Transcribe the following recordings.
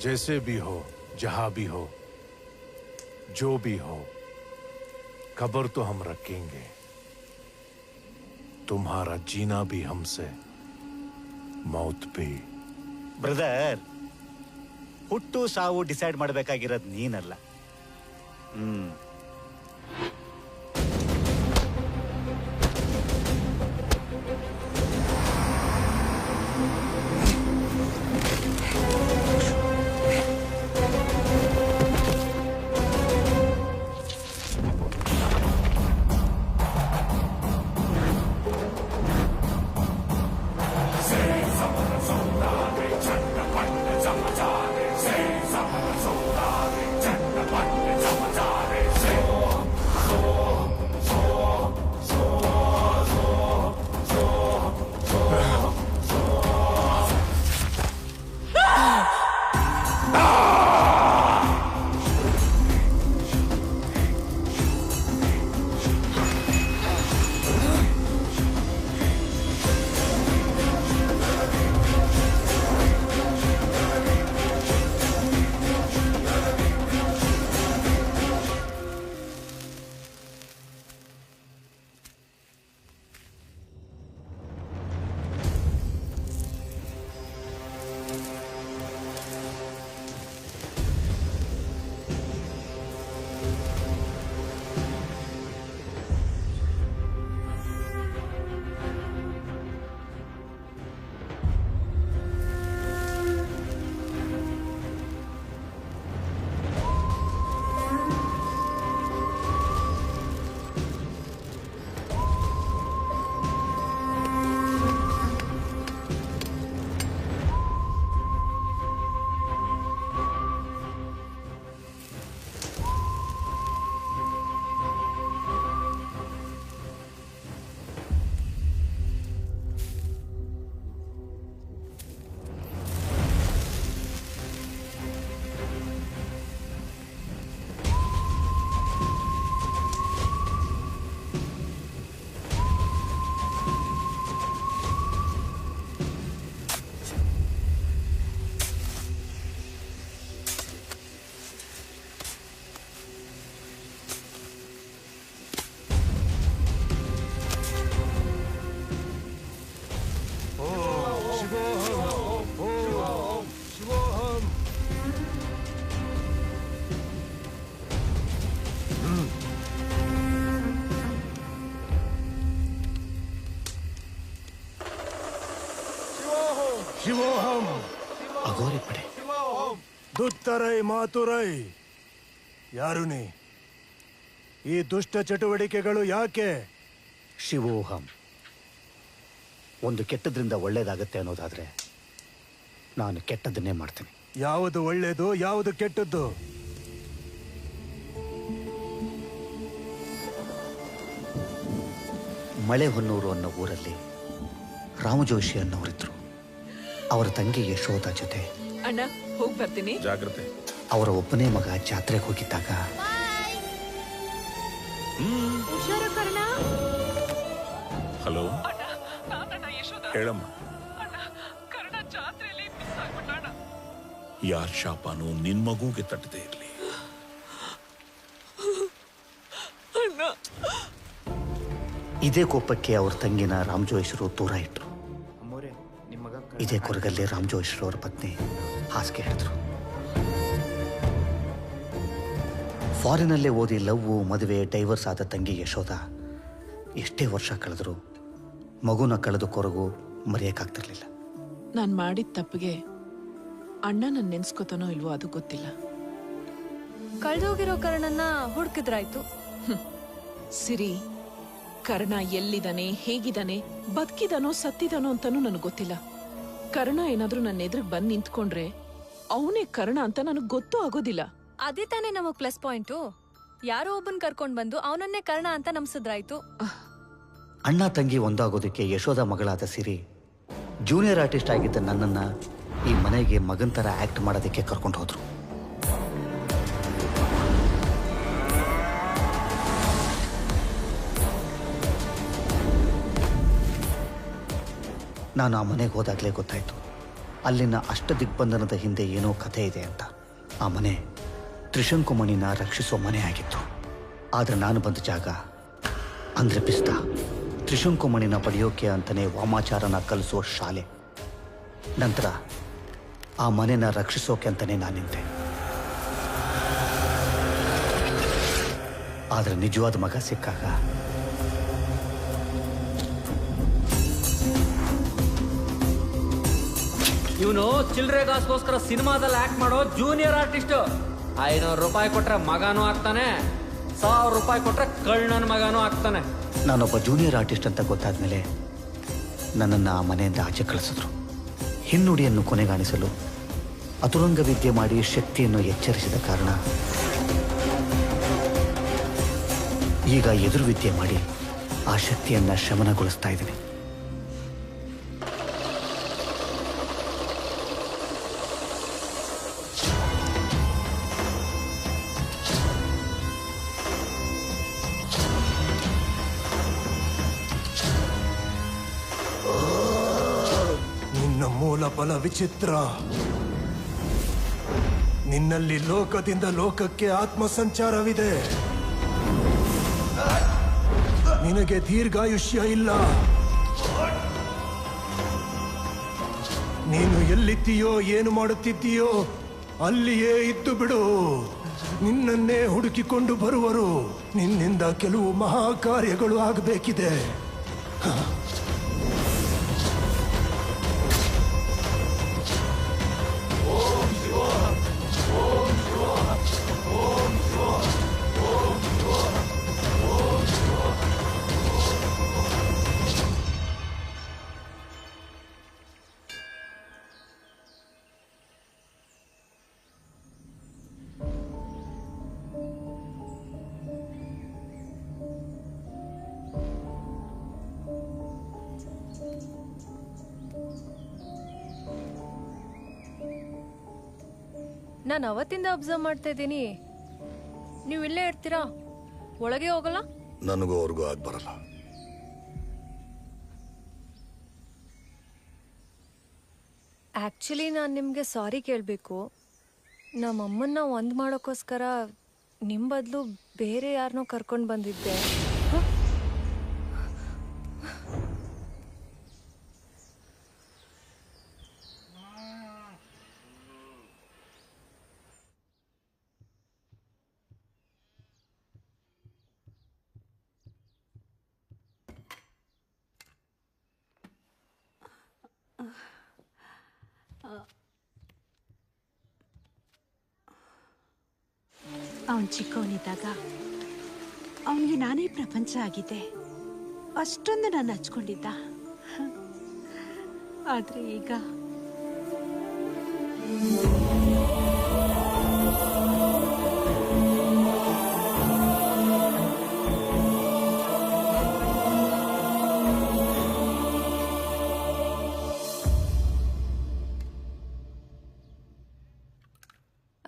जैसे भी हो, जहां भी हो, जो भी हो, खबर तो हम रखेंगे। तुम्हारा जीना भी हमसे, मौत भी। ಬ್ರದರ್, ಹುಟ್ಟು ಸಾವು ಡಿಸೈಡ್ ಮಾಡಬೇಕಾಗಿರೋದು ನೀನಲ್ಲ. ಶಿವೋಹಂ ಅಗೋರಿ ಪಡೆ. ದುತ್ತರೈ ಮಾತುರೈ. ಯಾರು ನೀ? ಈ ದುಷ್ಟ ಚಟುವಟಿಕೆಗಳು ಯಾಕೆ? ಶಿವೋಹಂ. ಒಂದು ಕೆಟ್ಟದ್ರಿಂದ ಒಳ್ಳೇದಾಗತ್ತೆ ಅನ್ನೋದಾದ್ರೆ ನಾನು ಕೆಟ್ಟದನ್ನೇ ಮಾಡ್ತೀನಿ. ಯಾವುದು ಒಳ್ಳೇದು, ಯಾವುದು ಕೆಟ್ಟದ್ದು? ಮಳೆಹೊನ್ನೂರು ಅನ್ನೋ ಊರಲ್ಲಿ ರಾಮಜೋಶಿ ಅನ್ನೋರಿದ್ರು. ಅವರ ತಂಗಿ ಯಶೋಧ ಜೊತೆ ಅಣ್ಣ ಹೋಗಿ ಬರ್ತೀನಿ. ಜಾಗ್ರತೆ. ಅವರ ಒಬ್ಬನೇ ಮಗ ಜಾತ್ರೆಗೆ ಹೋಗಿದ್ದಾಗ ಹಲೋ ಹೇಳಮ್ಮ. ಯಾರ ಶಾಪನೂ ನಿನ್ ಮಗುಗೆ ತಟ್ಟದೇ ಇರ್ಲಿ. ಇದೇ ಕೋಪಕ್ಕೆ ಅವ್ರ ತಂಗಿನ ರಾಮಜೋಯಿಸರು ದೂರ ಇಟ್ರು. ಇದೇ ಕೊರಗಲ್ಲಿ ರಾಮಜೋಯಿಸರು ಅವರ ಪತ್ನಿ ಹಾಸಿಗೆ ಹಿಡಿದ್ರು. ಫಾರಿನಲ್ಲೇ ಓದಿ ಲವ್, ಮದುವೆ, ಡೈವರ್ಸ್ ಆದ ತಂಗಿ ಯಶೋಧ ಎಷ್ಟೇ ವರ್ಷ ಕಳೆದ್ರು ಮಗುನ ಕಳೆದು ಕೊರಗು ಮರೆಯಕ್ಕಾಗ್ತಿರ್ಲಿಲ್ಲ. ನಾನು ಮಾಡಿದ ತಪ್ಪಿಗೆ ಅಣ್ಣ ನನ್ನ ನೆನ್ಸ್ಕೊತಾನೋ ಇಲ್ವೋ ಅದು ಗೊತ್ತಿಲ್ಲ. ಕಳ್ದೋಗಿರೋ ಕರ್ಣನ್ನ ಹುಡುಕಿದ್ರಾಯ್ತು. ಸಿರಿ, ಕರ್ಣ ಎಲ್ಲಿದ್ದಾನೆ, ಹೇಗಿದ್ದಾನೆ, ಬದುಕಿದಾನೋ ಸತ್ತಿದಾನೋ ಅಂತಾನೂ ನನಗೆ ಗೊತ್ತಿಲ್ಲ. ಕರ್ಣ ಏನಾದ್ರೂ ನನ್ನ ಎದುರಿಗೆ ಬಂದು ನಿಂತ್ಕೊಂಡ್ರೆ ಅವನೇ ಕರ್ಣ ಅಂತ ನನಗೆ ಗೊತ್ತೂ ಆಗೋದಿಲ್ಲ. ಅದೇ ತಾನೇ ನಮಗ್ ಪ್ಲಸ್ ಪಾಯಿಂಟು. ಯಾರೋ ಒಬ್ಬನ್ ಕರ್ಕೊಂಡ್ ಬಂದು ಅವನನ್ನೇ ಕರ್ಣ ಅಂತ ನಂಬಿಸಿದ್ರಾಯ್ತು. ಅಣ್ಣ ತಂಗಿ ಒಂದಾಗೋದಕ್ಕೆ ಯಶೋಧ ಮಗಳಾದ ಸಿರಿ ಜೂನಿಯರ್ ಆರ್ಟಿಸ್ಟ್ ಆಗಿದ್ದ ನನ್ನನ್ನು ಈ ಮನೆಗೆ ಮಗನ್ ಥರ ಆ್ಯಕ್ಟ್ ಮಾಡೋದಕ್ಕೆ ಕರ್ಕೊಂಡು ಹೋದ್ರು. ನಾನು ಆ ಮನೆಗೆ ಹೋದಾಗಲೇ ಗೊತ್ತಾಯಿತು ಅಲ್ಲಿನ ಅಷ್ಟದಿಗ್ಬಂಧನದ ಹಿಂದೆ ಏನೋ ಕಥೆ ಇದೆ ಅಂತ. ಆ ಮನೆ ತ್ರಿಶಂಕುಮಣಿನ ರಕ್ಷಿಸೋ ಮನೆ ಆಗಿತ್ತು. ಆದರೆ ನಾನು ಬಂದ ಜಾಗ ಅಂದರೆ ಪಿಸ್ತಾ ತ್ರಿಶಂಕುಮಣಿನ ಪಡೆಯೋಕೆ ಅಂತಲೇ ವಾಮಾಚಾರನ ಕಲಿಸೋ ಶಾಲೆ. ನಂತರ ಆ ಮನೆನ ರಕ್ಷಿಸೋಕೆ ಅಂತಲೇ ನಾನು ನಿಂತೆ. ಆದರೆ ನಿಜವಾದ ಮಗ ಸಿಕ್ಕಾಗ ಇವನು ಚಿಲ್ಲರೆಗಾಸ್ಗೋಸ್ಕರ ಸಿನಿಮಾದಲ್ಲಿ ಆಕ್ಟ್ ಮಾಡೋ ಜೂನಿಯರ್ ಆರ್ಟಿಸ್ಟ್. 500 ರೂಪಾಯಿ ಕೊಟ್ರೆ ಮಗನೂ ಆಗ್ತಾನೆ, 1000 ರೂಪಾಯಿ ಕೊಟ್ರೆ ಕಳ್ಳನ ಮಗನೂ ಆಗ್ತಾನೆ. ನಾನೊಬ್ಬ ಜೂನಿಯರ್ ಆರ್ಟಿಸ್ಟ್ ಅಂತ ಗೊತ್ತಾದ್ಮೇಲೆ ನನ್ನನ್ನು ಆ ಮನೆಯಿಂದ ಆಚೆ ಕಳಿಸಿದ್ರು. ಹಿನ್ನುಡಿಯನ್ನು ಕೊನೆಗಾಣಿಸಲು ಅತುರಂಗ ವಿದ್ಯೆ ಮಾಡಿ ಶಕ್ತಿಯನ್ನು ಎಚ್ಚರಿಸಿದ ಕಾರಣ ಈಗ ಎದುರು ವಿದ್ಯೆ ಮಾಡಿ ಆ ಶಕ್ತಿಯನ್ನು ಶಮನಗೊಳಿಸ್ತಾ ಇದ್ದೀನಿ. ನಿನ್ನ ಮೂಲ ಬಲ ವಿಚಿತ್ರ. ನಿನ್ನಲ್ಲಿ ಲೋಕದಿಂದ ಲೋಕಕ್ಕೆ ಆತ್ಮ ಸಂಚಾರವಿದೆ. ನಿನಗೆ ದೀರ್ಘಾಯುಷ್ಯ ಇಲ್ಲ. ನೀನು ಎಲ್ಲಿದ್ದೀಯೋ ಏನು ಮಾಡುತ್ತಿದ್ದೀಯೋ ಅಲ್ಲಿಯೇ ಇದ್ದು ಬಿಡು. ನಿನ್ನನ್ನೇ ಹುಡುಕಿಕೊಂಡು ಬರುವರು. ನಿನ್ನಿಂದ ಕೆಲವು ಮಹಾ ಕಾರ್ಯಗಳು ಆಗಬೇಕಿದೆ. ನಾನು ಅವತ್ತಿಂದ ಅಬ್ಸರ್ವ್ ಮಾಡ್ತಾ ಇದ್ದೀನಿ. ನೀವು ಇಲ್ಲೇ ಇರ್ತೀರಾ, ಒಳಗೆ ಹೋಗಲ್ಲ? ನನಗೂ ಅವ್ರಿಗೂ ಆಗ್ ಬರಲ್ಲ. ಆ್ಯಕ್ಚುಲಿ ನಾನು ನಿಮಗೆ ಸಾರಿ ಕೇಳಬೇಕು. ನಮ್ಮಮ್ಮನ್ನ ಒಂದು ಮಾಡೋಕ್ಕೋಸ್ಕರ ನಿಮ್ಮ ಬದಲು ಬೇರೆ ಯಾರನ್ನೋ ಕರ್ಕೊಂಡು ಬಂದಿದ್ದೆ. ಅವನು ಚಿಕ್ಕವನಿದ್ದಾಗ ಅವನಿಗೆ ನಾನೇ ಪ್ರಪಂಚ ಆಗಿದೆ. ಅಷ್ಟೊಂದು ನಾನು ಹಚ್ಕೊಂಡಿದ್ದ. ಆದರೆ ಈಗ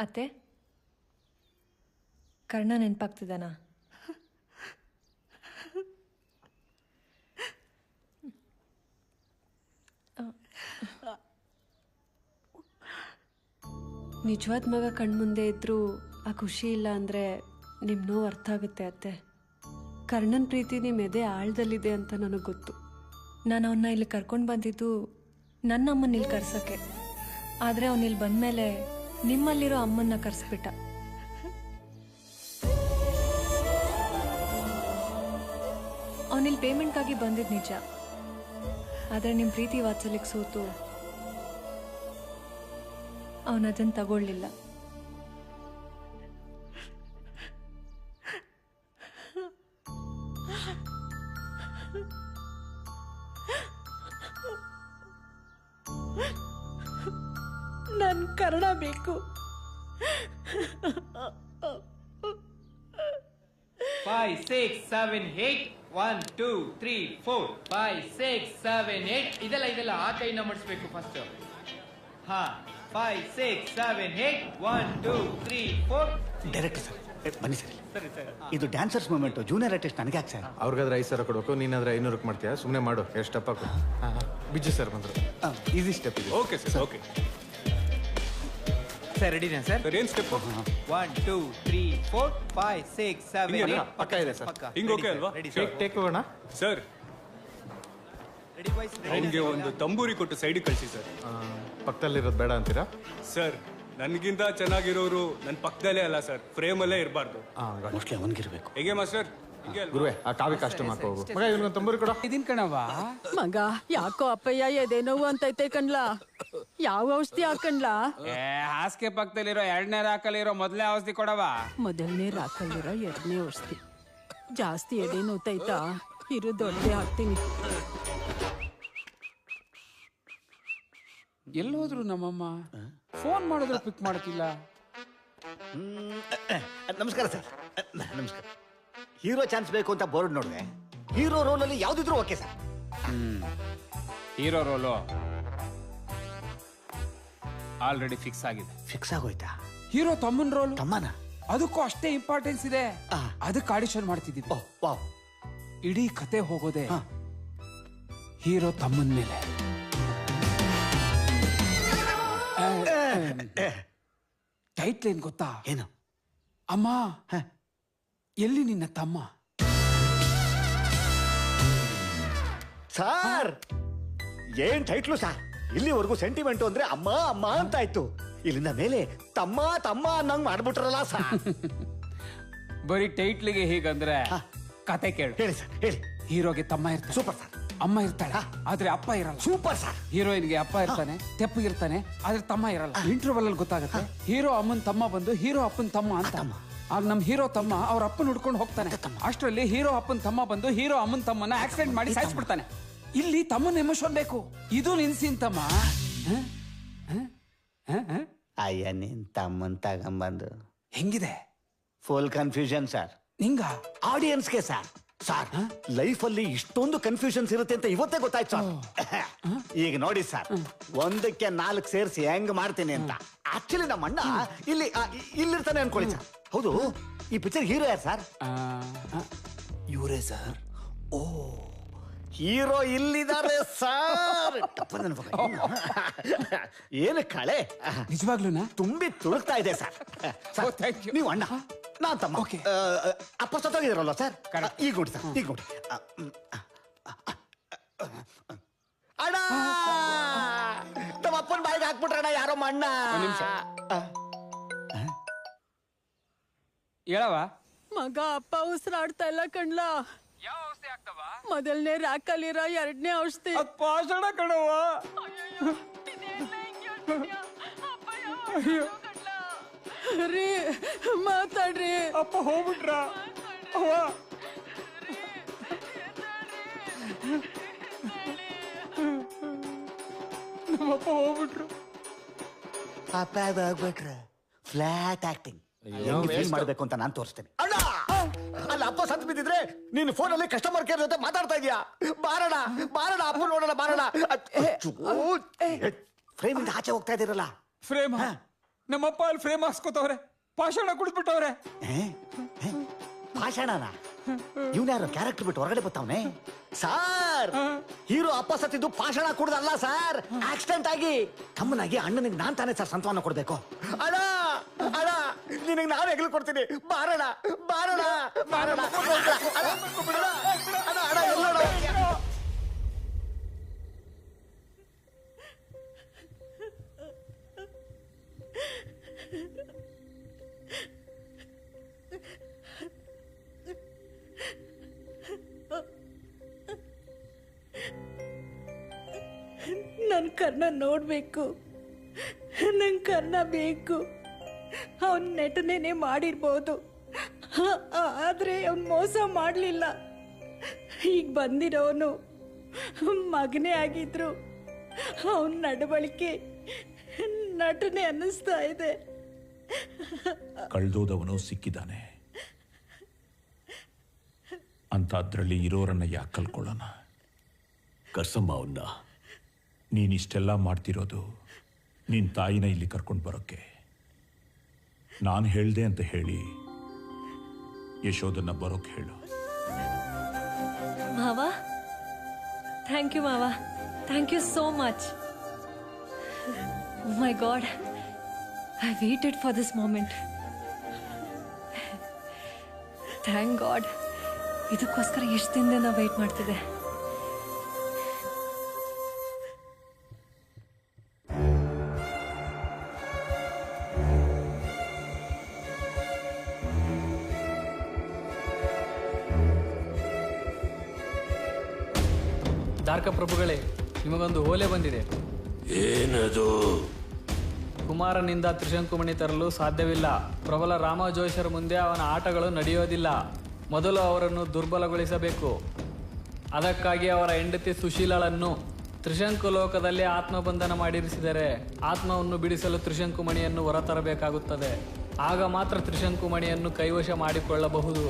ಅತ್ತೆ, ಕರ್ಣ ನೆನಪಾಗ್ತಿದ್ದಾನ? ನಿಜವಾದ ಮಗ ಕಣ್ಮುಂದೆ ಇದ್ರೂ ಆ ಖುಷಿ ಇಲ್ಲ ಅಂದರೆ ನಿಮ್ಮ ನೋವು ಅರ್ಥ ಆಗುತ್ತೆ ಅತ್ತೆ. ಕರ್ಣನ ಪ್ರೀತಿ ನಿಮ್ಮ ಎದೆ ಆಳದಲ್ಲಿದೆ ಅಂತ ನನಗೆ ಗೊತ್ತು. ನಾನು ಅವನ್ನ ಇಲ್ಲಿ ಕರ್ಕೊಂಡು ಬಂದಿದ್ದು ನನ್ನ ಅಮ್ಮನ ಇಲ್ಲಿ ಕರ್ಸೋಕ್ಕೆ. ಆದರೆ ಅವನಿಲ್ಲಿ ಬಂದಮೇಲೆ ನಿಮ್ಮಲ್ಲಿರೋ ಅಮ್ಮನ್ನ ಕರೆಸ್ಬಿಟ್ಟ. ಅವನಿಲ್ಲಿ ಪೇಮೆಂಟ್ಗಾಗಿ ಬಂದಿದ್ದು ನಿಜ. ಆದರೆ ನಿಮ್ಮ ಪ್ರೀತಿ ವಾತ್ಸಲ್ಯಕ್ಕೆ ಸೋತು ಅವನದನ್ನು ತಗೊಳ್ಳಿಲ್ಲ. ನನ್ ಕರ್ಣ ಬೇಕು. 5 6 7 8 1 2 3 4 5 6 7 8 ಇದೆಲ್ಲ ಆ ಕೈನ ಮಾಡಿಸ್ಬೇಕು ಫಸ್ಟ್. ಹಾ 5 6 7 8 1 2 3 4. Direct sir. ಬನ್ನಿ ಸರ್ ಇದು ಡ್ಯಾನ್ಸರ್ಸ್ ಮೂಮೆಂಟು. ಜೂನಿಯರ್ ಆರ್ಟಿಸ್ಟ್ ನನಗೆ ಯಾಕೆ ಸರ್? ಅವ್ರಿಗಾದ್ರೆ 5,000 ಕೊಡ್ಬೇಕು, ನೀನಾದ್ರೆ 500 ಮಾಡ್ತೀಯಾ? ಸುಮ್ಮನೆ ಮಾಡು. ಎಷ್ಟು ಸ್ಟೆಪ್ ಹಾಕು. ಬಿಜು ಸರ್ ಬಂದರು. ಈಸಿ ಸ್ಟೆಪ್ ಇದೆ. Okay sir, okay sir. ರೆಡಿನಾ ಸರ್? ಏನು ಸ್ಟೆಪ್? 1 2 3 4 5 6 7 8 ಪಕ್ಕ ಇದೆ ಸರ್. ಹಿಂಗೆ ಓಕೆ ಅಲ್ವಾ? ಟೇಕ್ ಹೋಗೋಣ ಸರ್. Ready boys. ಅವನಿಗೆ ಒಂದು ತಂಬೂರಿ ಕೊಟ್ಟು ಸೈಡಿಗೆ ಕಳಿಸಿ ಸರ್. ಪಕ್ಕದಲ್ಲಿರೋದು ಬೇಡ ಅಂತೀರಾ? ಸರ್, ನನಗಿಂತ ಚೆನ್ನಾಗಿರೋರು ನನ್ನ ಪಕ್ಕದಲ್ಲೇ ಅಲ್ಲ ಸರ್, ಫ್ರೇಮಲ್ಲೇ ಇರಬಾರ್ದು. ಮೋಸ್ಟ್ಲಿ ಅವನಿಗಿರ್ಬೇಕು. ಹೇಗೆ ಮಾಸ್ಟರ್? ಗುರುವೆ ಆ ಕಾವಿ ಕಾಸ್ಟ್ ಹಾಕೋಗು. ಮಗ ಇವನಿಗೆ ತಂಬೂರಿ ಕೊಡ. ಇದೀನ್ ಕಣವ. ಮಗ ಯಾಕೋ ಅಪ್ಪಯ್ಯ ಎದೆ ನೋವು ಅಂತೈತೆ ಕಣ್ಲಾ. ಯಾವ ಔಷಧಿ ಹಾಕಣ್ಲಾ? ಹಾಸಿಗೆ ಪಕ್ಕದಲ್ಲಿರೋ 2ನೇ ರಾಕಲ್ಲಿರೋ ಮೊದಲನೇ ಔಷಧಿ ಕೊಡವ. ಮೊದಲನೇ ರಾಕಲ್ಲಿರೋ 2ನೇ ಔಷಧಿ. ಜಾಸ್ತಿ ಎದೆ ನೋತೈತಾ? ಇರು ದೊಡ್ಡದೇ ಹಾಕ್ತೀನಿ. ಎಲ್ಲೋದ್ರು ನಮ್ಮಮ್ಮ? ಫೋನ್ ಮಾಡಿದ್ರು ಪಿಕ್ ಮಾಡ್ತಿಲ್ಲ. ನಮಸ್ಕಾರ ಸರ್. ನಮಸ್ಕಾರ. ಹೀರೋ ಚಾನ್ಸ್ ಬೇಕು ಅಂತ ಬೋರ್ಡ್ ನೋಡಿದೆ. ಹೀರೋ ರೋಲಲ್ಲಿ ಯಾವ್ದಿದ್ರು okay sir. Hero role already fix ಆಗಿದೆ. ಫಿಕ್ಸ್ ಆಗೋಯ್ತಾ? ಹೀರೋ ತಮ್ಮನ್ ರೋಲ್ ತಮ್ಮನ? ಅದಕ್ಕೂ ಅಷ್ಟೇ ಇಂಪಾರ್ಟೆನ್ಸ್ ಇದೆ. ಅದಕ್ಕೆ ಆಡಿಷನ್ ಮಾಡ್ತಿದ್ದೀವಿ. ವಾವ್. ಇಡೀ ಕತೆ ಹೋಗೋದೆ ಹೀರೋ ತಮ್ಮನ ಮೇಲೆ. ಟೈಟ್ಲ್ ಏನ್ ಗೊತ್ತಾ? ಏನು? ಅಮ್ಮ ಎಲ್ಲಿ ನಿನ್ನ ತಮ್ಮ? ಸರ್ ಏನ್ ಟೈಟ್ಲು ಸರ್? ಇಲ್ಲಿವರೆಗೂ ಸೆಂಟಿಮೆಂಟ್ ಅಂದ್ರೆ ಅಮ್ಮ ಅಮ್ಮ ಅಂತ ಆಯ್ತು. ಇಲ್ಲಿಂದ ಮೇಲೆ ತಮ್ಮ ತಮ್ಮ ಅನ್ನಂಗ್ ಮಾಡ್ಬಿಟ್ರಲ್ಲ ಸರ್. ಬರೀ ಟೈಟ್ಲಿಗೆ ಹೀಗಂದ್ರೆ ಕತೆ ಕೇಳು. ಹೇಳಿ ಸರ್, ಹೇಳಿ. ಹೀರೋಗೆ ತಮ್ಮ ಇರ್ತಾನೆ. Super sir. ಅಮ್ಮ ಇರ್ತಾಳೆ, ಆದ್ರೆ ಅಪ್ಪ ಇರಲ್ಲ. Super sir. ಹೀರೋಯಿನ್ಗೆ ಅಪ್ಪ ಇರ್ತಾನೆ, ತೆಪ್ಪಗಿರ್ತಾನೆ, ಆದ್ರೆ ತಮ್ಮ ಇರಲ್ಲ. ಇಂಟರ್ವಲ್ ಅಲ್ಲಿ ಗೊತ್ತಾಗುತ್ತೆ ಹೀರೋ ಅಮ್ಮನ್ ತಮ್ಮ ಬಂದು ಹೀರೋ ಅಪ್ಪನ್ ತಮ್ಮ ಅಂತ. ಆಗ ನಮ್ ಹೀರೋ ತಮ್ಮ ಅವ್ರ ಅಪ್ಪನ ಹುಡ್ಕೊಂಡು ಹೋಗ್ತಾನೆ. ಅಷ್ಟರಲ್ಲಿ ಹೀರೋ ಅಪ್ಪನ್ ತಮ್ಮ ಬಂದು ಹೀರೋ ಅಮ್ಮನ್ ತಮ್ಮನ ಆಕ್ಸಿಡೆಂಟ್ ಮಾಡಿ ಸಾಯಿಸ್ಬಿಡ್ತಾನೆ. ಇಲ್ಲಿ ತಮ್ಮನ ಎಮೋಷನ್ ಬೇಕು. ಇದು ನಿನ್ಸಿನ್ ತಮ್ಮ. ಅಯ್ಯ ನಿನ್ ತಮ್ಮನ್ ತಗೊಂಬಂದು ಹೆಂಗಿದೆ? Full confusion sir. ನಿಂಗ ಆಡಿಯನ್ಸ್ಗೆ ಸರ್. ಸರ್ ಲೈಫ್ ಅಲ್ಲಿ ಇಷ್ಟೊಂದು ಕನ್ಫ್ಯೂಷನ್ಸ್ ಇರುತ್ತೆ ಅಂತ ಇವತ್ತೇ ಗೊತ್ತಾಯ್ತು ಸರ್. ಈಗ ನೋಡಿ ಸರ್, 1ಕ್ಕೆ 4 ಸೇರಿಸಿ ಹೆಂಗ್ ಮಾಡ್ತೀನಿ ಅಂತ. ಆಕ್ಚುಲಿ ನಮ್ಮ ಅಣ್ಣ ಇಲ್ಲಿರ್ತಾನೆ ಅನ್ಕೊಳ್ಳಿ ಸರ್. ಹೌದು, ಈ ಪಿಕ್ಚರ್ ಹೀರೋ ಯಾರು ಸರ್? ಇವರೇ ಸರ್. ಓ, ಹೀರೋ ಇಲ್ಲಿದ್ದಾರೆ ಸರ್. ಏನು ಕಳೆ ನಿಜವಾಗ್ಲೂನಾ? ತುಂಬಿ ತುಳುಕ್ತಾ ಇದೆ ಸರ್. ನೀವು ಅಣ್ಣ, ನಾನ್ ತಮ್ಮ. ಅಪ್ಪ ಸತ್ತೋಗಿದಾರಲ್ವ ಸರ್? ಈಗ ನೋಡಿ ಸರ್, ಈಗ ನೋಡಿ. ಅಣ್ಣ, ನಮ್ಮ ಅಪ್ಪನ ಬಾಯಿಗೆ ಹಾಕ್ಬಿಟ್ರಣ್ಣ ಯಾರೋ ಅಣ್ಣ. ಹೇಳವ. ಮಗ ಅಪ್ಪ ಉಸಿರಾಡ್ತಾ ಇಲ್ಲ ಕಣ್ಲಾ. ಮೊದಲನೇ ರಾಕಲ್ಲಿರೋ 2ನೇ ಔಷಧಿ. ಪಾಷಣ ಕಣವ. ರೀ ಮಾತಾಡ್ರಿ. ಅಪ್ಪ ಹೋಗ್ಬಿಟ್ರ? ನಮ್ಮಪ್ಪ ಹೋಗ್ಬಿಟ್ರು. ಅಪ್ಪ ಹೋಗ್ಬಿಟ್ರೆ ಫ್ಲಾಟ್ ಆಕ್ಟಿಂಗ್ ಫೀಲ್ ಮಾಡ್ಬೇಕು ಅಂತ ನಾನು ತೋರಿಸ್ತೇನೆ. ಅಣ್ಣ, ಅಲ್ಲ ಅಪ್ಪ ಸತ್ ಬಿದ್ದಿದ್ರೆ ನೀನು ಫೋನಲ್ಲಿ ಕಸ್ಟಮರ್ ಕೇರ್ ಜೊತೆ ಮಾತಾಡ್ತಾ ಇದೀಯಾ? ಬಾರಣ ಬಾರಣ, ಅಪ್ಪ ನೋಡೋಣ ಬಾರಣ. ಫ್ರೇಮ್ ಇಂದ ಆಚೆ ಹೋಗ್ತಾ ಇದೀರಲ್ಲ. ಫ್ರೇಮ್? ನಮ್ಮಪ್ಪ ಅಲ್ಲಿ ಫ್ರೇಮ್ ಹಾಕ್ಸ್ಕೊತವ್ರೆ, ಪಾಷಾಣ ಕುಡಿದ್ಬಿಟ್ಟವ್ರೆ. ಭಾಷಣನ? ಇವ್ನ್ಯಾರು ಕ್ಯಾರೆಕ್ಟರ್ ಬಿಟ್ಟು ಹೊರಗಡೆ ಬರ್ತಾವನೆ ಸಾರ್. ಹೀರೋ ಅಪ್ಪ ಸತ್ತಿದ್ದು ಪಾಷಾಣ ಕುಡ್ದಲ್ಲ ಸರ್, ಆಕ್ಸಿಡೆಂಟ್ ಆಗಿ. ತಮ್ಮನಾಗಿ ಅಣ್ಣನಿಗೆ ನಾನ್ ತಾನೇ ಸರ್ ಸಂತಾನ ಕೊಡ್ಬೇಕು. ಅಣ್ಣ ಅಣ್ಣ, ನಿನಗೆ ನಾನು ಹೆಗ್ಲು ಕೊಡ್ತೀನಿ. ಬಾರಣ ಬಾರಣ ಬಾರಣ. ನನ್ ಕರ್ಣ ನೋಡ್ಬೇಕು, ನನ್ ಕರ್ಣ ಬೇಕು. ಅವನ್ ನಟನೆನೆ ಮಾಡಿರ್ಬೋದು, ಆದ್ರೆ ಅವನ್ ಮೋಸ ಮಾಡ್ಲಿಲ್ಲ. ಈಗ ಬಂದಿರೋನು ಮಗನೇ ಆಗಿದ್ರು ಅವನ್ ನಡವಳಿಕೆ ನಟನೆ ಅನ್ನಿಸ್ತಾ ಇದೆ. ಕಳ್ದೋದವನು ಸಿಕ್ಕಿದ್ದಾನೆ ಅಂತ ಅದ್ರಲ್ಲಿ ಇರೋರನ್ನ ಯಾಕೆ ಕಲ್ಕೊಳ್ಳೋಣ? ಕರ್ಸಮ್ಮ ಅವನ್ನ. ನೀನಿಷ್ಟೆಲ್ಲ ಮಾಡ್ತಿರೋದು ನಿನ್ನ ತಾಯಿನ ಇಲ್ಲಿ ಕರ್ಕೊಂಡು ಬರೋಕ್ಕೆ. ನಾನು ಹೇಳ್ದೆ ಅಂತ ಹೇಳಿ ಯಶೋದನ್ನ ಬರೋಕ್ ಹೇಳು. ಮಾವ, ಥ್ಯಾಂಕ್ ಯು ಮಾವ, thank you so much. Oh my God, I waited for this moment. Thank God, ಇದಕ್ಕೋಸ್ಕರ ಎಷ್ಟು ದಿನದಿಂದ ನಾವು ವೇಟ್ ಮಾಡ್ತಿದ್ದೆ. ದಾರ್ಕ ಪ್ರಭುಗಳೇ, ನಿಮಗೊಂದು ಓಲೆ ಬಂದಿದೆ. ಏನದು? ಕುಮಾರನಿಂದ ತ್ರಿಶಂಕುಮಣಿ ತರಲು ಸಾಧ್ಯವಿಲ್ಲ. ಪ್ರಬಲ ರಾಮಜೋಯಿಸರ ಮುಂದೆ ಅವನ ಆಟಗಳು ನಡೆಯೋದಿಲ್ಲ. ಮೊದಲು ಅವರನ್ನು ದುರ್ಬಲಗೊಳಿಸಬೇಕು. ಅದಕ್ಕಾಗಿ ಅವರ ಹೆಂಡತಿ ಸುಶೀಲಳನ್ನು ತ್ರಿಶಂಕು ಲೋಕದಲ್ಲಿ ಆತ್ಮಬಂಧನ ಮಾಡಿರಿಸಿದರೆ ಆತ್ಮವನ್ನು ಬಿಡಿಸಲು ತ್ರಿಶಂಕುಮಣಿಯನ್ನು ಹೊರತರಬೇಕಾಗುತ್ತದೆ. ಆಗ ಮಾತ್ರ ತ್ರಿಶಂಕುಮಣಿಯನ್ನು ಕೈವಶ ಮಾಡಿಕೊಳ್ಳಬಹುದು.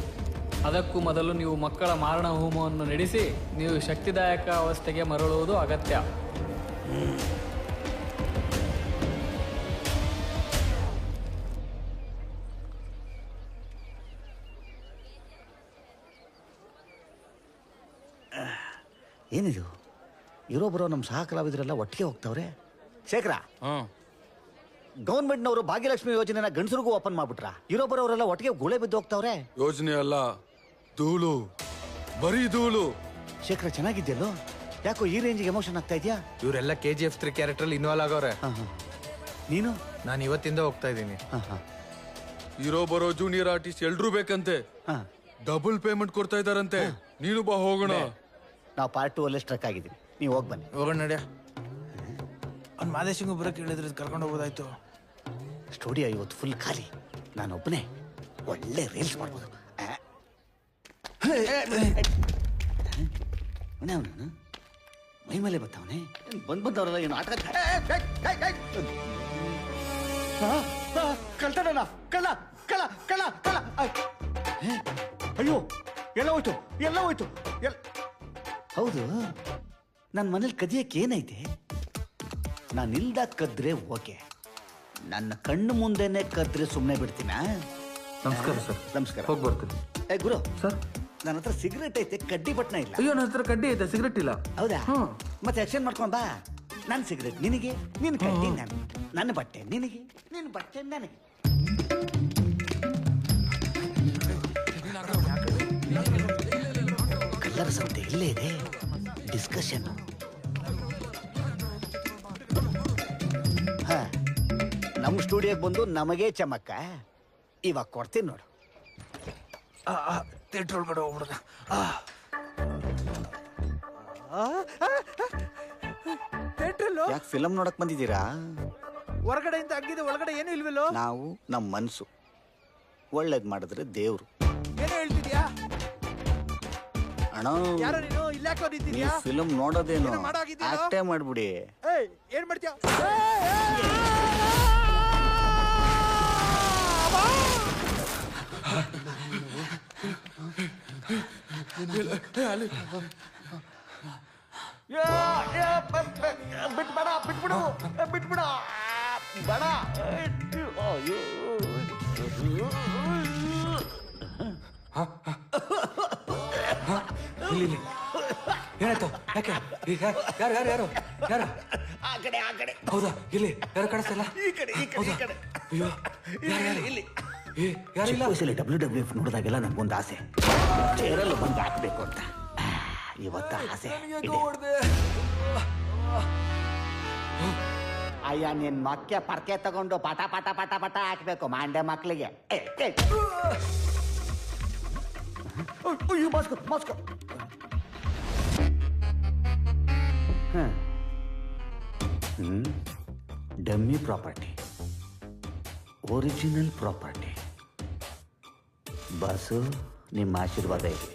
ಅದಕ್ಕೂ ಮೊದಲು ನೀವು ಮಕ್ಕಳ ಮಾರಣ ಹೋಮವನ್ನು ನಡೆಸಿ ನೀವು ಶಕ್ತಿದಾಯಕ ಅವಸ್ಥೆಗೆ ಮರಳುವುದು ಅಗತ್ಯ. ಏನಿದು? ಇರೋ ಬರೋ ನಮ್ಮ ಸಹ ಕಲಾವಿದರೆಲ್ಲ ಒಟ್ಟಿಗೆ ಹೋಗ್ತಾವ್ರೆ. ಶೇಖರ, ಗೌರ್ಮೆಂಟ್ನವರು ಭಾಗ್ಯಲಕ್ಷ್ಮಿ ಯೋಜನೆನ ಗಂಡಸರಿಗೂ ಓಪನ್ ಮಾಡ್ಬಿಟ್ರ? ಇರೋ ಬರೋರೆಲ್ಲ ಒಟ್ಟಿಗೆ ಗುಳೆ ಬಿದ್ದು ಹೋಗ್ತಾವ್ರೆ. ಯೋಜನೆ ಅಲ್ಲ, ಧೂಳು, ಬರೀ ಧೂಳು. ಶೇಖರ, ಚೆನ್ನಾಗಿದ್ಯಲ್ಲೋ? ಯಾಕೋ ಈ ರೇಂಜಿಗೆ ಎಮೋಷನ್ ಆಗ್ತಾ ಇದೆಯಾ? ಇವರೆಲ್ಲ KGF 3 ಕ್ಯಾರೆಕ್ಟರ್ ಇನ್ವಾಲ್ವ್ ಆಗವ್ರೆ. ನೀನು? ನಾನು ಇವತ್ತಿಂದ ಹೋಗ್ತಾ ಇದ್ದೀನಿ. ಇರೋ ಬರೋ ಜೂನಿಯರ್ ಆರ್ಟಿಸ್ಟ್ ಎಲ್ರೂ ಬೇಕಂತೆ. ಡಬಲ್ ಪೇಮೆಂಟ್ ಕೊಡ್ತಾ ಇದಾರಂತೆ. ನೀನು ಬಾ, ಹೋಗೋಣ. ನಾವು ಪಾರ್ಟ್ 2 ಅಲ್ಲೇ ಸ್ಟ್ರಕ್ ಆಗಿದ್ದೀವಿ. ನೀವು ಹೋಗಿ ಬನ್ನಿ. ಹೋಗೋಣ ನಡ್ಯ. ಅವ್ನು ಮಾದೇಶಿಂಗ್ ಬರೋಕೆ ಹೇಳಿದ್ರೆ ಕರ್ಕೊಂಡು ಹೋಗೋದಾಯ್ತು. ಸ್ಟುಡಿಯೋ ಇವತ್ತು ಫುಲ್ ಖಾಲಿ. ನಾನೊಬ್ಬನೇ ಒಳ್ಳೆ ರೀಲ್ಸ್ ಮಾಡ್ಬೋದು. ಅವನು ಮೈ ಮೇಲೆ ಬರ್ತಾವನೆ. ಬಂದವರೆಲ್ಲ ಏನು ಆಟ ಕಳ್ತಾನ. ಕಳ್ಳ ಕಳ್ಳ ಕಳ್ಳ ಕಳ್ಳ. ಅಯ್ಯೋ, ಎಲ್ಲ ಹೋಯ್ತು, ಎಲ್ಲ ಹೋಯ್ತು. ಹೌದು, ನನ್ನ ಮನೇಲಿ ಕದಿಯಕ್ಕೆ ಏನೈತೆ? ನಾನು ಇಲ್ದಾಗ ಕದ್ರೆ ಓಕೆ, ನನ್ನ ಕಣ್ಣು ಮುಂದೆನೆ ಕದ್ರೆ ಸುಮ್ಮನೆ ಬಿಡ್ತೀನ? ನಮಸ್ಕಾರ ಸರ್. ನಮಸ್ಕಾರ. ಹೋಗಿ ಬರ್ತೀನಿ. ಏ ಗುರು ಸರ್, ನನ್ನ ಹತ್ರ ಸಿಗರೇಟ್ ಐತೆ, ಕಡ್ಡಿ ಬಟ್ನ ಇಲ್ಲ. ಅಯ್ಯೋ, ನನ್ನ ಹತ್ರ ಕಡ್ಡಿ ಐತೆ, ಸಿಗರೆಟ್ ಇಲ್ಲ. ಹೌದಾ? ಮತ್ತೆ ಎಕ್ಸ್ಚೇಂಜ್ ಮಾಡ್ಕೊಂಡ್ ಬಾ. ನನ್ನ ಸಿಗರೇಟ್ ನಿನಗೆ, ನಿನ್ನ ಕಡ್ಡಿ ನನಗೆ, ನನ್ನ ಬಟ್ಟೆ ನಿನಗೆ, ನಿನ್ನ ಬಟ್ಟೆ ನನಗೆ. ಕಲ್ಲರ ಸಂತೆ ಇಲ್ಲೇ ಇದೆ. ಡಿಸ್ಕಷನ್. ನಮ್ಮ ಸ್ಟುಡಿಯೋಗೆ ಬಂದು ನಮಗೆ ಚಮಕ್ಕ. ಇವಾಗ ಕೊಡ್ತೀನಿ ನೋಡು. ಥಿಯೇಟರ್ ಒಳಗಡೆ ಹೋಗ್ಬಿಡೋಣ. ಯಾಕೆ ಫಿಲಮ್ ನೋಡಕ್ ಬಂದಿದ್ದೀರಾ? ಹೊರಗಡೆಯಿಂದ ಅಗ್ಗಿದೆ, ಒಳಗಡೆ ಏನು ಇಲ್ವಲ್ಲೋ? ನಾವು ನಮ್ಮ ಮನಸ್ಸು ಒಳ್ಳೇದ್ ಮಾಡಿದ್ರೆ ದೇವ್ರು. ಏನು ಹೇಳ್ತಿದ್ಯಾ ಅಣ್ಣ? ಯಾರೋ ನೀನು ಇಲ್ಲಾಕೋ ನಿಂತಿದ್ಯಾ? ಫಿಲಮ್ ನೋಡೋದೇನು, ಏನೋ ಮಾಡಾಗಿದ್ದೀಯಾ? ಆಕ್ಟೇ ಮಾಡ್ಬಿಡಿ. ಏನ್ ಮಾಡ್ತೀಯ? ಬಿಟ್ಬೇಡ, ಬಿಟ್ಬಿಡು, ಬಿಟ್ಬಿಡ ಬೇಡ. ಏನಾಯ್ತು? ಯಾಕೆ? ಯಾರು ಯಾರು ಯಾರು ಯಾರು? ಆ ಕಡೆ, ಆ ಕಡೆ. ಹೌದಾ? ಇಲ್ಲಿ ಯಾರು ಕಾಣಿಸ್ತಲ್ಲ? ಈ ಕಡೆ, ಈ ಕಡೆ, ಈ ಕಡೆ. ಅಯ್ಯೋ, ಇಲ್ಲಿ. ಯಾರಿಲ್ಲ? WWF ನೋಡಿದಾಗೆಲ್ಲ ನನ್ಗೊಂದು ಆಸೆ, ಚೇರಲ್ಲಿ ಬಂದು ಹಾಕ್ಬೇಕು ಅಂತ. ಇವತ್ತ ಆಸೆ ಇದೆ. ಅಯ್ಯ, ನಿನ್ ಮಕ್ಕೆ ಪರ್ಕೆ ತಗೊಂಡು ಪಟ ಪಟ ಪಟ ಪಟ ಹಾಕ್ಬೇಕು ಮಾಂಡೆ ಮಕ್ಳಿಗೆ. Moscow Moscow. Dummy property, original property. Bus, ನಿಮ್ಮ ಆಶೀರ್ವಾದ ಇದೆ.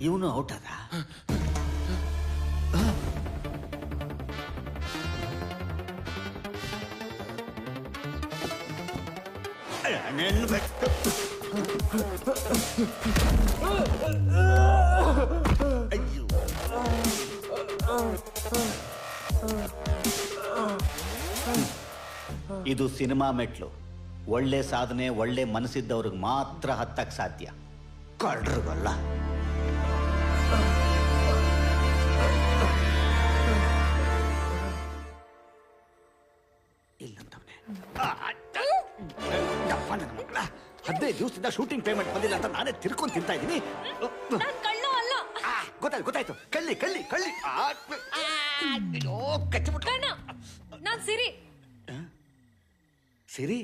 ಇವನು ಔಟ್ ಅದ. ಇದು ಸಿನಿಮಾ ಮೆಟ್ಲು. ಒಳ್ಳೆ ಸಾಧನೆ ಒಳ್ಳೆ ಮನಸ್ಸಿದ್ದವ್ರಿಗೆ ಮಾತ್ರ ಹತ್ತಕ್ಕೆ ಸಾಧ್ಯ, ಕಳ್ರಿಗಲ್ಲ. ಇಲ್ಲಂತವನೇ 15 ದಿವಸದಿಂದ ಶೂಟಿಂಗ್ ಪೇಮೆಂಟ್ ಬಂದಿಲ್ಲ ಅಂತ ನಾನೇ ತಿರ್ಕೊಂಡು ತಿಂತಾ ಇದ್ದೀನಿ. ಗೊತ್ತಾಯ್ತು. ಕಳ್ಳಿ ಕಳ್ಳಿ ಕಳ್ಳಿ ನಾನ್ ಸಿರಿ. ಸಿರಿ,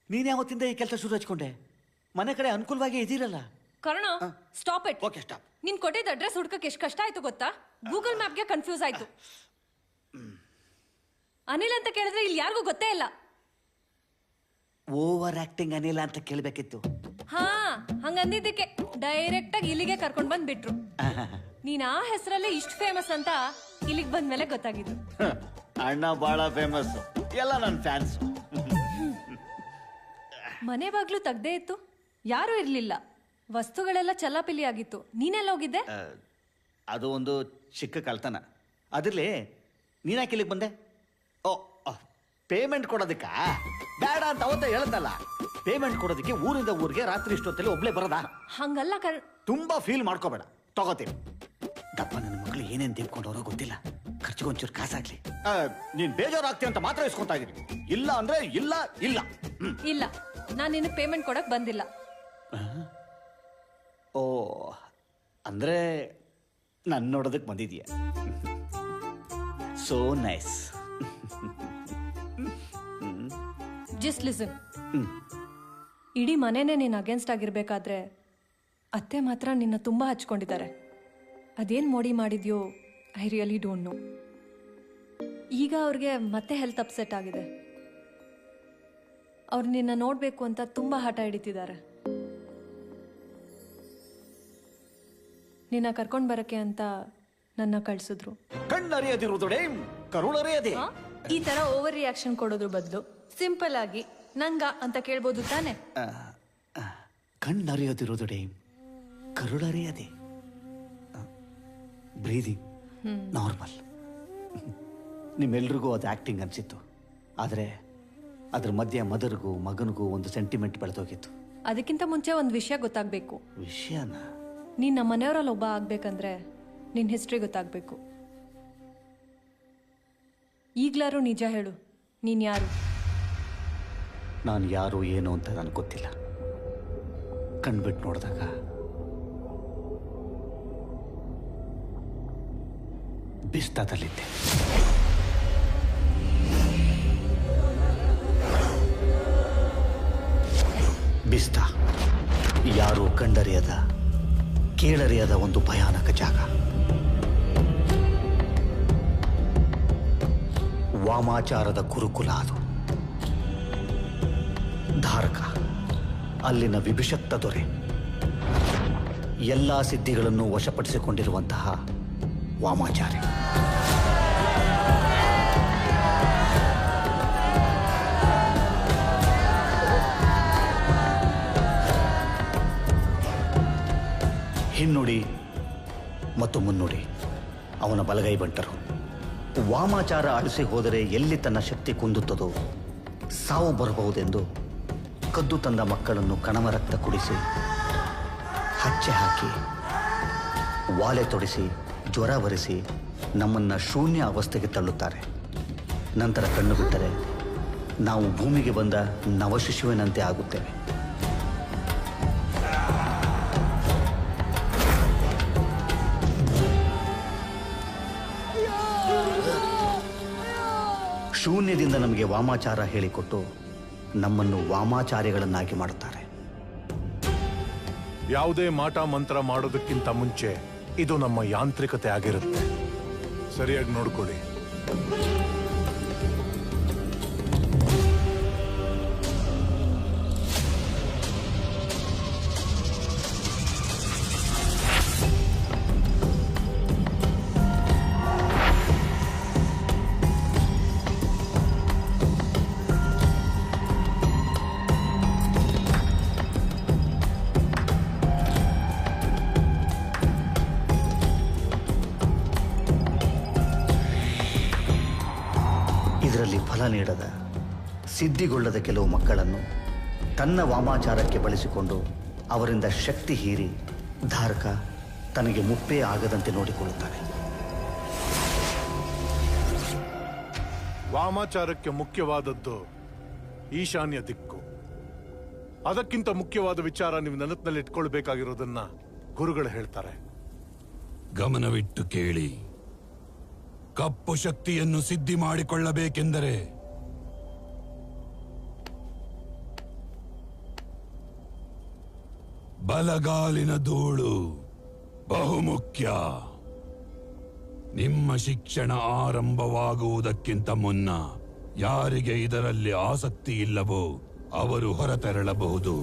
ನೀನ್ ಯಾವತ್ತಿಂದ ಈ ಕೆಲಸ ಶುರು ಹಚ್ಕೊಂಡೆ? ಮನೆ ಕಡೆ ಅನುಕೂಲವಾಗಿ ಇದೀರಲ್ಲ. Karna, stop it. Okay, stop. ನೀನ್ ಕೊಟ್ಟಿದ್ದ ಅಡ್ರೆಸ್ ಹುಡ್ಕಕ್ಕೆ ಎಷ್ಟು ಕಷ್ಟ ಆಯ್ತು ಗೊತ್ತಾ? ಗೂಗಲ್ ಮ್ಯಾಪ್ಗೆ ಕನ್ಫ್ಯೂಸ್ ಆಯ್ತು. ಅನಿಲ್ ಅಂತ ಕೇಳಿದ್ರೆ ಇಲ್ಲಿ ಯಾರಿಗೂ ಗೊತ್ತೇ ಇಲ್ಲ. ಓವರ್ ಆಕ್ಟಿಂಗ್ ಅನಿಲ ಅಂತ ಕೇಳ್ಬೇಕಿತ್ತು. ಹಾ, ಹಂಗಂದಿದ್ದಕ್ಕೆ ಡೈರೆಕ್ಟ್ ಆಗಿ ಇಲ್ಲಿಗೆ ಕರ್ಕೊಂಡ್ ಬಂದ್ಬಿಟ್ರು. ನೀನ್ ಆ ಹೆಸರಲ್ಲೇ ಇಷ್ಟು ಫೇಮಸ್ ಅಂತ ಇಲ್ಲಿಗೆ ಬಂದ್ಮೇಲೆ ಗೊತ್ತಾಗಿದ್ದು. ಅಣ್ಣ ಬಹಳ ಫೇಮಸ್, ಎಲ್ಲ ನನ್ನ ಫ್ಯಾನ್ಸ್. ಮನೆ ಬಾಗ್ಲು ತೆಗ್ದೇ ಇತ್ತು, ಯಾರು ಇರ್ಲಿಲ್ಲ, ವಸ್ತುಗಳೆಲ್ಲ ಚಲ್ಲಾಪಿಲಿ ಆಗಿತ್ತು. ನೀನೆಲ್ಲ ಹೋಗಿದ್ದೆ? ಅದು ಒಂದು ಚಿಕ್ಕ ಕಳ್ತನ. ಅದಿರ್ಲಿ, ನೀನ್ಯಾಕೆ ಇಲ್ಲಿಗೆ ಬಂದೆ? ಓ, ಪೇಮೆಂಟ್ ಕೊಡೋದಕ್ಕ? ಬೇಡ ಅಂತ ಅವತ್ತೇ ಹೇಳ್ತಲ್ಲ. ಪೇಮೆಂಟ್ ಕೊಡೋದಕ್ಕೆ ಊರಿಂದ ಊರಿಗೆ ರಾತ್ರಿ ಇಷ್ಟೊತ್ತಲ್ಲಿ ಒಬ್ಳೆ ಬರೋದಾ? ಹಂಗಲ್ಲ ತುಂಬಾ ಫೀಲ್ ಮಾಡ್ಕೋಬೇಡ, ತಗೋತೀನಿ. ದಪ್ಪ ನನ್ನ ಮಕ್ಕಳು ಏನೇನ್ ತಿಳ್ಕೊಂಡವ್ರೋ ಗೊತ್ತಿಲ್ಲ. ಖರ್ಚಿಗೊಂಚೂರು ಕಾಸಾಗ್ಲಿ. ನೀನ್ ಬೇಜಾರಾಗ್ತಿ ಅಂತ ಮಾತ್ರ ಇಸ್ಕೊಂತಾ ಇದೀನಿ. ಇಲ್ಲ ಅಂದ್ರೆ ಇಲ್ಲ ಇಲ್ಲ ಇಲ್ಲ. ನಾನು ನಿನ್ನ ಪೇಮೆಂಟ್ ಕೊಡಕ್ ಬಂದಿಲ್ಲ. ಓ, ಅಂದ್ರೆ ನನ್ನ ನೋಡೋದಕ್ಕೆ ಬಂದಿದೀಯ. So nice. Just listen. ಇಡೀ ಮನೆನೇ ನೀನ್ ಅಗೇನ್ಸ್ಟ್ ಆಗಿರ್ಬೇಕಾದ್ರೆ ಅತ್ತೆ ಮಾತ್ರ ನಿನ್ನ ತುಂಬಾ ಹಚ್ಕೊಂಡಿದ್ದಾರೆ. ಅದೇನ್ ಮೋಡಿ ಮಾಡಿದ್ಯೋ ಐ ರಿಯಲಿ ಡೋಂಟ್ ನೋ. ಈಗ ಅವ್ರಿಗೆ ಮತ್ತೆ ಹೆಲ್ತ್ ಅಪ್ಸೆಟ್ ಆಗಿದೆ. ಅವ್ರು ನಿನ್ನ ನೋಡ್ಬೇಕು ಅಂತ ತುಂಬಾ ಹಠ ಹಿಡಿತಿದ್ದಾರೆ. ನಿನ್ನ ಕರ್ಕೊಂಡ್ ಬರಕ್ಕೆ ಅಂತ ನನ್ನ ಕಳ್ಸಿದ್ರು. ಕಣ್ಣರಿಯದಿರುವುದೊಡೆ ಕರುಳರಿಯದೆ. ಈ ತರ ಓವರ್ ರಿಯಾಕ್ಷನ್ ಕೊಡೋದ್ರ ಬದಲು ಸಿಂಪಲ್ ಆಗಿ ನಂಗ ಅಂತ ಕೇಳ್ಬೋದು ತಾನೆ? ಕಣ್ಣರಿಯದಿರುವುದೊಡೆ ಕರುಳರಿಯದೆ. Breathing normal. ನಿಮ್ಮೆಲ್ರಿಗೂ ಅದು ಆಕ್ಟಿಂಗ್ ಅನ್ಸಿತ್ತು. ಆದರೆ ಅದ್ರ ಮಧ್ಯೆ ಮದರ್ಗೂ ಮಗನಿಗೂ ಒಂದು ಸೆಂಟಿಮೆಂಟ್ ಬೆಳೆದೋಗಿತ್ತು. ಅದಕ್ಕಿಂತ ಮುಂಚೆ ಒಂದು ವಿಷಯ ಗೊತ್ತಾಗ್ಬೇಕು. ವಿಷಯನ? ನೀನ್ ನಮ್ಮ ಮನೆಯವರಲ್ಲಿ ಒಬ್ಬ ಆಗ್ಬೇಕಂದ್ರೆ ನಿನ್ ಹಿಸ್ಟ್ರಿ ಗೊತ್ತಾಗ್ಬೇಕು. ಈಗ್ಲಾರು ನಿಜ ಹೇಳು, ನೀನ್ ಯಾರು? ನಾನು ಯಾರು ಏನು ಅಂತ ನನಗೆ ಗೊತ್ತಿಲ್ಲ. ಕಣ್ಬಿಟ್ಟು ನೋಡಿದಾಗ ಬಿಸ್ತಾದಲ್ಲಿದ್ದೆ. ಬಿಸ್ತಾ ಯಾರು ಕಂಡರಿಯದ ಕೇಳರಿಯದ ಒಂದು ಭಯಾನಕ ಜಾಗ. ವಾಮಾಚಾರದ ಗುರುಕುಲ ಅದು. ಧಾರಕ ಅಲ್ಲಿನ ವಿಭಿಷಕ್ತ ದೊರೆ. ಎಲ್ಲ ಸಿದ್ಧಿಗಳನ್ನು ವಶಪಡಿಸಿಕೊಂಡಿರುವಂತಹ ವಾಮಾಚಾರಿ. ಹಿನ್ನುಡಿ ಮತ್ತು ಮುನ್ನುಡಿ ಅವನ ಬಲಗೈ ಬಂಟರು. ವಾಮಾಚಾರ ಅಳಿಸಿ ಹೋದರೆ ಎಲ್ಲಿ ತನ್ನ ಶಕ್ತಿ ಕುಂದುತ್ತದೋ ಸಾವು ಬರಬಹುದೆಂದು ಕದ್ದು ತಂದ ಮಕ್ಕಳನ್ನು ಕಣವ ರಕ್ತ ಕುಡಿಸಿ ಹಚ್ಚೆ ಹಾಕಿ ವಾಲೆ ತೊಡಿಸಿ ಜ್ವರ ಬರಿಸಿ ನಮ್ಮನ್ನ ಶೂನ್ಯ ಅವಸ್ಥೆಗೆ ತಳ್ಳುತ್ತಾರೆ. ನಂತರ ಕಣ್ಣು ಬಿಟ್ಟರೆ ನಾವು ಭೂಮಿಗೆ ಬಂದ ನವಶಿಶುವಿನಂತೆ ಆಗುತ್ತೇವೆ. ಶೂನ್ಯದಿಂದ ನಮಗೆ ವಾಮಾಚಾರ ಹೇಳಿಕೊಟ್ಟು ನಮ್ಮನ್ನು ವಾಮಾಚಾರಿಗಳನ್ನಾಗಿ ಮಾಡುತ್ತಾರೆ. ಯಾವುದೇ ಮಾಟ ಮಂತ್ರ ಮಾಡೋದಕ್ಕಿಂತ ಮುಂಚೆ ಇದು ನಮ್ಮ ಯಾಂತ್ರಿಕತೆ ಆಗಿರುತ್ತೆ. ಸರಿಯಾಗಿ ನೋಡ್ಕೊಳ್ಳಿ. ಅದರಲ್ಲಿ ಫಲ ನೀಡದ ಸಿದ್ಧಿಗೊಳ್ಳದ ಕೆಲವು ಮಕ್ಕಳನ್ನು ತನ್ನ ವಾಮಾಚಾರಕ್ಕೆ ಬಳಸಿಕೊಂಡು ಅವರಿಂದ ಶಕ್ತಿ ಹೀರಿ ಧಾರಕ ತನಗೆ ಮುಪ್ಪೇ ಆಗದಂತೆ ನೋಡಿಕೊಳ್ಳುತ್ತಾನೆ. ವಾಮಾಚಾರಕ್ಕೆ ಮುಖ್ಯವಾದದ್ದು ಈಶಾನ್ಯ ದಿಕ್ಕು. ಅದಕ್ಕಿಂತ ಮುಖ್ಯವಾದ ವಿಚಾರ ನೀವು ನೆನಪಿನಲ್ಲಿ ಇಟ್ಕೊಳ್ಬೇಕಾಗಿರೋದನ್ನ ಗುರುಗಳು ಹೇಳ್ತಾರೆ. ಗಮನವಿಟ್ಟು ಕೇಳಿ. ಕಪ್ಪು ಶಕ್ತಿಯನ್ನು ಸಿದ್ಧಿ ಮಾಡಿಕೊಳ್ಳಬೇಕೆಂದರೆ ಬಲಗಾಲಿನ ಧೂಳು ಬಹುಮುಖ್ಯ. ನಿಮ್ಮ ಶಿಕ್ಷಣ ಆರಂಭವಾಗುವುದಕ್ಕಿಂತ ಮುನ್ನ ಯಾರಿಗೆ ಇದರಲ್ಲಿ ಆಸಕ್ತಿ ಇಲ್ಲವೋ ಅವರು ಹೊರತೆರಳಬಹುದು.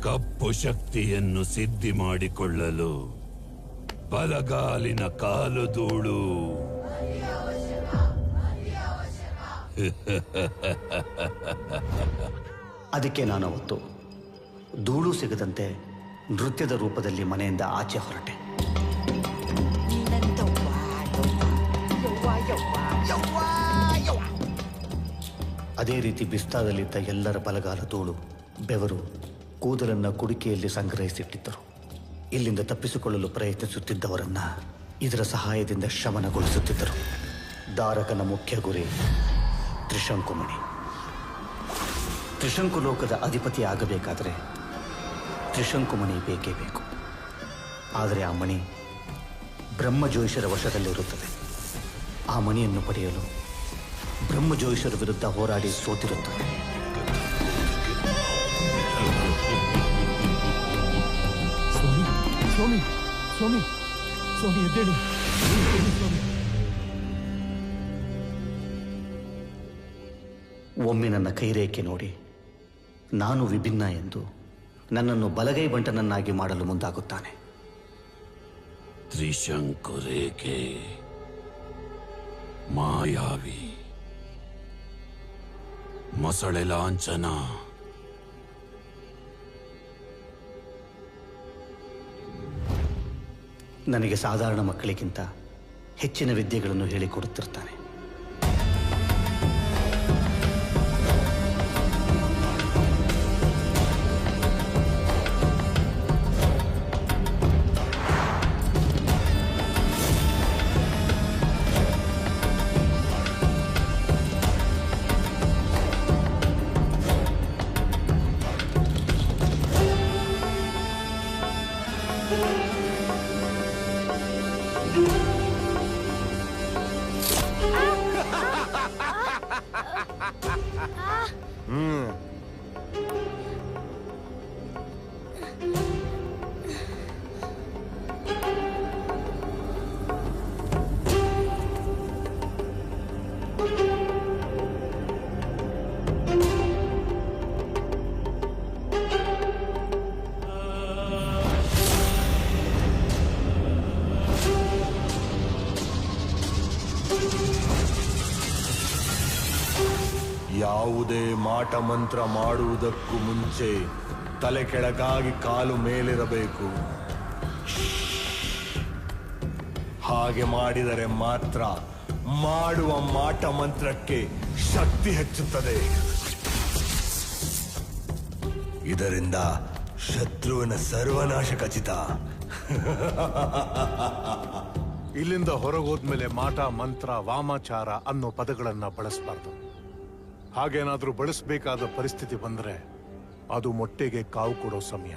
ಕಪ್ಪು ಶಕ್ತಿಯನ್ನು ಸಿದ್ಧಿ ಮಾಡಿಕೊಳ್ಳಲು ಬಲಗಾಲಿನ ಕಾಲು ಧೂಳು. ಅದಕ್ಕೆ ನಾನು ಅವತ್ತು ಧೂಳು ಸಿಗದಂತೆ ನೃತ್ಯದ ರೂಪದಲ್ಲಿ ಮನೆಯಿಂದ ಆಚೆ ಹೊರಟೆ. ಅದೇ ರೀತಿ ಬಿಸ್ತಾದಲ್ಲಿದ್ದ ಎಲ್ಲರ ಬಲಗಾಲ ಧೂಳು, ಬೆವರು, ಕೂದಲನ್ನ ಕುಡಿಕೆಯಲ್ಲಿ ಸಂಗ್ರಹಿಸಿಟ್ಟಿದ್ದರು. ಇಲ್ಲಿಂದ ತಪ್ಪಿಸಿಕೊಳ್ಳಲು ಪ್ರಯತ್ನಿಸುತ್ತಿದ್ದವರನ್ನ ಇದರ ಸಹಾಯದಿಂದ ಶಮನಗೊಳಿಸುತ್ತಿದ್ದರು. ಧಾರಕನ ಮುಖ್ಯ ಗುರಿ ತ್ರಿಶಂಕುಮಣಿ. ತ್ರಿಶಂಕು ಲೋಕದ ಅಧಿಪತಿ ಆಗಬೇಕಾದರೆ ತ್ರಿಶಂಕುಮಣಿ ಬೇಕೇ ಬೇಕು. ಆದರೆ ಆ ಮಣಿ ಬ್ರಹ್ಮಜೋಯಿಷರ ವಶದಲ್ಲಿರುತ್ತದೆ. ಆ ಮಣಿಯನ್ನು ಪಡೆಯಲು ಬ್ರಹ್ಮಜೋಯಿಷರ ವಿರುದ್ಧ ಹೋರಾಡಿ ಸೋತಿರುತ್ತದೆ. ಸ್ವಾಮಿ ಸ್ವಾಮಿ ಸ್ವಾಮಿ ಎದ್ದೇಳಿ. ಒಮ್ಮೆ ನನ್ನ ಕೈರೇಖೆ ನೋಡಿ ನಾನು ವಿಭಿನ್ನ ಎಂದು ನನ್ನನ್ನು ಬಲಗೈ ಬಂಟನನ್ನಾಗಿ ಮಾಡಲು ಮುಂದಾಗುತ್ತಾನೆ. ತ್ರಿಶಂಕು ರೇಖೆ ಮಾಯಾವಿ, ಮೊಸಳೆ ಲಾಂಛನ. ನನಗೆ ಸಾಧಾರಣ ಮಕ್ಕಳಿಗಿಂತ ಹೆಚ್ಚಿನ ವಿದ್ಯೆಗಳನ್ನು ಹೇಳಿಕೊಡುತ್ತಿರ್ತಾನೆ. ಯಾವುದೇ ಮಾಟ ಮಂತ್ರ ಮಾಡುವುದಕ್ಕೂ ಮುಂಚೆ ತಲೆ ಕೆಳಗಾಗಿ ಕಾಲು ಮೇಲಿರಬೇಕು. ಹಾಗೆ ಮಾಡಿದರೆ ಮಾತ್ರ ಮಾಡುವ ಮಾಟ ಮಂತ್ರಕ್ಕೆ ಶಕ್ತಿ ಹೆಚ್ಚುತ್ತದೆ. ಇದರಿಂದ ಶತ್ರುವಿನ ಸರ್ವನಾಶ ಖಚಿತ. ಇಲ್ಲಿಂದ ಹೊರಗೋದ್ಮೇಲೆ ಮಾಟ ಮಂತ್ರ ವಾಮಾಚಾರ ಅನ್ನೋ ಪದಗಳನ್ನ ಬಳಸಬಾರ್ದು. ಹಾಗೇನಾದ್ರೂ ಬಳಸಬೇಕಾದ ಪರಿಸ್ಥಿತಿ ಬಂದ್ರೆ ಅದು ಮೊಟ್ಟೆಗೆ ಕಾವು ಕೊಡೋ ಸಮಯ.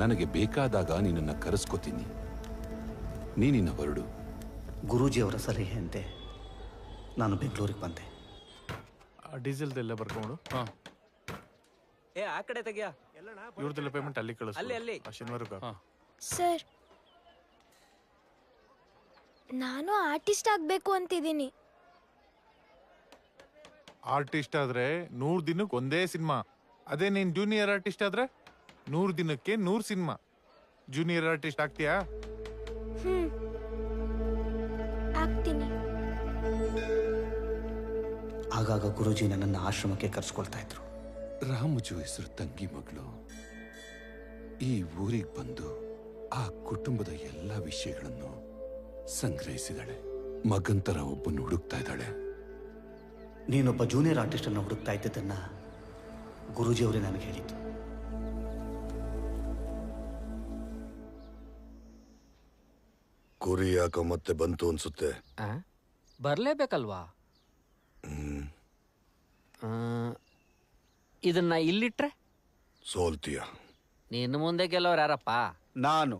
ನನಗೆ ಬೇಕಾದಾಗ ನಿನ್ನನ್ನ ಕರೆಸ್ಕೋತೀನಿ. ನೀನಿನ್ನ ಹೊರಡು. ಗುರೂಜಿಯವರ ಸಲಹೆಯಂತೆ ನಾನು ಬೆಂಗಳೂರಿಗೆ ಬಂದೆ. ಡೀಸೆಲ್ದೆಲ್ಲ ಬರ್ಕೊಂಡು ಏ ಆ ಕಡೆ ತೆಗಿಯ. ಇವ್ರದೆಲ್ಲ ಪೇಮೆಂಟ್ ಅಲ್ಲಿ ಕಳಿಸ್. ಅಲ್ಲಿ ಶನಿವಾರ. ಸರ್, ನಾನು ಆರ್ಟಿಸ್ಟ್ ಆಗ್ಬೇಕು ಅಂತಿದ್ದೀನಿ. ಆರ್ಟಿಸ್ಟ್ ಆದ್ರೆ 100 ದಿನಕ್ಕೆ ಒಂದೇ ಸಿನಿಮಾ. ಅದೇ ನೀನ್ ಜೂನಿಯರ್ ಆರ್ಟಿಸ್ಟ್ ಆದ್ರೆ 100 ದಿನಕ್ಕೆ 100 ಸಿನಿಮಾ. Junior artist ಆಗ್ತೀಯಾ? ಆಗ್ತೀನಿ. ಆಗಾಗ ಗುರೂಜಿ ನನ್ನನ್ನು ಆಶ್ರಮಕ್ಕೆ ಕರೆಸ್ಕೊಳ್ತಾ ಇದ್ರು. ರಾಮಜು ಹೆಸರು ತಂಗಿ ಮಗಳು ಈ ಊರಿಗೆ ಬಂದು ಆ ಕುಟುಂಬದ ಎಲ್ಲ ವಿಷಯಗಳನ್ನು ಸಂಗ್ರಹಿಸಿದಾಳೆ. ಮಗಂತರ ಒಬ್ಬನ್ನು ಹುಡುಕ್ತಾ ಇದ್ದಾಳೆ. ನೀನೊಬ್ಬ ಜೂನಿಯರ್ ಆರ್ಟಿಸ್ಟ್ ಅನ್ನು ಹುಡುಕ್ತಾ ಇದ್ದದನ್ನ ಗುರೂಜಿಯವರೇ ನನಗೆ ಹೇಳಿದ್ದು. ಕುರಿ ಯಾಕೋ ಮತ್ತೆ ಬಂತು ಅನ್ಸುತ್ತೆ. ಬರ್ಲೇಬೇಕಲ್ವಾ? ಇದನ್ನ ಇಲ್ಲಿಟ್ರೆ ಸೋಲ್ತೀಯ. ನಿನ್ನ ಮುಂದೆ ಗೆಲ್ಲೋರು ಯಾರಪ್ಪ? ನಾನು.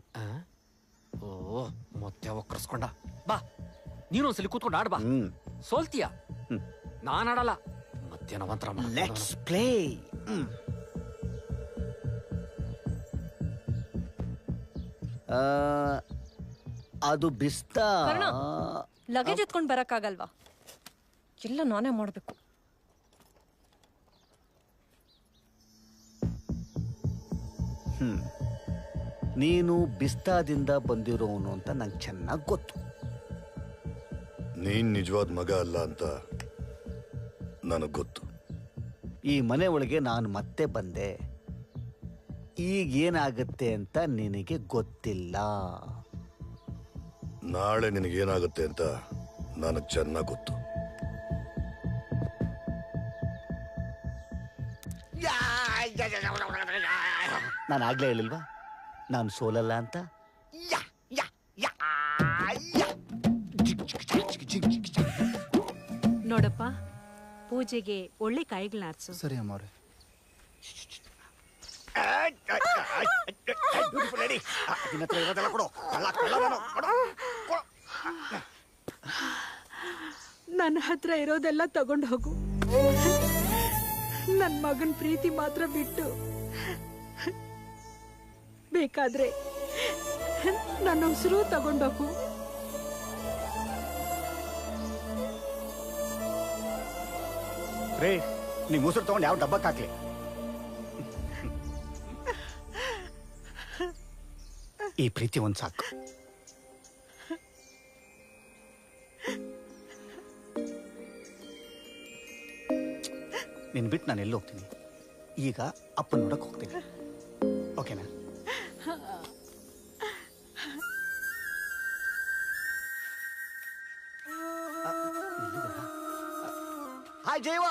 ಓ ಮತ್ತೆ ಒಕ್ಕರ್ಸ್ಕೊಂಡ. ಬಾ ನೀನೊಂದ್ಸಲಿ ಕೂತ್ಕೊಂಡು ಆಡ್ಬಾ. ಸೋಲ್ತೀಯ? ನಾನ್ ಆಡಲ್ಲ. ಮತ್ತೇನೋ ಒಂಥರ ಲೆಟ್ಸ್ ಪ್ಲೇ. ಅದು ಬಿಸ್ತಾ. ಲಗೇಜ್ ಎತ್ಕೊಂಡು ಬರಕ್ಕಾಗಲ್ವಾ? ಎಲ್ಲ ನಾನೇ ಮಾಡಬೇಕು. ನೀನು ಬಿಸ್ತಾದಿಂದ ಬಂದಿರೋನು ಅಂತ ನಂಗೆ ಚೆನ್ನಾಗಿ ಗೊತ್ತು. ನೀನ್ ನಿಜವಾದ ಮಗ ಅಲ್ಲ ಅಂತ ನನಗ್ ಗೊತ್ತು. ಈ ಮನೆ ಒಳಗೆ ನಾನು ಮತ್ತೆ ಬಂದೆ. ಈಗೇನಾಗುತ್ತೆ ಅಂತ ನಿನಗೆ ಗೊತ್ತಿಲ್ಲ. ನಾಳೆ ನಿನಗೇನಾಗುತ್ತೆ ಅಂತ ನನಗ್ ಚೆನ್ನಾಗಿ ಗೊತ್ತು. ನಾನು ಆಗ್ಲೇ ಹೇಳಿಲ್ವಾ ನಾನು ಸೋಲಲ್ಲ ಅಂತ? ನೋಡಪ್ಪ, ಪೂಜೆಗೆ ಒಳ್ಳೆ ಕಾಯಿಗಳನ್ನ ಆರಿಸು. ಸರಿ ಅಮ್ಮವ್ರೆ. ನನ್ನ ಹತ್ರ ಇರೋದೆಲ್ಲ ತಗೊಂಡು ಹೋಗು. ನನ್ನ ಮಗನ ಪ್ರೀತಿ ಮಾತ್ರ ಬಿಟ್ಟು, ಬೇಕಾದ್ರೆ ನನ್ನ ಉಸಿರು ತಗೊಂಡೋಗು. ರೇ, ನೀ ಮುಸುರು ತಗೊಂಡು ಯಾವ ಡಬ್ಬಕ್ಕೆ ಹಾಕ್ಲಿ? ಈ ಪ್ರೀತಿ ಒಂದ್ ಸಾಕು. ನಿನ್ ಬಿಟ್ಟು ನಾನು ಎಲ್ಲಿ ಹೋಗ್ತೀನಿ? ಈಗ ಅಪ್ಪನ ನೋಡಕ್ ಹೋಗ್ತೀನಿ. ಓಕೆನಾ? ಹಾಯ್ ಜಯವ,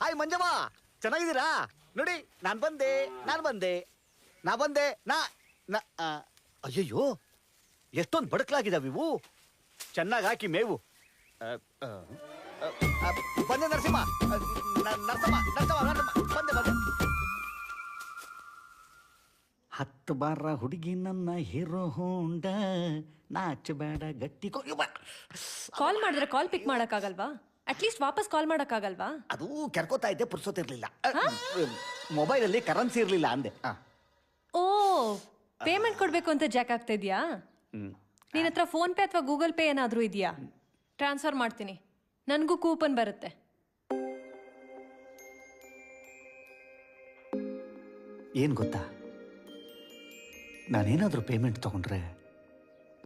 ಹಾಯ್ ಮಂಜಮ್ಮ, ಚೆನ್ನಾಗಿದ್ದೀರಾ? ನೋಡಿ ನಾನು ಬಂದೆ. ಅಯ್ಯಯ್ಯೋ, ಎಷ್ಟೊಂದು ಬಡಕಲಾಗಿದ್ದಾವೆ ಇವು. ಚೆನ್ನಾಗಿ ಹಾಕಿ ಮೇವು. ಬಂದೆ ನರಸಿಂಹ, ಬಂದೆ. 10 ಬಾರ ಹುಡುಗಿ ನನ್ನ ಹೀರೋ ಹೋಂಡ, ನಾಚಬೇಡ ಗಟ್ಟಿ. ಕಾಲ್ ಮಾಡಿದ್ರೆ ಕಾಲ್ ಪಿಕ್ ಮಾಡಕ್ಕಾಗಲ್ವಾ? ಅಟ್ಲೀಸ್ಟ್ ವಾಪಸ್ ಕಾಲ್ ಮಾಡಕ್ಕಾಗಲ್ವಾ? ಅದು ಕೆರ್ಕೋತಾ ಇದ್ದೆ, ಪುರ್ಸೋತಿರ್ಲಿಲ್ಲ. ಮೊಬೈಲಲ್ಲಿ ಕರೆನ್ಸಿ ಇರ್ಲಿಲ್ಲ ಅಂದೆ. ಓ, ಪೇಮೆಂಟ್ ಕೊಡ್ಬೇಕು ಅಂತ ಜಾಕ್ ಆಗ್ತಾ ಇದೆಯಾ? ನಿನ್ನ ಹತ್ರ ಫೋನ್ ಪೇ ಅಥವಾ ಗೂಗಲ್ ಪೇ ಏನಾದರೂ ಇದೆಯಾ? ಟ್ರಾನ್ಸ್ಫರ್ ಮಾಡ್ತೀನಿ, ನನಗೂ ಕೂಪನ್ ಬರುತ್ತೆ. ಏನು ಗೊತ್ತಾ, ನಾನೇನಾದರೂ ಪೇಮೆಂಟ್ ತಗೊಂಡ್ರೆ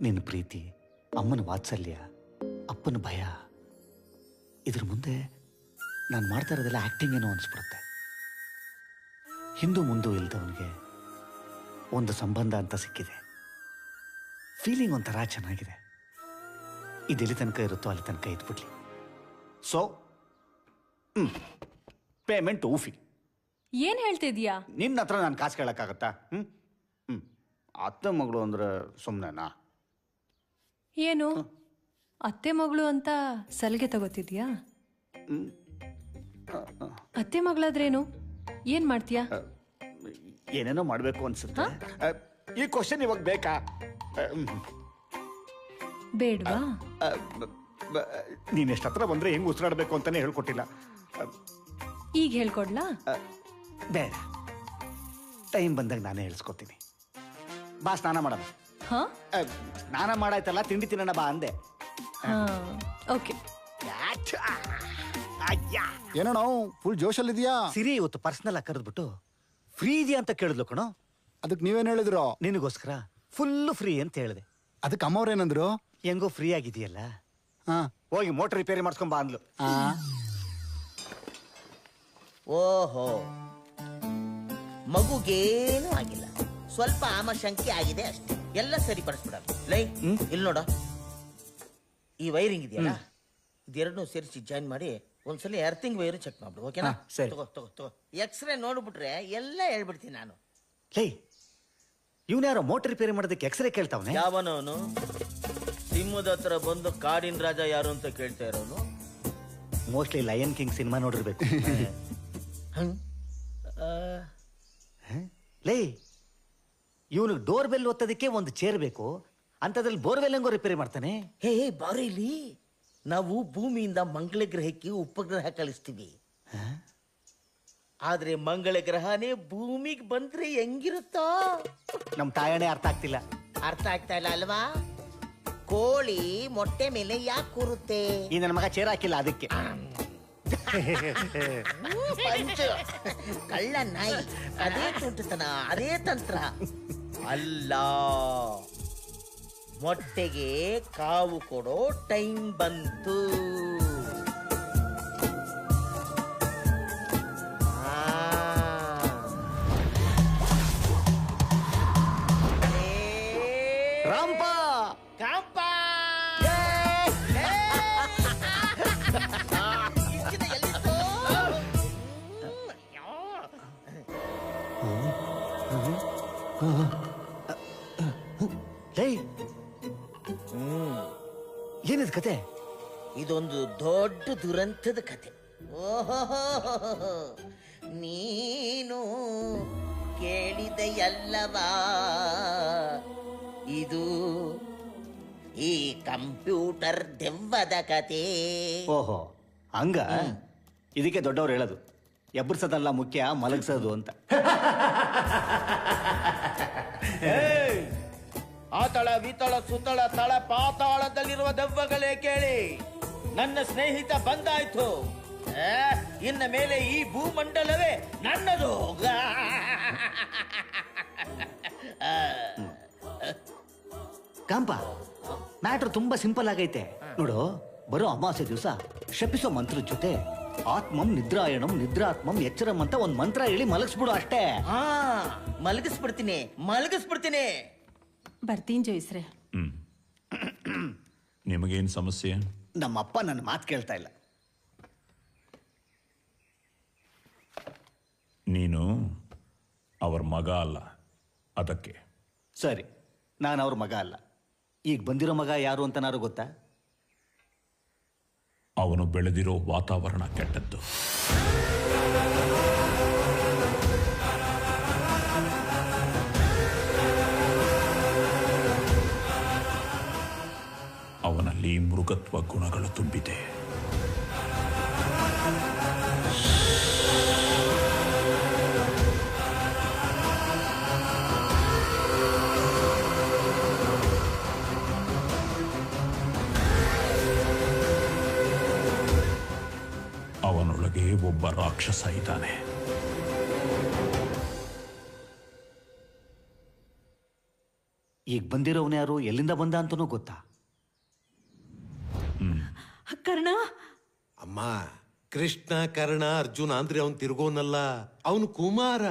ನಿನ್ನ ಪ್ರೀತಿ, ಅಮ್ಮನ ವಾತ್ಸಲ್ಯ, ಅಪ್ಪನ ಭಯ, ಇದ್ರ ಮುಂದೆ ನಾನು ಮಾಡ್ತಾ ಇರೋದೆಲ್ಲ ಆ್ಯಕ್ಟಿಂಗ್ ಏನೋ ಅನಿಸ್ಬಿಡುತ್ತೆ. ಹಿಂದೂ ಮುಂದೂ ಇಲ್ದವನಿಗೆ ಒಂದು ಸಂಬಂಧ ಅಂತ ಸಿಕ್ಕಿದೆ. ಫೀಲಿಂಗ್ ಒಂಥರ ಚೆನ್ನಾಗಿದೆ. ಇದೆಲ್ಲಿ ತನಕ ಇರುತ್ತೋ ಅಲ್ಲಿ ತನಕ ಇದ್ಬಿಡ್ಲಿ. So payment ಊಫಿ. ಏನ್ ಹೇಳ್ತಿದ್ಯಾ? ನಿನ್ನ ಹತ್ರ ನಾನು ಕಾಸು ಕೇಳಕ್ಕಾಗತ್ತಾ? ಅತ್ತೆ ಮಗಳು ಅಂದ್ರೆ ಸುಮ್ಮನೆನಾ? ಏನು ಅತ್ತೆ ಮಗಳು ಅಂತ ಸಲಿಗೆ ತಗೋತಿದ್ಯಾ? ಅತ್ತೆ ಮಗಳಾದ್ರೇನು? ಏನ್ ಮಾಡ್ತೀಯಾ? ಏನೇನೋ ಮಾಡ್ಬೇಕು ಅನ್ಸುತ್ತೆ. ಈ ಕ್ವಶನ್ ಇವಾಗ ಬೇಕಾ? ಬೇಡವಾ? ನೀನ್ ಎಷ್ಟು ಹತ್ರ ಬಂದ್ರೆ ಹೆಂಗ್ ಉಸಿರಾಡ್ಬೇಕು ಅಂತಾನೆ ಹೇಳ್ಕೊಟ್ಟಿಲ್ಲ. ಈಗ ಹೇಳ್ಕೊಡ್ಲಾ? ಬೇಡ, ಟೈಮ್ ಬಂದಾಗ ನಾನೇ ಹೇಳ್ಸ್ಕೊತೀನಿ. ಬಾ ಸ್ನಾನ ಮಾಡೋಣ. ಸ್ನಾನ ಮಾಡಾಯ್ತಲ್ಲ, ತಿಂಡಿ ತಿನ್ನೋಣ ಬಾ ಅಂದೆ. ಓಕೆ. ಏನೋ ನಾವು ಫುಲ್ ಜೋಶಲ್ಲಿದ್ಯಾ? ಸಿರಿ ಇವತ್ತು ಪರ್ಸನಲ್ ಆಗಿ ಕರೆದ್ಬಿಟ್ಟು ಫ್ರೀ ಇದೆಯಾ ಅಂತ ಕೇಳಿದ್ಲು ಕಣೋ. ಅದಕ್ಕೆ ನೀವೇನ್ ಹೇಳಿದ್ರು? ನಿನಗೋಸ್ಕರ ಫುಲ್ ಫ್ರೀ ಅಂತ ಹೇಳಿದೆ. ಅದಕ್ಕೆ ಅಮ್ಮವ್ರೇನಂದ್ರು? ಹೆಂಗೋ ಫ್ರೀ ಆಗಿದೆಯಲ್ಲ, ಹೋಗಿ ಮೋಟರ್ ರಿಪೇರಿ ಮಾಡಿಸ್ಕೊಂಡ್ ಬಾ ಅಂದ್ಲು. ಓಹೋ, ಮಗುಗೇನೂ ಆಗಿಲ್ಲ, ಸ್ವಲ್ಪ ಆಮಶಂಕೆ ಆಗಿದೆ ಅಷ್ಟೇ. ಎಲ್ಲ ಸರಿಪಡಿಸ್ಬಿಡ. ಲೈ ಇಲ್ಲಿ ನೋಡ, ಈ ವೈರಿಂಗ್ ಇದೆಯಲ್ಲ, ಇದೆರಡನ್ನೂ ಸೇರಿಸಿ ಜಾಯಿನ್ ಮಾಡಿ ಒಂದ್ಸಲ ಎರ್ತಿಂಗ್ ವೈರ್ ಚೆಕ್ ಮಾಡ್ಬಿಡು. ಓಕೆನಾ? ತಗೋ ತಗೋ ತಗೋ. ಎಕ್ಸ್ರೇ ನೋಡ್ಬಿಟ್ರೆ ಎಲ್ಲ ಹೇಳ್ಬಿಡ್ತೀನಿ ನಾನು. ಲೇ, ಇವನ್ಯಾರೋ ಮೋಟರ್ ರಿಪೇರಿ ಮಾಡೋದಕ್ಕೆ ಎಕ್ಸ್ರೇ ಕೇಳ್ತಾವನೆ. ಯಾವನವನು ಸಿಂಹದ ಹತ್ರ ಬಂದು ಕಾಡಿನ ರಾಜ ಯಾರು ಅಂತ ಕೇಳ್ತಾ ಇರೋನು? ಮೋಸ್ಟ್ಲಿ ಲಯನ್ ಕಿಂಗ್ ಸಿನಿಮಾ ನೋಡಿರ್ಬೇಕು. ಲೇ, ಇವನು ಡೋರ್ ಬೆಲ್ ಒತ್ತೋದಕ್ಕೆ ಒಂದು ಚೇರ್ ಬೇಕು, ಅಂತದ್ರಲ್ಲಿ ಬೋರ್ವೆಲ್ ಹೆಂಗೋ ರಿಪೇರಿ ಮಾಡ್ತಾನೆ. ಹೇ ಬಾರಿಲಿ, ನಾವು ಭೂಮಿಯಿಂದ ಮಂಗಳ ಗ್ರಹಕ್ಕೆ ಉಪಗ್ರಹ ಕಳಿಸ್ತೀವಿ. ಆದ್ರೆ ಮಂಗಳ ಗ್ರಹನೇ ಭೂಮಿಗೆ ಬಂದ್ರೆ ಹೆಂಗಿರುತ್ತೋ ನಮ್ ತಾಯಣೆ ಅರ್ಥ ಆಗ್ತಿಲ್ಲ. ಅರ್ಥ ಆಗ್ತಾ ಇಲ್ಲ ಅಲ್ವಾ? ಕೋಳಿ ಮೊಟ್ಟೆ ಮೇಲೆ ಯಾಕೆ ಕೂರುತ್ತೆ? ಈ ನನ್ನ ಮಗ ಚೇರ್ ಹಾಕಿಲ್ಲ ಅದಕ್ಕೆ. ಕಳ್ಳ ನಾಯಿ, ಅದೇ ತುಂಟತನ, ಅದೇ ತಂತ್ರ ಅಲ್ಲ. ಮೊಟ್ಟೆಗೆ ಕಾವು ಕೊಡೋ ಟೈಮ್ ಬಂತು. ರಾಂಪ ಕಾಂಪ ಏನಿದ್ ಕತೆ? ಇದೊಂದು ದೊಡ್ಡ ದುರಂತದ ಕತೆ. ಓಹೋ, ನೀನು ಕೇಳಿದೆಯಲ್ಲವಾ, ಇದು ಈ ಕಂಪ್ಯೂಟರ್ ದೆವ್ವದ ಕತೆ. ಓಹೋ, ಹಂಗ? ಇದಕ್ಕೆ ದೊಡ್ಡವ್ರು ಹೇಳೋದು ಎಬ್ಬರ್ಸೋದಲ್ಲ ಮುಖ್ಯ, ಮಲಗಿಸೋದು ಅಂತ. ಆತಳ ವಿತಳ ಸುತಳ ತಳ ಪಾತಾಳದಲ್ಲಿರುವ ದೆವ್ವಗಳೇ ಕೇಳಿ, ನನ್ನ ಸ್ನೇಹಿತ ಬಂದಾಯ್ತು. ಇನ್ನ ಮೇಲೆ ಈ ಭೂಮಂಡಲವೇ ನನ್ನದು. ಕಾಂಪ, ಮ್ಯಾಟ್ರ್ ತುಂಬಾ ಸಿಂಪಲ್ ಆಗೈತೆ ನೋಡು. ಬರೋ ಅಮಾವಾಸ್ಯೆ ದಿವಸ ಶಪಿಸೋ ಮಂತ್ರದ ಜೊತೆ ಆತ್ಮಂ ನಿದ್ರಾಯಣಂ ನಿದ್ರಾತ್ಮಂ ಎಚ್ಚರಂ ಅಂತ ಒಂದ್ ಮಂತ್ರ ಹೇಳಿ ಮಲಗಿಸ್ಬಿಡು ಅಷ್ಟೇ. ಮಲಗಿಸ್ಬಿಡ್ತೀನಿ. ಬರ್ತೀನಿ ಜೋಯಿಸ್ರೆ. ನಿಮಗೇನು ಸಮಸ್ಯೆ? ನಮ್ಮಪ್ಪ ನನ್ನ ಮಾತು ಕೇಳ್ತಾ ಇಲ್ಲ. ನೀನು ಅವ್ರ ಮಗ ಅಲ್ಲ, ಅದಕ್ಕೆ. ಸರಿ, ನಾನು ಅವ್ರ ಮಗ ಅಲ್ಲ. ಈಗ ಬಂದಿರೋ ಮಗ ಯಾರು ಅಂತನಾರು ಗೊತ್ತಾ? ಅವನು ಬೆಳೆದಿರೋ ವಾತಾವರಣ ಕೆಟ್ಟದ್ದು. ಅವನಲ್ಲಿ ಮೃಗತ್ವ ಗುಣಗಳು ತುಂಬಿದೆ. ಅವನೊಳಗೆ ಒಬ್ಬ ರಾಕ್ಷಸ ಇದ್ದಾನೆ. ಈಗ ಬಂದಿರೋವನ ಯಾರು, ಎಲ್ಲಿಂದ ಬಂದ ಅಂತನೂ ಗೊತ್ತಾ? ಕರ್ಣ. ಅಮ್ಮ, ಕೃಷ್ಣ ಕರ್ಣ ಅರ್ಜುನ ಅಂದ್ರೆ ಅವನ್ ತಿರುಗೋನಲ್ಲ, ಅವನು ಕುಮಾರ.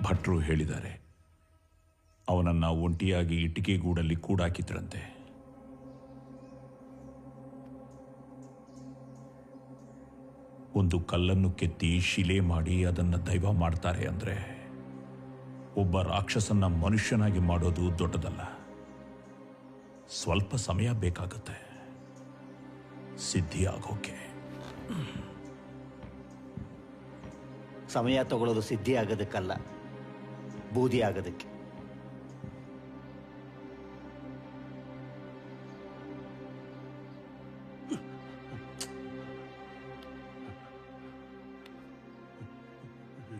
ಭಟ್ರು ಹೇಳಿದ್ದಾರೆ, ಅವನನ್ನ ಒಂಟಿಯಾಗಿ ಇಟ್ಟಿಗೆ ಗೂಡಲ್ಲಿ ಕೂಡಾಕಿದ್ರಂತೆ. ಒಂದು ಕಲ್ಲನ್ನು ಕೆತ್ತಿ ಶಿಲೆ ಮಾಡಿ ಅದನ್ನ ದೈವ ಮಾಡ್ತಾರೆ ಅಂದ್ರೆ, ಒಬ್ಬ ರಾಕ್ಷಸನ್ನ ಮನುಷ್ಯನಾಗಿ ಮಾಡೋದು ದೊಡ್ಡದಲ್ಲ, ಸ್ವಲ್ಪ ಸಮಯ ಬೇಕಾಗುತ್ತೆ. ಸಿದ್ಧಿ ಆಗೋಕೆ. ಸಮಯ ತಗೊಳ್ಳೋದು ಸಿದ್ಧಿ ಆಗೋದಕ್ಕಲ್ಲ, ಬೂದಿ ಆಗೋದಕ್ಕೆ.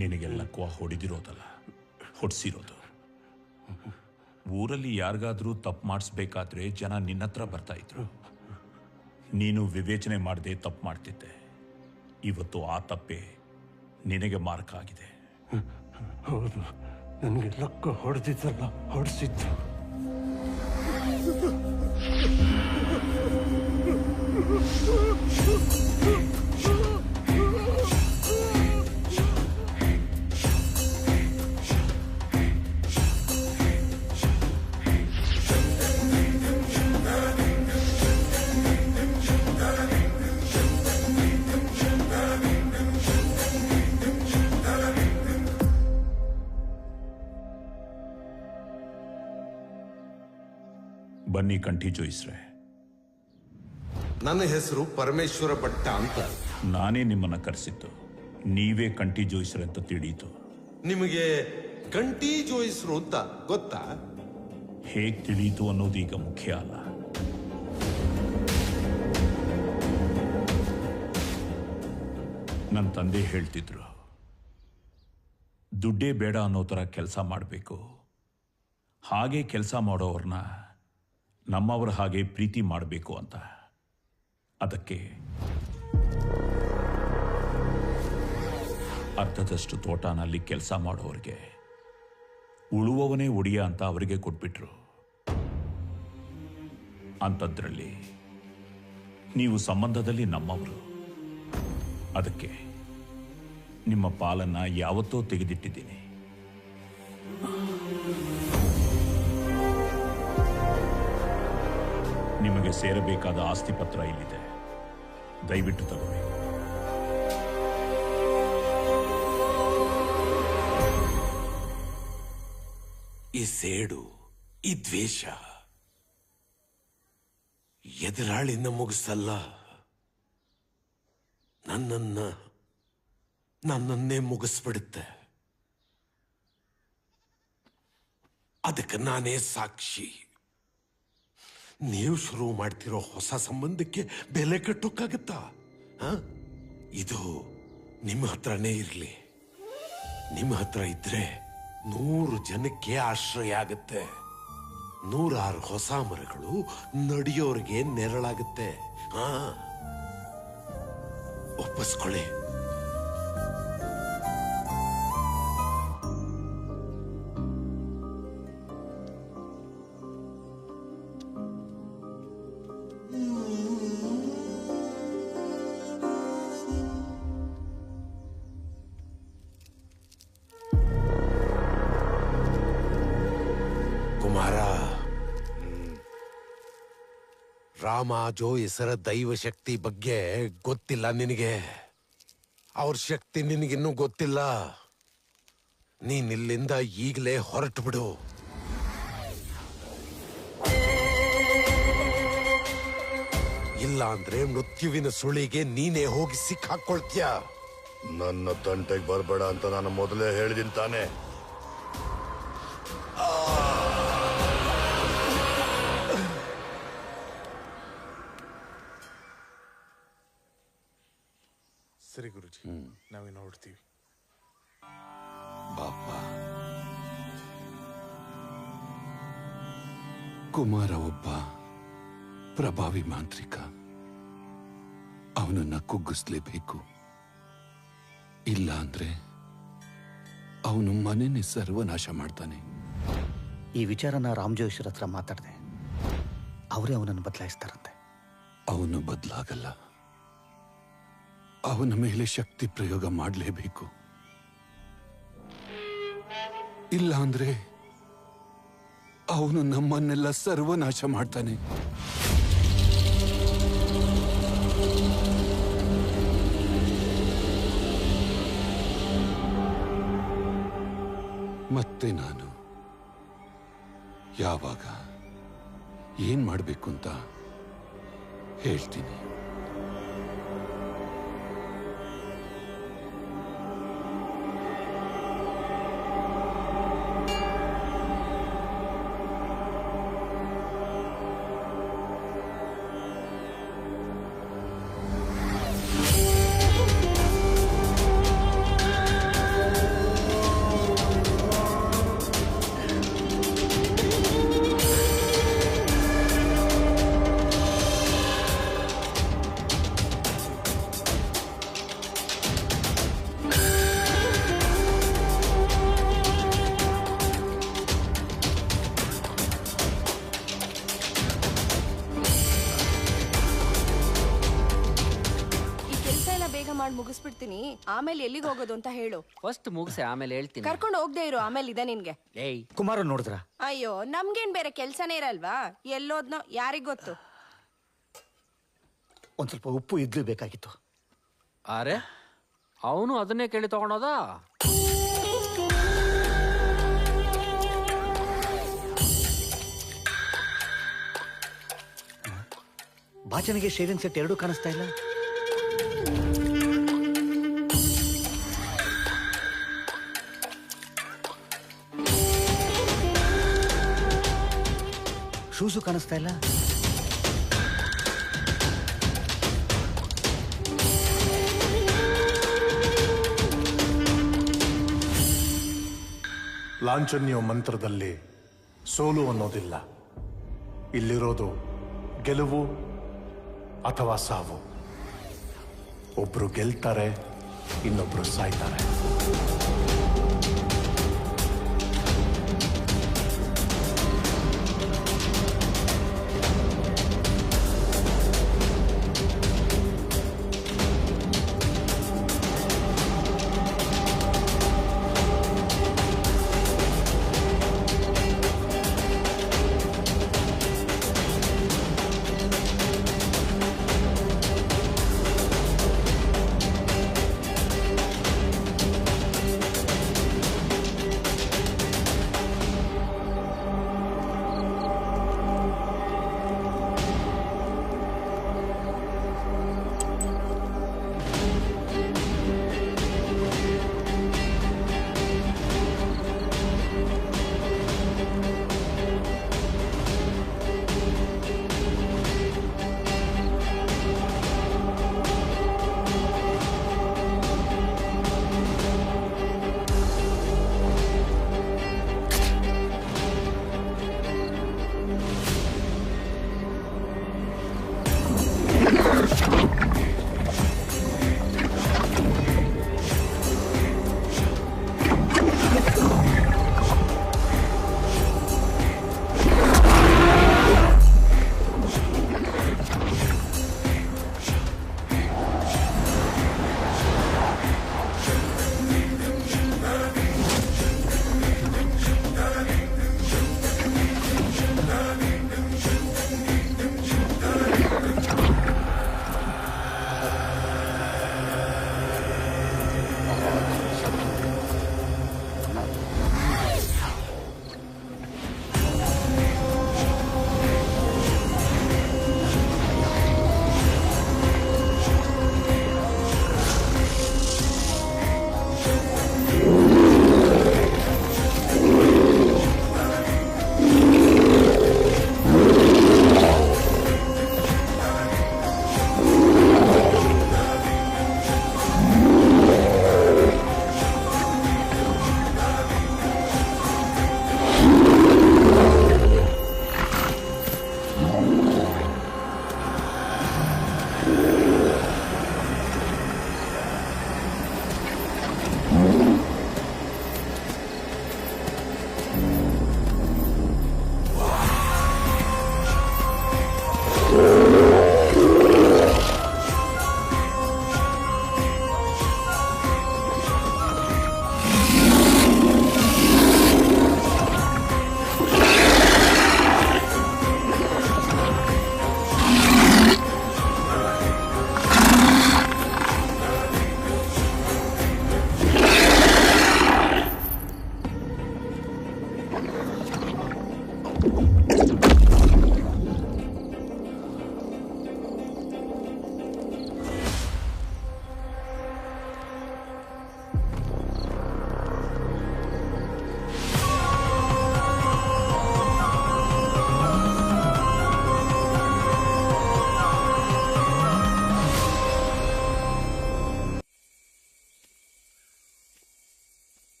ನಿನಗೆಲ್ಲ ಕ್ವಾ ಹೊಡೆದಿರೋದಲ್ಲ, ಹೊಡ್ಸಿರೋದು. ಊರಲ್ಲಿ ಯಾರಿಗಾದ್ರೂ ತಪ್ಪು ಮಾಡಿಸ್ಬೇಕಾದ್ರೆ ಜನ ನಿನ್ನ ಹತ್ರ ಬರ್ತಾ ಇದ್ರು. ನೀನು ವಿವೇಚನೆ ಮಾಡದೆ ತಪ್ಪು ಮಾಡ್ತಿದ್ದೆ. ಇವತ್ತು ಆ ತಪ್ಪೇ ನಿನಗೆ ಮಾರ್ಕ್ ಆಗಿದೆ. ಹೌದು, ನನಗೆ ಲಕ್ಕ ಹೊಡೆದಿದ್ದಲ್ಲ, ಹೊಡೆಸಿದ್ದು. ಬನ್ನಿ ಕಂಠಿ ಜೋಯಿಸ್ರೆ. ನನ್ನ ಹೆಸರು ಪರಮೇಶ್ವರ ಭಟ್ಟ ಅಂತ. ನಾನೇ ನಿಮ್ಮನ್ನ ಕರೆಸಿದ್ದು. ನೀವೇ ಕಂಠಿ ಜೋಯಿಸ್ರೆ ಅಂತ ತಿಳಿಯಿತು. ನಿಮಗೆ ಕಂಠಿ ಜೋಯಿಸ್ರು ಅಂತ ಗೊತ್ತಾ? ಹೇಗ್ ತಿಳಿಯಿತು ಅನ್ನೋದು ಈಗ ಮುಖ್ಯ ಅಲ್ಲ. ನನ್ನ ತಂದೆ ಹೇಳ್ತಿದ್ರು, ದುಡ್ಡೇ ಬೇಡ ಅನ್ನೋ ಥರ ಕೆಲಸ ಮಾಡಬೇಕು. ಹಾಗೆ ಕೆಲಸ ಮಾಡೋವ್ರನ್ನ ನಮ್ಮವ್ರ ಹಾಗೆ ಪ್ರೀತಿ ಮಾಡಬೇಕು ಅಂತ. ಅದಕ್ಕೆ ಅರ್ಧದಷ್ಟು ತೋಟನಲ್ಲಿ ಕೆಲಸ ಮಾಡೋರಿಗೆ ಉಳುವವನೇ ಒಡಿಯ ಅಂತ ಅವರಿಗೆ ಕೊಟ್ಬಿಟ್ರು. ಅಂಥದ್ರಲ್ಲಿ ನೀವು ಸಂಬಂಧದಲ್ಲಿ ನಮ್ಮವರು. ಅದಕ್ಕೆ ನಿಮ್ಮ ಪಾಲನ್ನ ಯಾವತ್ತೋ ತೆಗೆದಿಟ್ಟಿದ್ದೀನಿ. ನಿಮಗೆ ಸೇರಬೇಕಾದ ಆಸ್ತಿ ಪತ್ರ ಇಲ್ಲಿದೆ, ದಯವಿಟ್ಟು ತಗೊಳ್ಳಿ. ಈ ಸೇಡು, ಈ ದ್ವೇಷ ಎದುರಾಳಿನ ಮುಗಿಸಲ್ಲ, ನನ್ನನ್ನೇ ಮುಗಿಸ್ಬಿಡುತ್ತೆ. ಅದಕ್ಕೆ ನಾನೇ ಸಾಕ್ಷಿ. ನೀವು ಶುರು ಮಾಡ್ತಿರೋ ಹೊಸ ಸಂಬಂಧಕ್ಕೆ ಬೆಲೆ ಕಟ್ಟೋಕ್ಕಾಗತ್ತಾ? ಇದು ನಿಮ್ಮ ಹತ್ರನೇ ಇರಲಿ. ನಿಮ್ಮ ಹತ್ರ ಇದ್ರೆ 100 ಜನಕ್ಕೆ ಆಶ್ರಯ ಆಗುತ್ತೆ. 100 ಹೊಸ ಮರಗಳು ನಡೆಯೋರಿಗೆ ನೆರಳಾಗುತ್ತೆ. ಒಪ್ಪಿಸ್ಕೊಳ್ಳಿ. ರಾಮ ಜೋಯಿಸರ ದೈವ ಶಕ್ತಿ ಬಗ್ಗೆ ಗೊತ್ತಿಲ್ಲ ನಿನಗೆ. ಅವ್ರ ಶಕ್ತಿ ನಿನಗಿನ್ನೂ ಗೊತ್ತಿಲ್ಲ. ನೀನಿಲ್ಲಿಂದ ಈಗಲೇ ಹೊರಟು ಬಿಡು. ಇಲ್ಲ ಅಂದ್ರೆ ಮೃತ್ಯುವಿನ ಸುಳಿಗೆ ನೀನೇ ಹೋಗಿ ಸಿಕ್ಕಾಕೊಳ್ತೀಯ. ನನ್ನ ತಂಟೆಗೆ ಬರಬೇಡ ಅಂತ ನಾನು ಮೊದಲೇ ಹೇಳಿದ್ದೀನಿ ತಾನೆ. ಸರಿ ಗುರುಜಿ, ನಾವೇನು ನೋಡ್ತೀವಿ. ಬಾಪ, ಕುಮಾರ ಒಬ್ಬ ಪ್ರಭಾವಿ ಮಾಂತ್ರಿಕ. ಅವನನ್ನ ಕುಗ್ಗಿಸ್ಲೇಬೇಕು. ಇಲ್ಲ ಅಂದ್ರೆ ಅವನು ಮನೆನೇ ಸರ್ವನಾಶ ಮಾಡ್ತಾನೆ. ಈ ವಿಚಾರನ ರಾಮ್ ಜೋಯಿಸ್ರ ಹತ್ರ ಮಾತಾಡಿದೆ. ಅವರೇ ಅವನನ್ನು ಬದಲಾಯಿಸ್ತಾರಂತೆ. ಅವನು ಬದಲಾಗಲ್ಲ. ಅವನ ಮೇಲೆ ಶಕ್ತಿ ಪ್ರಯೋಗ ಮಾಡಲೇಬೇಕು. ಇಲ್ಲ ಅಂದ್ರೆ ಅವನು ನಮ್ಮನ್ನೆಲ್ಲ ಸರ್ವನಾಶ ಮಾಡ್ತಾನೆ. ಮತ್ತೆ ನಾನು ಯಾವಾಗ ಏನ್ ಮಾಡಬೇಕು ಅಂತ ಹೇಳ್ತೀನಿ. ಮಾಡಿ ಮುಗಿಸ್ಬಿಡ್ತೀನಿ, ಆಮೇಲೆ ಎಲ್ಲಿಗೆ ಹೋಗೋದು ಅಂತ ಹೇಳು. ಫಸ್ಟ್ ಮುಗಿಸಿ ಆಮೇಲೆ ಹೇಳ್ತೀನಿ. ಕರ್ಕೊಂಡು ಹೋಗದೆ ಇರು, ಆಮೇಲೆ ಇದೆ ನಿನ್ಗೆ. ಏಯ್ ಕುಮಾರ ನೋಡಿದ್ರ? ಅಯ್ಯೋ, ನಮ್ಗೇನ್ ಬೇರೆ ಕೆಲ್ಸನೇ ಇರಲ್ವಾ? ಎಲ್ಲೋದ್ನೋ ಯಾರಿಗ್ ಗೊತ್ತು. ಒಂದ್ ಸ್ವಲ್ಪ ಉಪ್ಪು ಇಡ್ಲಿ ಬೇಕಾಗಿತ್ತು. ಅರೆ, ಅವನು ಅದನ್ನೇ ಕೇಳಿ ತಗೊಂಡೋದ. ಬಾಚನಿಗೆ ಶೇವಿಂಗ್ ಸೆಟ್ ಎರಡೂ ಕಾಣಿಸ್ತಾ ಇಲ್ಲ. ಶೂಸು ಕಾಣಿಸ್ತಾ ಇಲ್ಲ. ಲಾಂಛನ್ಯ ಮಂತ್ರದಲ್ಲಿ ಸೋಲು ಅನ್ನೋದಿಲ್ಲ. ಇಲ್ಲಿರೋದು ಗೆಲುವು ಅಥವಾ ಸಾವು. ಒಬ್ರು ಗೆಲ್ತಾರೆ, ಇನ್ನೊಬ್ರು ಸಾಯ್ತಾರೆ.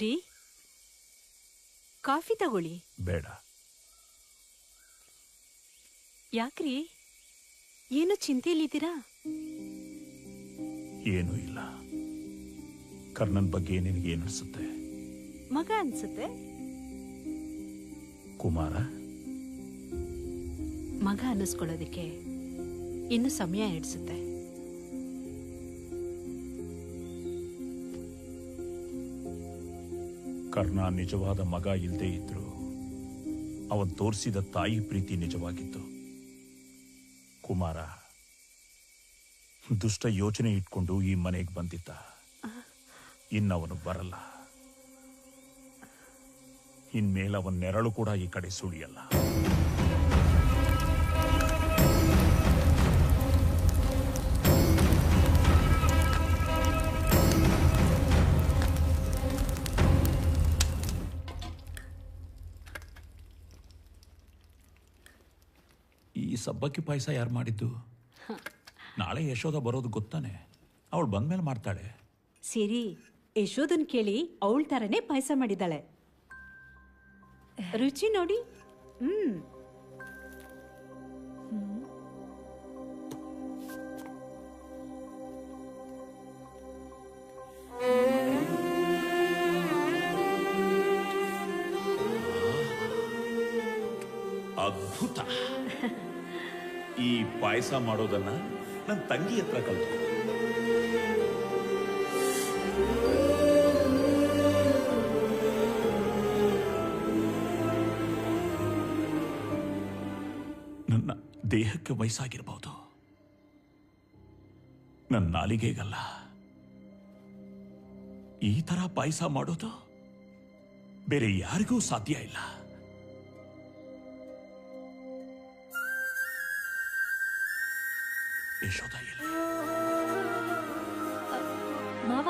ರೀ, ಕಾಫಿ ತಗೊಳ್ಳಿ. ಬೇಡ. ಯಾಕ್ರಿ, ಏನು ಚಿಂತೆಯಲ್ಲಿದ್ದೀರಾ? ಏನೂ ಇಲ್ಲ. ಕರ್ಣನ್ ಬಗ್ಗೆ ನಿನಗೇನು ಅನ್ಸುತ್ತೆ? ಮಗ ಅನ್ಸುತ್ತೆ. ಕುಮಾರ ಮಗ ಅನ್ನಿಸ್ಕೊಳ್ಳೋದಕ್ಕೆ ಇನ್ನು ಸಮಯ ಹಿಡಿಸುತ್ತೆ. ಕರ್ಣ ನಿಜವಾದ ಮಗ ಇಲ್ಲದೆ ಇದ್ರು ಅವನ್ ತೋರಿಸಿದ ತಾಯಿ ಪ್ರೀತಿ ನಿಜವಾಗಿತ್ತು. ಕುಮಾರ ದುಷ್ಟ ಯೋಚನೆ ಇಟ್ಕೊಂಡು ಈ ಮನೆಗೆ ಬಂದಿದ್ದ. ಇನ್ನವನು ಬರಲ್ಲ. ಇನ್ಮೇಲೆ ಅವನ ನೆರಳು ಕೂಡ ಈ ಕಡೆ ಸುಳಿಯಲ್ಲ. ಈ ಸಬ್ಬಕ್ಕಿ ಪಾಯಸ ಯಾರು ಮಾಡಿದ್ದು? ನಾಳೆ ಯಶೋಧ ಬರೋದು ಗೊತ್ತಾನೆ. ಅವಳು ಬಂದ್ಮೇಲೆ ಮಾಡ್ತಾಳೆ. ಸಿರಿ ಯಶೋದನ್ ಕೇಳಿ ಅವಳ ಥರನೇ ಪಾಯಸ ಮಾಡಿದ್ದಾಳೆ. ರುಚಿ ನೋಡಿ. ಅದ್ಭುತ. ಈ ಪಾಯಸ ಮಾಡೋದನ್ನ ನನ್ನ ತಂಗಿ ಹತ್ರ ಕಲ್ತು. ನನ್ನ ದೇಹಕ್ಕೆ ವಯಸ್ಸಾಗಿರ್ಬಹುದು, ನನ್ನ ನಾಲಿಗೆಗಲ್ಲ. ಈ ತರ ಪಾಯಸ ಮಾಡೋದು ಬೇರೆ ಯಾರಿಗೂ ಸಾಧ್ಯ ಇಲ್ಲ. ಯಶೋಧ ಎಲ್ಲಿ? ಮಾವ,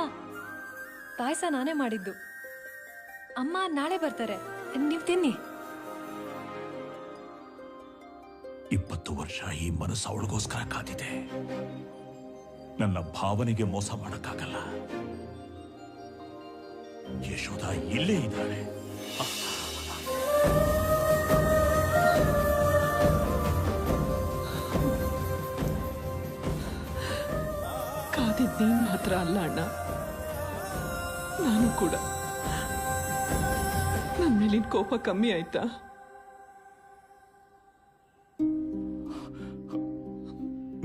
ಪಾಯಸ ನಾನೇ ಮಾಡಿದ್ದು. ಅಮ್ಮ ನಾಳೆ ಬರ್ತಾರೆ, ನೀವು ತಿನ್ನಿ. 20 ವರ್ಷ ಈ ಮನಸ್ಸು ಅವಳಿಗೋಸ್ಕರ ಕಾದಿದೆ. ನನ್ನ ಭಾವನೆಗೆ ಮೋಸ ಮಾಡಕ್ಕಾಗಲ್ಲ. ಯಶೋಧ ಇಲ್ಲೇ ಇದ್ದಾಳೆ. ಕಾದಿದ್ ನೀನ್ ಮಾತ್ರ ಅಲ್ಲ ಅಣ್ಣ, ನಾನು ಕೂಡ. ನನ್ನ ಮೇಲಿನ ಕೋಪ ಕಮ್ಮಿ ಆಯ್ತಾ?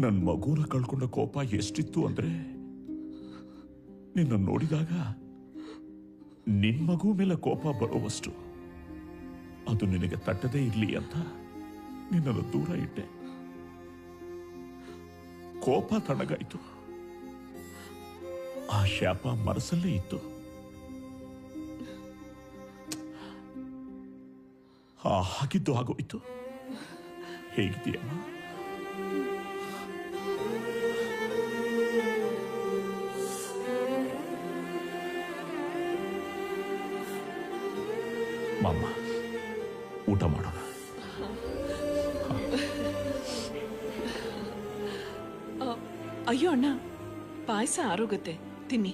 ನನ್ನ ಮಗುನ ಕಳ್ಕೊಂಡ ಕೋಪ ಎಷ್ಟಿತ್ತು ಅಂದ್ರೆ, ನಿನ್ನ ನೋಡಿದಾಗ ನಿನ್ ಮಗು ಮೇಲೆ ಕೋಪ ಬರುವಷ್ಟು. ಅದು ನಿನಗೆ ತಟ್ಟದೇ ಇರ್ಲಿ ಅಂತ ನಿನ್ನನ್ನು ದೂರ ಇಟ್ಟೆ. ಕೋಪ ತಣ್ಣಗಾಯ್ತು. ಆ ಶಾಪ ಮನಸ್ಸಲ್ಲೇ ಇತ್ತು. ಹಾಗಿದ್ದು ಆಗೋಯ್ತು. ಹೇಗಿದೆಯಮ್ಮ? ಮಾಮ, ಊಟ ಮಾಡೋಣ. ಅಯ್ಯೋ ಅಣ್ಣ, ಪಾಯಸ ಆರೋಗುತ್ತೆ, ತಿನ್ನಿ.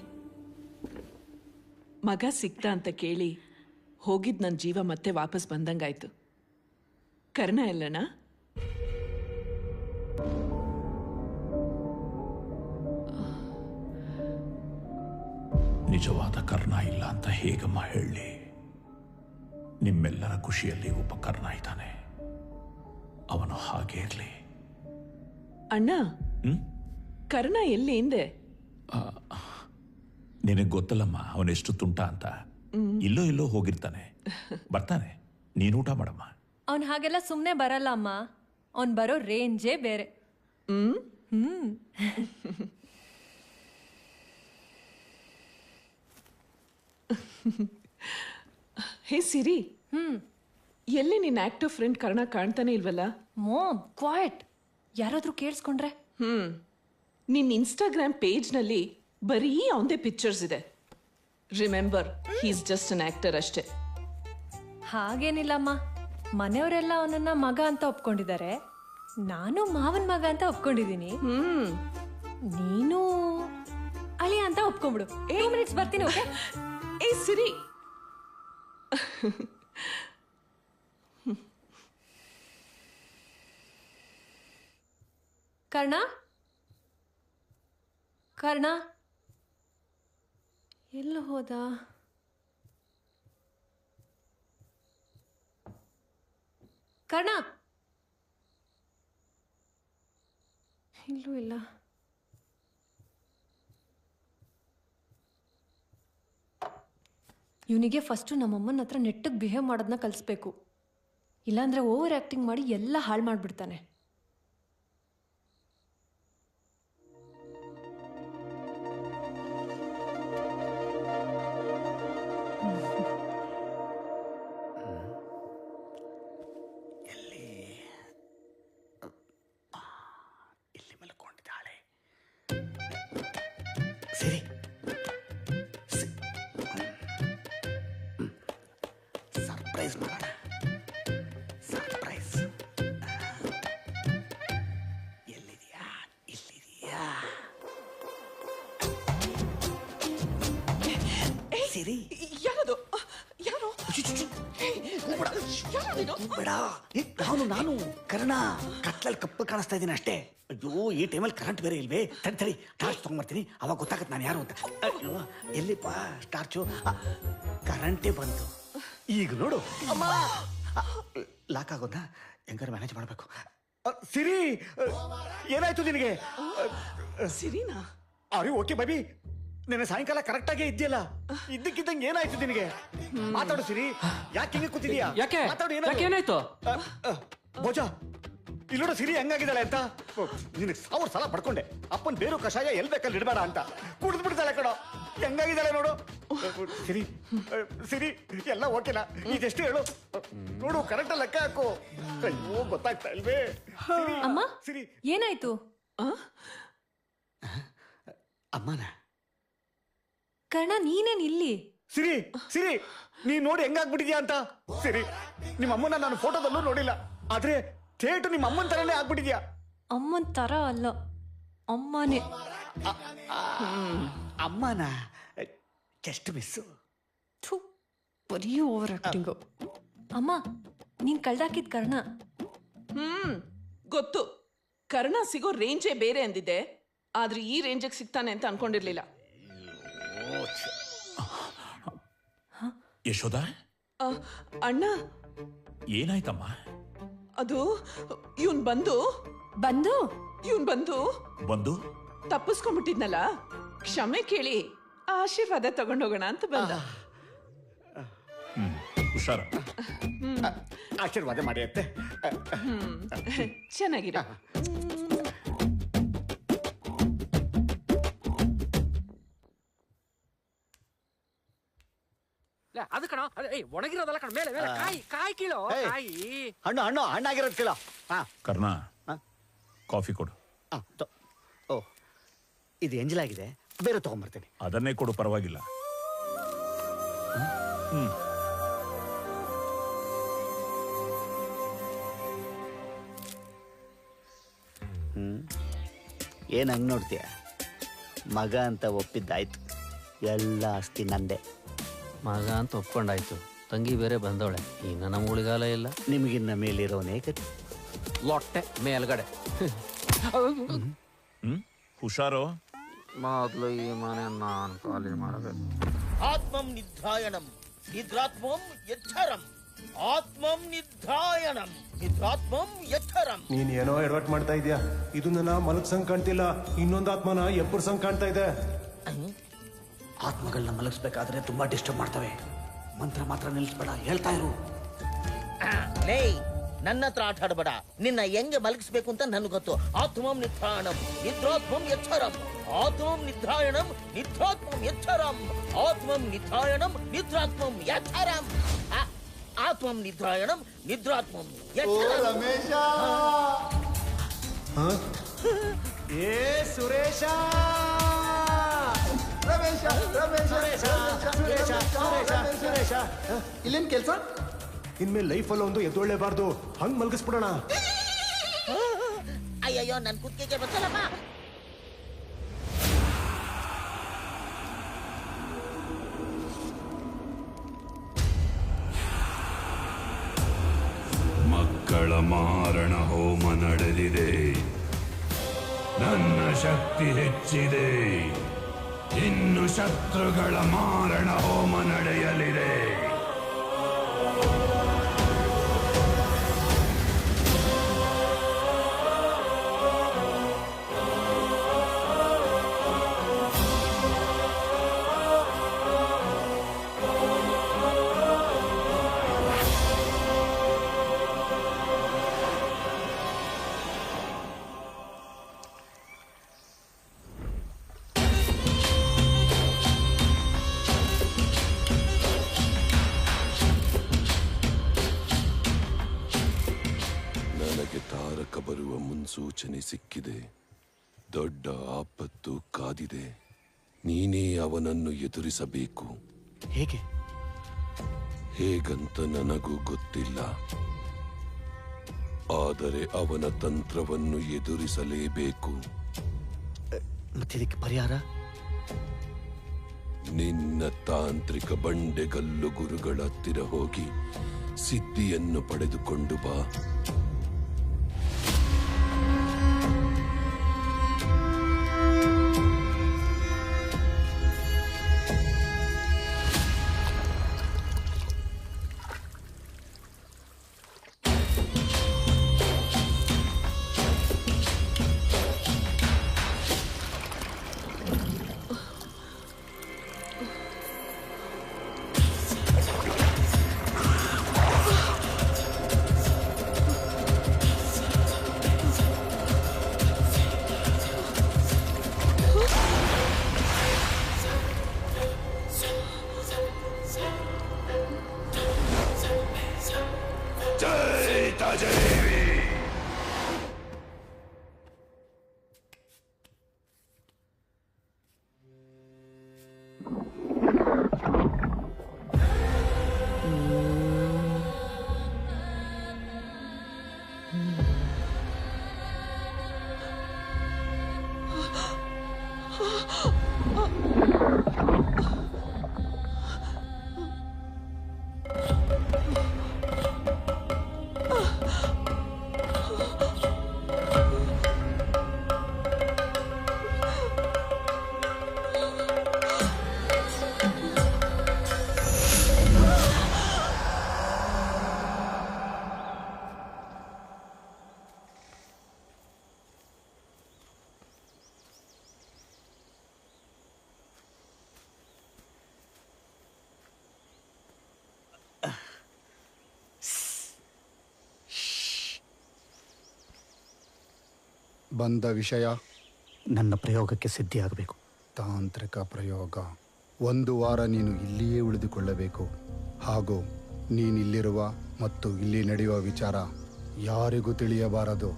ಮಗ ಸಿಕ್ತ ಅಂತ ಕೇಳಿ ಹೋಗಿದ್ ನನ್ನ ಜೀವ ಮತ್ತೆ ವಾಪಸ್ ಬಂದಂಗಾಯ್ತು. ಕರ್ಣ ಎಲ್ಲಣ್ಣ? ನಿಜವಾದ ಕರ್ಣ ಇಲ್ಲ ಅಂತ ಹೇಗಮ್ಮ ಹೇಳಿ? ನಿಮ್ಮೆಲ್ಲರ ಖುಷಿಯಲ್ಲಿ ಒಬ್ಬ ಕರ್ಣ ಇದ್ದಾನೆ. ಅವನು ಹಾಗೆ ಇರ್ಲಿ. ಅಣ್ಣ, ಕರ್ಣ ಎಲ್ಲಿ ಹಿಂದೆ? ನಿನಗೆ ಗೊತ್ತಲ್ಲಮ್ಮ ಅವನೆಷ್ಟು ತುಂಟ ಅಂತ. ಇಲ್ಲೋ ಇಲ್ಲೋ ಹೋಗಿರ್ತಾನೆ, ಬರ್ತಾನೆ. ನೀನು ಊಟ ಮಾಡಮ್ಮ. ಅವನ್ ಹಾಗೆಲ್ಲ ಸುಮ್ಮನೆ ಬರಲ್ಲ ಅಮ್ಮ. ಅವನ್ ಬರೋ ರೇಂಜೇ ಬೇರೆ. ಹೇ ಸಿರಿ, ಎಲ್ಲಿ ನಿನ್ನ ಆಕ್ಟಿವ್ ಫ್ರೆಂಡ್ ಕರ್ಣ ಕಾಣ್ತಾನೆ ಇಲ್ವಲ್ಲ? Mom, quiet. ಯಾರಾದ್ರೂ ಕೇಳಿಸ್ಕೊಂಡ್ರೆ? ನಿನ್ನ ಇನ್ಸ್ಟಾಗ್ರಾಮ್ ಪೇಜ್ನಲ್ಲಿ ಬರೀ ಅವಂದೇ ಪಿಕ್ಚರ್ಸ್ ಇದೆ. Remember, he's just an actor ಅಷ್ಟೇ. ಹಾಗೇನಿಲ್ಲಮ್ಮ. ಮನೆಯವರೆಲ್ಲ ಅವನನ್ನ ಮಗ ಅಂತ ಒಪ್ಕೊಂಡಿದ್ದಾರೆ. ನಾನು ಮಾವನ್ ಮಗ ಅಂತ ಒಪ್ಕೊಂಡಿದ್ದೀನಿ. ನೀನು ಅಳಿಯ ಅಂತ ಒಪ್ಕೊಂಡ್ಬಿಡು. 2 ಮಿನಿಟ್ಸ್ ಬರ್ತೀನಿ. ಓಕೆ? ಏ ಸಿರಿ, ಕರ್ಣ, ಕರ್ಣ ಎಲ್ಲ ಹೋದ? ಕರ್ಣ, ಇಲ್ಲೂ ಇಲ್ಲ. ಇವನಿಗೆ ಫಸ್ಟು ನಮ್ಮಮ್ಮನ ಹತ್ರ ನೆಟ್ಟಗೆ ಬಿಹೇವ್ ಮಾಡೋದನ್ನ ಕಲಿಸ್ಬೇಕು. ಇಲ್ಲಾಂದರೆ ಓವರ್ ಆ್ಯಕ್ಟಿಂಗ್ ಮಾಡಿ ಎಲ್ಲ ಹಾಳು ಮಾಡಿಬಿಡ್ತಾನೆ. ಸರಿ ಸರ್ಪ್ರೈಸ್ ಮಾಡೋಣ. ಸರ್ಪ್ರೈಸ್ ಎಲ್ಲಿದೆಯಾ? ಇಲ್ಲಿದೆಯಾ? ಸಿರಿ ಯಾರದು? ಯಾರು? ಬೇಡ, ನಾನು ಕರ್ಣ. ಕತ್ಲಲ್ಲಿ ಕಪ್ಪು ಕಾಣಿಸ್ತಾ ಇದ್ದೀನಿ ಅಷ್ಟೇ. ಅಯ್ಯೋ, ಈ ಟೈಮಲ್ಲಿ ಕರೆಂಟ್ ಬೇರೆ ಇಲ್ವೇ? ತಡಿ ಟಾರ್ಚ್ ತಗೊಂಡ್ಬರ್ತೀನಿ, ಅವಾಗ ಗೊತ್ತಾಗತ್ತೆ ನಾನು ಯಾರು ಅಂತ. ಅಯ್ಯೋ, ಎಲ್ಲಿಪ್ಪ ಟಾರ್ಚು? ಕರೆಂಟೇ ಬಂತು. ಈಗ ನೋಡು, ಲಾಕ್ ಆಗೋದಾ ಹೆಂಗಾರು ಮ್ಯಾನೇಜ್ ಮಾಡಬೇಕು. ಸಿರಿ, ಏನಾಯ್ತು ನಿನಗೆ? ಸಿರಿನಾ? ಅರೆ ಓಕೆ ಬೇಬಿ, ನಿನ್ನೆ ಸಾಯಂಕಾಲ ಕರೆಕ್ಟ್ ಆಗೇ ಇದೆಯಲ್ಲ, ಇದ್ದಕ್ಕಿದ್ದಂಗೆ ಏನಾಯ್ತು ನಿನಗೆ? ಮಾತಾಡು ಸಿರಿ, ಯಾಕೆ ಹಿಂಗೆ ಕೂತಿದ್ಯಾ? ಮಾತಾಡು, ಏನಾಯ್ತು? ಭೋಜ, ಇಲ್ಲೋಡು ಸಿರಿ ಹೆಂಗಾಗಿದ್ದಾಳೆ ಅಂತ. ನಿನಗೆ 1000 ಸಲ ಪಡ್ಕೊಂಡೆ, ಅಪ್ಪನ್ ಬೇರು ಕಷಾಯ ಎಲ್ ಬೇಕಲ್ಲಿ ಇಡಬೇಡ ಅಂತ. ಕುಡಿದು ಬಿಡ್ತಾಳೆ ಕಣೋ, ಹೆಂಗಾಗಿದ್ದಾಳೆ ನೋಡು. ಸಿರಿ ಸಿರಿ, ಎಲ್ಲ ಓಕೆನಾ? ಇದೆಷ್ಟು ಹೇಳು ನೋಡು, ಕರೆಕ್ಟ್ ಲೆಕ್ಕ ಹಾಕು. ಅಯ್ಯೋ, ಗೊತ್ತಾಗ್ತಾ ಇಲ್ವೇ? ಅಮ್ಮ, ಸಿರಿ ಏನಾಯ್ತು? ಅಮ್ಮನ ಕರ್ಣ, ನೀನೇನ್ ಇಲ್ಲಿ? ಸಿರಿ ಸಿರಿ, ನೀನ್ ನೋಡಿ ಹೆಂಗಾಗ್ಬಿಟ್ಟಿದ್ಯಾ ಅಂತ. ಸಿರಿ, ನಿಮ್ಮ ಅಮ್ಮನ ನಾನು ಫೋಟೋದಲ್ಲೂ ನೋಡಿಲ್ಲ, ಆದ್ರೆ ಥೇಟು ನಿಮ್ಮ ಅಮ್ಮನ ತರನೇ ಆಗ್ಬಿಟ್ಟಿದ್ಯಾ. ಅಮ್ಮನ್ ತರ ಅಲ್ಲ, ಅಮ್ಮನೇ. ಅಮ್ಮನ ಜಸ್ಟ್ ಮಿಸ್ಸು. ಬರೀ ಓವರ್ ಆಕ್ಟಿಂಗು. ಅಮ್ಮ, ನೀನ್ ಕಳ್ದಾಕಿದ್ ಕರ್ಣ. ಗೊತ್ತು. ಕರ್ಣ ಸಿಗೋ ರೇಂಜೇ ಬೇರೆ ಅಂದಿದ್ದೆ, ಆದ್ರೆ ಈ ರೇಂಜಿಗೆ ಸಿಗ್ತಾನೆ ಅಂತ ಅನ್ಕೊಂಡಿರ್ಲಿಲ್ಲ. ಯಶೋದ, ಅಣ್ಣ ಏನಾಯ್ತಮ್ಮ? ಅದು ಇವನ್ ಬಂದು ಬಂದು ತಪ್ಪಿಸ್ಕೊಂಡ್ಬಿಟ್ಟಿದ್ನಲ್ಲ, ಕ್ಷಮೆ ಕೇಳಿ ಆಶೀರ್ವಾದ ತಗೊಂಡೋಗೋಣ ಅಂತ ಬಂದ. ಹುಷಾರ. ಆಶೀರ್ವಾದ ಮಾಡಿ ಅತ್ತೆ. ಚೆನ್ನಾಗಿರ. ಅದು ಕಣ, ಒಣಗಿರೋದಲ್ಲ ಕಣ, ಮೇಲೆ ಕಾಯಿ ಕೀಳೋ. ಕಾಯಿ ಹಣ್ಣಾಗಿರೋದು ಕೀಳೋ. ಕರ್ಣ, ಕಾಫಿ ಕೊಡು. ಓ, ಇದು ಎಂಜಲ್ ಆಗಿದೆ, ಬೇರೆ ತಗೊಂಡ್ಬರ್ತೇನೆ. ಅದನ್ನೇ ಕೊಡು, ಪರವಾಗಿಲ್ಲ. ಏನ್ ಹಂಗ್ ನೋಡ್ತೀಯ? ಮಗ ಅಂತ ಒಪ್ಪಿದ್ದಾಯ್ತು, ಎಲ್ಲ ಆಸ್ತಿ ನಂದೆ. ಮಗ ಅಂತ ಒಪ್ಕೊಂಡಾಯ್ತು, ತಂಗಿ ಬೇರೆ ಬಂದವಳೆ, ಇನ್ನು ನಮ್ಮ ಉಳಿಗಾಲ ಇಲ್ಲ. ನಿಮಗಿನ್ನ ಮೇಲಿರೋನೇ ಗತಿ. ಲೊಟ್ಟೆ ಮೇಲ್ಗಡೆ. ಹುಷಾರೋ. ಮೊದಲು ಈ ಮನೆ ನಾನು ಖಾಲಿ ಮಾಡಬೇಕು. ಆತ್ಮಂ ನಿಧ್ರಾಯಣಂ ನಿದ್ರಾತ್ಮಂ ಯಚ್ಛರಂ. ಆತ್ಮಂ ನಿಧ್ರಾಯಣಂ ನಿದ್ರಾತ್ಮಂ ಯಚ್ಛರಂ. ನೀನ್ ಏನೋ ಎಡವಟ್ ಮಾಡ್ತಾ ಇದ್ಯಾ. ಇದು ನನ್ನ ಮಲಗ್ಸಂಗ್ ಕಾಣ್ತಿಲ್ಲ, ಇನ್ನೊಂದು ಆತ್ಮನ ಎಬ್ಬರ್ಸಂಗ್ ಕಾಣ್ತಾ ಇದೆ. ಆತ್ಮಗಳನ್ನ ಮಲಗಿಸ್ಬೇಕಾದ್ರೆ ತುಂಬಾ ಡಿಸ್ಟರ್ಬ್ ಮಾಡ್ತವೆ. ಮಂತ್ರ ಮಾತ್ರ ನಿಲ್ಲಿಸ್ಬೇಡ, ಹೇಳ್ತಾ ಇರು. ಲೇ, ನನ್ನ ಹತ್ರ ಆಟ ಆಡಬೇಡ. ನಿನ್ನ ಹೆಂಗೆ ಮಲಗಿಸ್ಬೇಕು ಅಂತ ನನ್ಗೆ ಗೊತ್ತು. ಆತ್ಮಂ ನಿಧ್ರಾಯಣಂ ನಿದ್ರಾತ್ಮಂ ಯಚ್ಛರಂ. ಆತ್ಮಂ ನಿಧ್ರಾಯಣಂ ನಿದ್ರಾತ್ಮಂ ಯಚ್ಛರಂ. ಆತ್ಮಂ ನಿಧ್ರಾಯಣಂ ನಿದ್ರಾತ್ಮಂ ಯಚ್ಛರಂ. ಆತ್ಮಂ ನಿಧ್ರಾಯಣಂ ನಿದ್ರಾತ್ಮಂ ಯಚ್ಛರಂ. ರಮೇಶ, ಏ ಸುರೇಶ, ರಮೇಶ ರಮೇಶ ಸುರೇಶ, ಇಲ್ಲೇನ್ ಕೆಲ್ಸ? ಇನ್ಮೇಲೆ ಲೈಫಲ್ಲಿ ಒಂದು ಎದ್ದೊಳ್ಳೇಬಾರ್ದು, ಹಂಗ್ ಮಲಗಿಸ್ಬಿಡೋಣ. ಅಯ್ಯಯ್ಯೋ, ನನ್ ಕುತ್ತಿಗೆ ಬರ್ತಲ್ಲಪ್ಪ. ಮಕ್ಕಳ ಮಾರಣ ಹೋಮ ನಡೆದಿದೆ, ನನ್ನ ಶಕ್ತಿ ಹೆಚ್ಚಿದೆ, ಇನ್ನು ಶತ್ರುಗಳ ಮಾರಣ ಹೋಮ ನಡೆಯಲಿದೆ. ಮುನ್ಸೂಚನೆ ಸಿಕ್ಕಿದೆ. ದೊಡ್ಡ ಆಪತ್ತು ಕಾದಿದೆ. ನೀನೇ ಅವನನ್ನು ಎದುರಿಸಬೇಕು. ಹೇಗೆ? ಹೇಗಂತ ನನಗೂ ಗೊತ್ತಿಲ್ಲ. ಆದರೆ ಅವನ ತಂತ್ರವನ್ನು ಎದುರಿಸಲೇಬೇಕು. ಮತ್ತಿದಕ್ಕೆ ಪರಿಹಾರ? ನಿನ್ನ ತಾಂತ್ರಿಕ ಬಂಡೆಗಲ್ಲು ಗುರುಗಳ ಹತ್ತಿರ ಹೋಗಿ ಸಿದ್ಧಿಯನ್ನು ಪಡೆದುಕೊಂಡು ಬಾ. ಬಂದ ವಿಷಯ ನನ್ನ ಪ್ರಯೋಗಕ್ಕೆ ಸಿದ್ಧಿಯಾಗಬೇಕು. ತಾಂತ್ರಿಕ ಪ್ರಯೋಗ. 1 ವಾರ ನೀನು ಇಲ್ಲಿಯೇ ಉಳಿದುಕೊಳ್ಳಬೇಕು. ಹಾಗೂ ನೀನಿಲ್ಲಿರುವ ಮತ್ತು ಇಲ್ಲಿ ನಡೆಯುವ ವಿಚಾರ ಯಾರಿಗೂ ತಿಳಿಯಬಾರದು.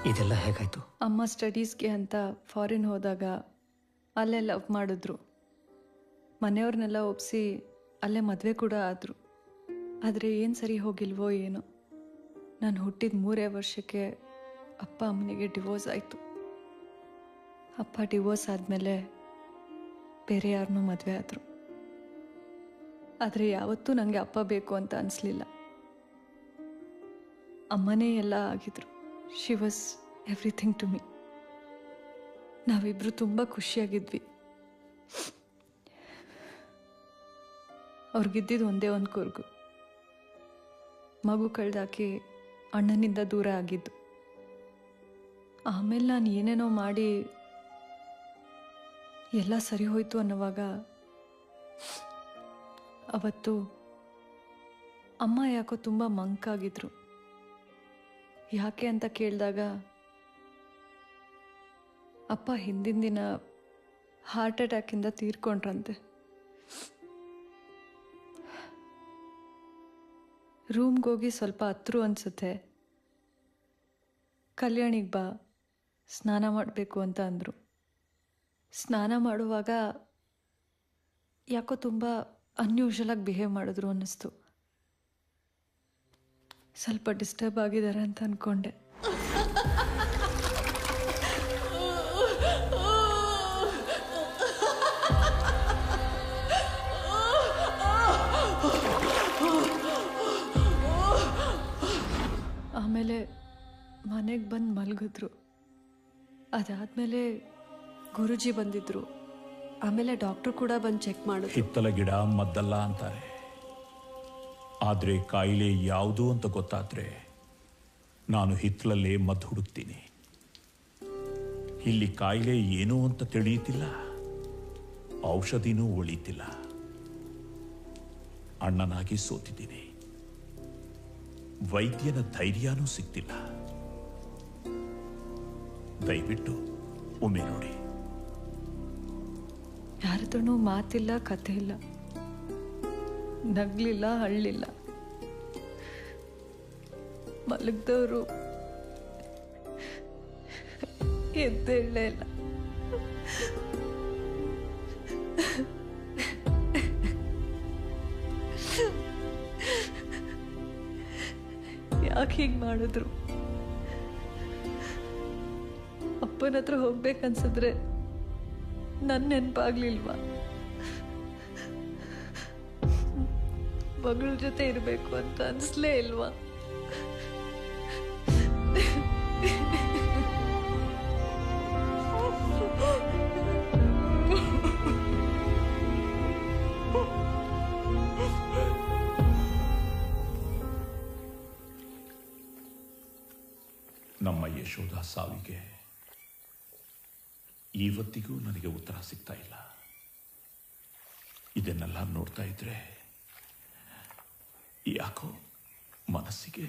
ಇದೆಲ್ಲ ಹೇಗಾಯ್ತು? ಅಮ್ಮ ಸ್ಟಡೀಸ್ಗೆ ಅಂತ ಫಾರಿನ್ ಹೋದಾಗ ಅಲ್ಲೇ ಲವ್ ಮಾಡಿದ್ರು. ಮನೆಯವ್ರನ್ನೆಲ್ಲ ಒಪ್ಪಿಸಿ ಅಲ್ಲೇ ಮದುವೆ ಕೂಡ ಆದರು. ಆದರೆ ಏನು ಸರಿ ಹೋಗಿಲ್ವೋ ಏನೋ, ನಾನು ಹುಟ್ಟಿದ 3 ವರ್ಷಕ್ಕೆ ಅಪ್ಪ ಅಮ್ಮನಿಗೆ ಡಿವೋರ್ಸ್ ಆಯಿತು. ಅಪ್ಪ ಡಿವೋರ್ಸ್ ಆದಮೇಲೆ ಬೇರೆ ಯಾರನ್ನೂ ಮದುವೆ ಆದರು. ಆದರೆ ಯಾವತ್ತೂ ನನಗೆ ಅಪ್ಪ ಬೇಕು ಅಂತ ಅನಿಸ್ಲಿಲ್ಲ. ಅಮ್ಮನೇ ಎಲ್ಲ ಆಗಿದ್ರು. She was everything to me. ನಾವಿಬ್ಬರು ತುಂಬ ಖುಷಿಯಾಗಿದ್ವಿ. ಅವ್ರಿಗಿದ್ದಿದ್ದು ಒಂದೇ ಒಂದು ಕೂರ್ಗು. ಮಗು ಕಳೆದಾಕಿ ಅಣ್ಣನಿಂದ ದೂರ ಆಗಿದ್ದು. ಆಮೇಲೆ ನಾನು ಏನೇನೋ ಮಾಡಿ ಎಲ್ಲ ಸರಿ ಹೋಯ್ತು ಅನ್ನೋವಾಗ ಅವತ್ತು ಅಮ್ಮ ಯಾಕೋ ತುಂಬ ಮಂಕಾಗಿದ್ರು. ಯಾಕೆ ಅಂತ ಕೇಳಿದಾಗ ಅಪ್ಪ ಹಿಂದಿನ ದಿನ ಹಾರ್ಟ್ ಅಟ್ಯಾಕಿಂದ ತೀರ್ಕೊಂಡ್ರಂತೆ. ರೂಮ್ಗೋಗಿ ಸ್ವಲ್ಪ ಹತ್ರು ಅನಿಸುತ್ತೆ. ಕಲ್ಯಾಣಿಗೆ ಬಾ, ಸ್ನಾನ ಮಾಡಬೇಕು ಅಂತ ಅಂದರು. ಸ್ನಾನ ಮಾಡುವಾಗ ಯಾಕೋ ತುಂಬ ಅನ್ಯೂಶಲಾಗಿ ಬಿಹೇವ್ ಮಾಡಿದ್ರು ಅನ್ನಿಸ್ತು. ಸ್ವಲ್ಪ ಡಿಸ್ಟರ್ಬ್ ಆಗಿದ್ದಾರೆ ಅಂತ ಅಂದ್ಕೊಂಡೆ. ಆಮೇಲೆ ಮನೆಗೆ ಬಂದು ಮಲಗಿದ್ರು. ಅದಾದಮೇಲೆ ಗುರುಜಿ ಬಂದಿದ್ರು. ಆಮೇಲೆ ಡಾಕ್ಟ್ರು ಕೂಡ ಬಂದು ಚೆಕ್ ಮಾಡಿದ್ರು. ಹಿತ್ತಲ ಗಿಡ ಮದ್ದಲ್ಲ ಅಂತಾರೆ, ಆದರೆ ಕಾಯಿಲೆ ಯಾವುದು ಅಂತ ಗೊತ್ತಾದ್ರೆ ನಾನು ಹಿತ್ತಲಲ್ಲೇ ಮದ್ದು ಹುಡುಕ್ತೀನಿ. ಇಲ್ಲಿ ಕಾಯಿಲೆ ಏನು ಅಂತ ತಿಳಿಯುತ್ತಿಲ್ಲ, ಔಷಧಿನೂ ಉಳಿತಿಲ್ಲ. ಅಣ್ಣನಾಗಿ ಸೋತಿದ್ದೀನಿ, ವೈದ್ಯನ ಧೈರ್ಯನೂ ಸಿಗ್ತಿಲ್ಲ. ದಯವಿಟ್ಟು ಒಮ್ಮೆ ನೋಡಿ. ಯಾರದೂ ಮಾತಿಲ್ಲ, ಕಥೆ ಇಲ್ಲ, ನಗ್ಲಿಲ್ಲ, ಅಳ್ಳಿಲ್ಲ. ಮಲಗ್ದವರು ಎದ್ದೇಳಲೇ ಇಲ್ಲ. ಯಾಕೆ ಹೀಗೆ ಮಾಡಿದ್ರು? ಅಪ್ಪನ ಹತ್ರ ಹೋಗ್ಬೇಕನ್ಸಿದ್ರೆ ನನ್ನ ನೆನಪಾಗ್ಲಿಲ್ವಾ? ಮಗಳ ಜೊತೆ ಇರಬೇಕು ಅಂತ ಅನ್ಸ್ಲೇ ಇಲ್ವಾ? ನಮ್ಮ ಯಶೋಧ ಸಾವಿಗೆ ಇವತ್ತಿಗೂ ನನಗೆ ಉತ್ತರ ಸಿಗ್ತಾ ಇಲ್ಲ. ಇದನ್ನೆಲ್ಲ ನೋಡ್ತಾ ಇದ್ರೆ ಯಾಕೋ ಮನಸ್ಸಿಗೆ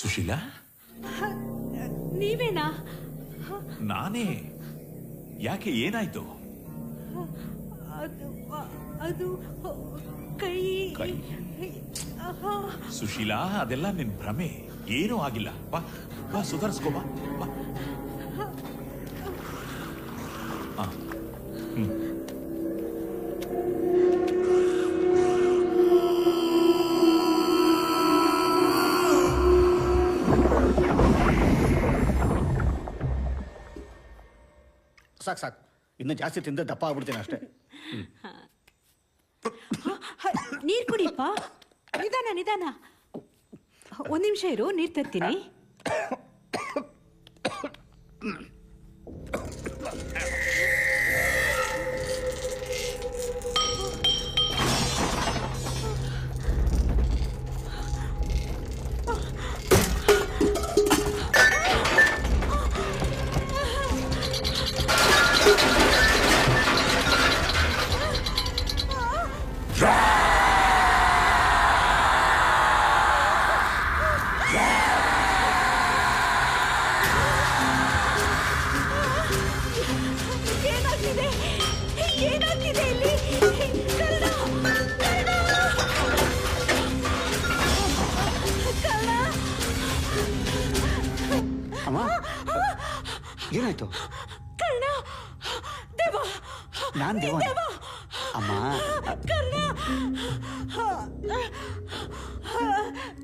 ಸುಶೀಲಾ, ನೀವೇನಾ? ನಾನೇ. ಯಾಕೆ, ಏನಾಯ್ತು? ಅದು ಕೈ. ಸುಶೀಲಾ, ಅದೆಲ್ಲ ನಿನ್ ಭ್ರಮೆ, ಏನೂ ಆಗಿಲ್ಲ. ಬಾ ಬಾ, ಸುಧಾರಿಸ್ಕೋ, ಬಾ ಬಾ. ಸಾಕು ಸಾಕು, ಇನ್ನು ಜಾಸ್ತಿ ತಿಂದ ದಪ್ಪ ಆಗ್ಬಿಡ್ತೀನಿ ಅಷ್ಟೇ. ನೀರು ಕುಡಿಯಪ್ಪ. ನಿಧಾನ ನಿಧಾನ, ಒಂದು ನಿಮಿಷ ಇರು, ನೀರು ತರ್ತೀನಿ. ಏನಾಯ್ತು? ನಾನ್ ದೇವ ಅಮ್ಮ.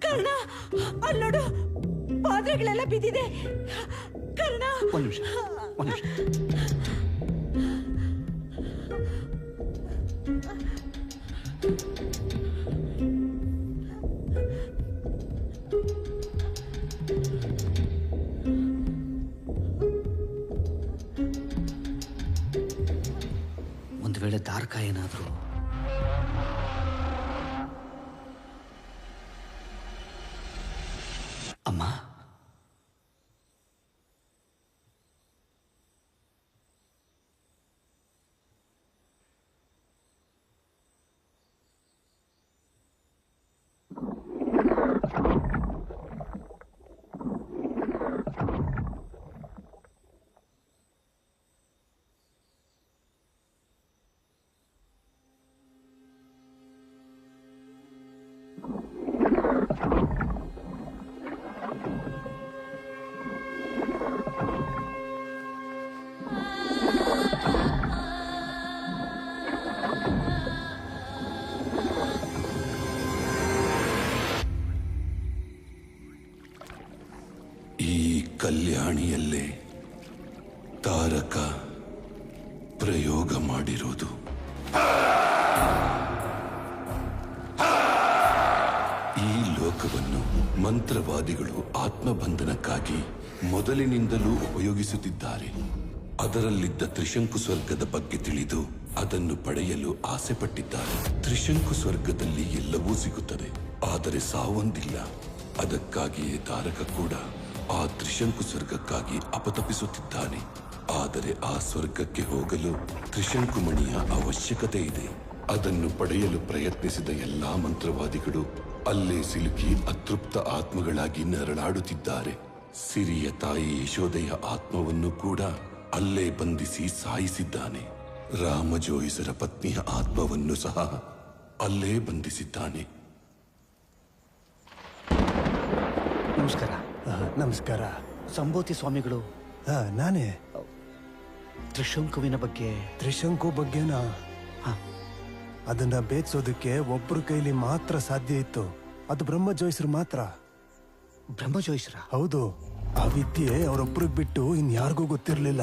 ಕರ್ಣ, ಅಲ್ಲೋಡು, ಪಾತ್ರೆಗಳೆಲ್ಲ ಬಿದ್ದಿದೆ. ಕರ್ಣ, ಒಂದು ನಿಮಿಷ, ಒಂದು ನಿಮಿಷ. ಈ ಕಲ್ಯಾಣಿಯಲ್ಲೇ ತಾರಕ ಪ್ರಯೋಗ ಮಾಡಿರೋದು. ಈ ಲೋಕವನ್ನು ಮಂತ್ರವಾದಿಗಳು ಆತ್ಮಬಂಧನಕ್ಕಾಗಿ ಮೊದಲಿನಿಂದಲೂ ಉಪಯೋಗಿಸುತ್ತಿದ್ದಾರೆ. ಅದರಲ್ಲಿದ್ದ ತ್ರಿಶಂಕು ಸ್ವರ್ಗದ ಬಗ್ಗೆ ತಿಳಿದು ಅದನ್ನು ಪಡೆಯಲು ಆಸೆ ಪಟ್ಟಿದ್ದಾರೆ. ತ್ರಿಶಂಕು ಸ್ವರ್ಗದಲ್ಲಿ ಎಲ್ಲವೂ ಸಿಗುತ್ತದೆ, ಆದರೆ ಸಾವೊಂದಿಲ್ಲ. ಅದಕ್ಕಾಗಿಯೇ ತಾರಕ ಕೂಡ ಆ ತ್ರಿಶಂಕು ಸ್ವರ್ಗಕ್ಕಾಗಿ ಅಪತಪಿಸುತ್ತಿದ್ದಾನೆ. ಆದರೆ ಆ ಸ್ವರ್ಗಕ್ಕೆ ಹೋಗಲು ತ್ರಿಶಂಕುಮಣಿಯ ಅವಶ್ಯಕತೆ ಇದೆ. ಅದನ್ನು ಪಡೆಯಲು ಪ್ರಯತ್ನಿಸಿದ ಎಲ್ಲಾ ಮಂತ್ರವಾದಿಗಳು ಅಲ್ಲೇ ಸಿಲುಕಿ ಅತೃಪ್ತ ಆತ್ಮಗಳಾಗಿ ನರಳಾಡುತ್ತಿದ್ದಾರೆ. ಸಿರಿಯ ತಾಯಿ ಯಶೋದೆಯ ಆತ್ಮವನ್ನು ಕೂಡ ಅಲ್ಲೇ ಬಂಧಿಸಿ ಸಾಯಿಸಿದ್ದಾನೆ. ರಾಮಜೋಯಿಸರ ಪತ್ನಿಯ ಆತ್ಮವನ್ನು ಸಹ ಅಲ್ಲೇ ಬಂಧಿಸಿದ್ದಾನೆ. ನಮಸ್ಕಾರ. ನಮಸ್ಕಾರ. ಸಂಬೋತಿ ಸ್ವಾಮಿಗಳು. ನಾನೇ. ತ್ರಿಶಂಕುವಿನ ಬಗ್ಗೆ. ತ್ರಿಶಂಕು ಬಗ್ಗೆನಾ? ಅದನ್ನ ಭೇದಿಸೋದಕ್ಕೆ ಒಬ್ಬರ ಕೈಲಿ ಮಾತ್ರ ಸಾಧ್ಯ ಇತ್ತು. ಅದು ಬ್ರಹ್ಮಜೋಯಿಸರು ಮಾತ್ರ. ಬ್ರಹ್ಮಜೋಯಿಸರ? ಹೌದು. ಆ ವಿದ್ಯೆ ಅವರೊಬ್ಬರಿಗೆ ಬಿಟ್ಟು ಇನ್ಯಾರಿಗೂ ಗೊತ್ತಿರಲಿಲ್ಲ.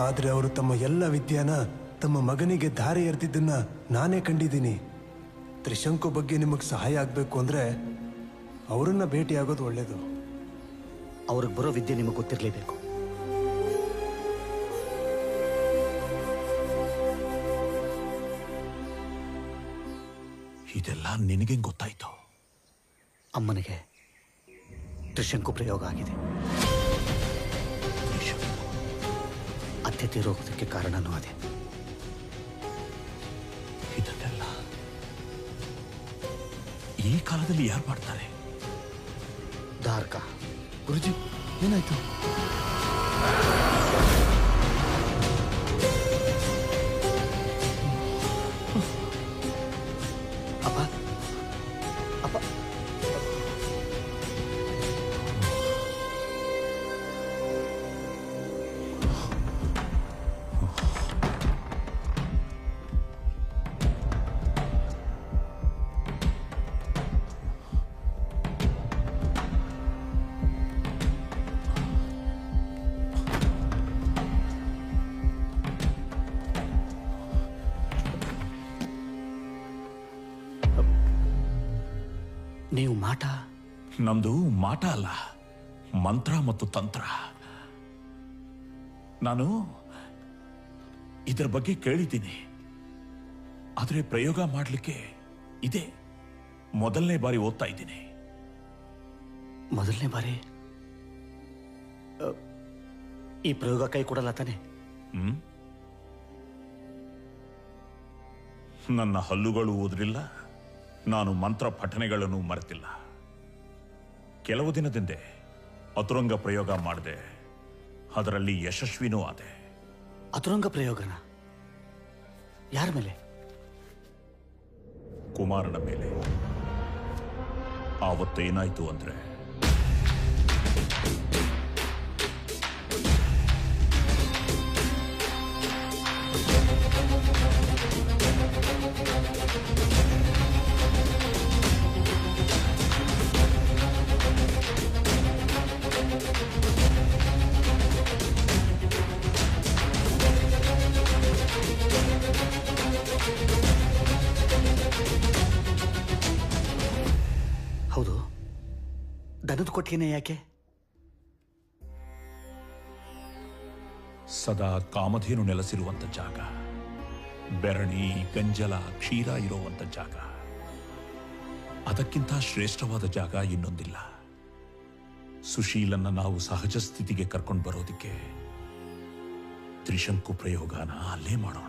ಆದ್ರೆ ಅವರು ತಮ್ಮ ಎಲ್ಲ ವಿದ್ಯೆನ ತಮ್ಮ ಮಗನಿಗೆ ದಾರಿ ಎರೆದಿದ್ದನ್ನ ನಾನೇ ಕಂಡಿದ್ದೀನಿ. ತ್ರಿಶಂಕು ಬಗ್ಗೆ ನಿಮಗೆ ಸಹಾಯ ಆಗ್ಬೇಕು ಅಂದ್ರೆ ಅವರನ್ನ ಭೇಟಿಯಾಗೋದು ಒಳ್ಳೇದು. ಅವ್ರಿಗೆ ಬರೋ ವಿದ್ಯೆ ನಿಮಗೆ ಗೊತ್ತಿರಲೇಬೇಕು. ಇದೆಲ್ಲ ನಿನಗೆ ಗೊತ್ತಾಯ್ತು? ಅಮ್ಮನಿಗೆ ತ್ರಿಶಂಕು ಪ್ರಯೋಗ ಆಗಿದೆ. ಅತ್ತೆ ತೀರೋಗೋದಕ್ಕೆ ಕಾರಣನೂ ಅದೇ. ಇದನ್ನೆಲ್ಲ ಈ ಕಾಲದಲ್ಲಿ ಯಾರು ಮಾಡ್ತಾರೆ? ದಾರ್ಕ. ಗುರುಜಿ, ಏನಾಯ್ತು? ಅಪ್ಪ ಅಪ್ಪ ನೀವು ಮಾಟ? ನಮ್ದು ಮಾಟ ಅಲ್ಲ, ಮಂತ್ರ ಮತ್ತು ತಂತ್ರ. ನಾನು ಇದರ ಬಗ್ಗೆ ಕೇಳಿದ್ದೀನಿ, ಆದರೆ ಪ್ರಯೋಗ ಮಾಡಲಿಕ್ಕೆ ಇದೆ ಮೊದಲನೇ ಬಾರಿ ಓದ್ತಾ ಇದ್ದೀನಿ. ಮೊದಲನೇ ಬಾರಿ? ಈ ಪ್ರಯೋಗ ಕೈ ಕೊಡಲ್ಲ ತಾನೆ? ನನ್ನ ಹಲ್ಲುಗಳು ಓದ್ರಿಲ್ಲ, ನಾನು ಮಂತ್ರ ಪಠನೆಗಳನ್ನು ಮರೆತಿಲ್ಲ. ಕೆಲವು ದಿನದಿಂದೆ ಅತುರಂಗ ಪ್ರಯೋಗ ಮಾಡಿದೆ, ಅದರಲ್ಲಿ ಯಶಸ್ವಿನೂ ಆದೆ. ಅತುರಂಗ ಪ್ರಯೋಗನ? ಯಾರ ಮೇಲೆ? ಕುಮಾರನ ಮೇಲೆ. ಆವತ್ತೇನಾಯ್ತು ಅಂದ್ರೆ, ಹೌದು. ದನದ ಕೊಟ್ಟಿಗೆನೇ ಯಾಕೆ? ಸದಾ ಕಾಮಧೇನು ನೆಲೆಸಿರುವಂತ ಜಾಗ, ಬೆರಣಿ, ಗಂಜಲ, ಕ್ಷೀರ ಇರುವಂತ ಜಾಗ. ಅದಕ್ಕಿಂತ ಶ್ರೇಷ್ಠವಾದ ಜಾಗ ಇನ್ನೊಂದಿಲ್ಲ. ಸುಶೀಲನ್ನ ನಾವು ಸಹಜ ಸ್ಥಿತಿಗೆ ಕರ್ಕೊಂಡು ಬರೋದಿಕ್ಕೆ ತ್ರಿಶಂಕು ಪ್ರಯೋಗನ ಅಲ್ಲೇ ಮಾಡೋಣ.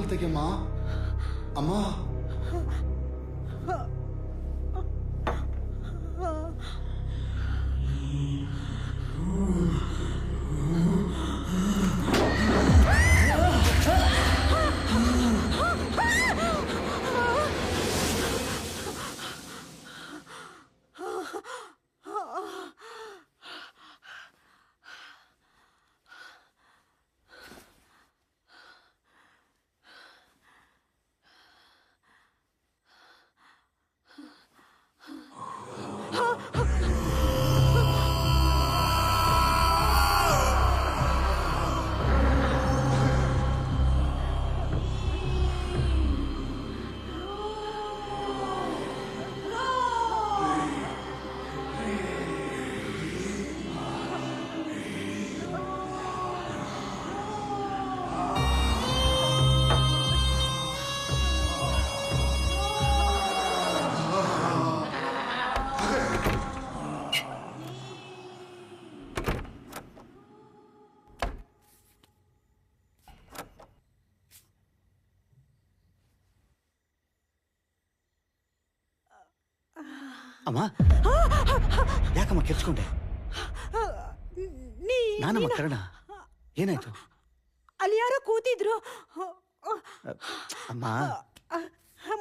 ಬಾಗಿಲು ತೆಗೆಯಮ್ಮ. ಅಮ್ಮ. ಅಮ್ಮ, ಯಾಕಮ್ಮ ಕೆರ್ಚ್ಕೊಂಡೆ? ನಾನಮ್ಮ ಕರ್ಣ. ಏನಾಯ್ತು? ಅಲ್ಲಿ ಯಾರೋ ಕೂತಿದ್ರು. ಅಮ್ಮ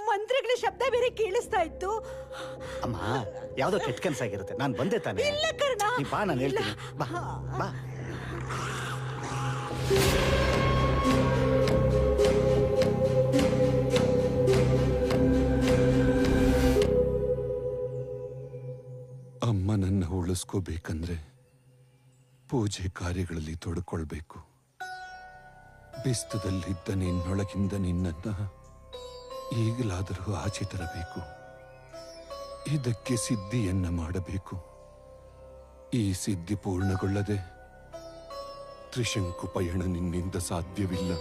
ಮಂತ್ರಗಳ ಶಬ್ದ ಬೇರೆ ಕೇಳಿಸ್ತಾ ಇತ್ತು. ಅಮ್ಮ, ಯಾವ್ದೋ ಕೆಟ್ಟ ಕನಸಾಗಿರುತ್ತೆ. ನಾನು ಬಂದೆ ತಾನೆ. ಇಲ್ಲ ಕರ್ಣ. ನೀ ಬಾ, ನಾನು ಹೇಳ್ತೀನಿ. ಬಾ ಬಾ. ಅಮ್ಮನನ್ನ ಉಳಿಸ್ಕೋಬೇಕಂದ್ರೆ ಪೂಜೆ ಕಾರ್ಯಗಳಲ್ಲಿ ತೊಡ್ಕೊಳ್ಬೇಕು. ಬೆಸ್ತದಲ್ಲಿದ್ದ ನಿನ್ನೊಳಗಿಂದ ನಿನ್ನನ್ನ ಈಗಲಾದರೂ ಆಚೆ ತರಬೇಕು. ಇದಕ್ಕೆ ಸಿದ್ಧಿಯನ್ನ ಮಾಡಬೇಕು. ಈ ಸಿದ್ಧಿ ಪೂರ್ಣಗೊಳ್ಳದೆ ತ್ರಿಶಂಕು ಪಯಣ ನಿನ್ನಿಂದ ಸಾಧ್ಯವಿಲ್ಲ.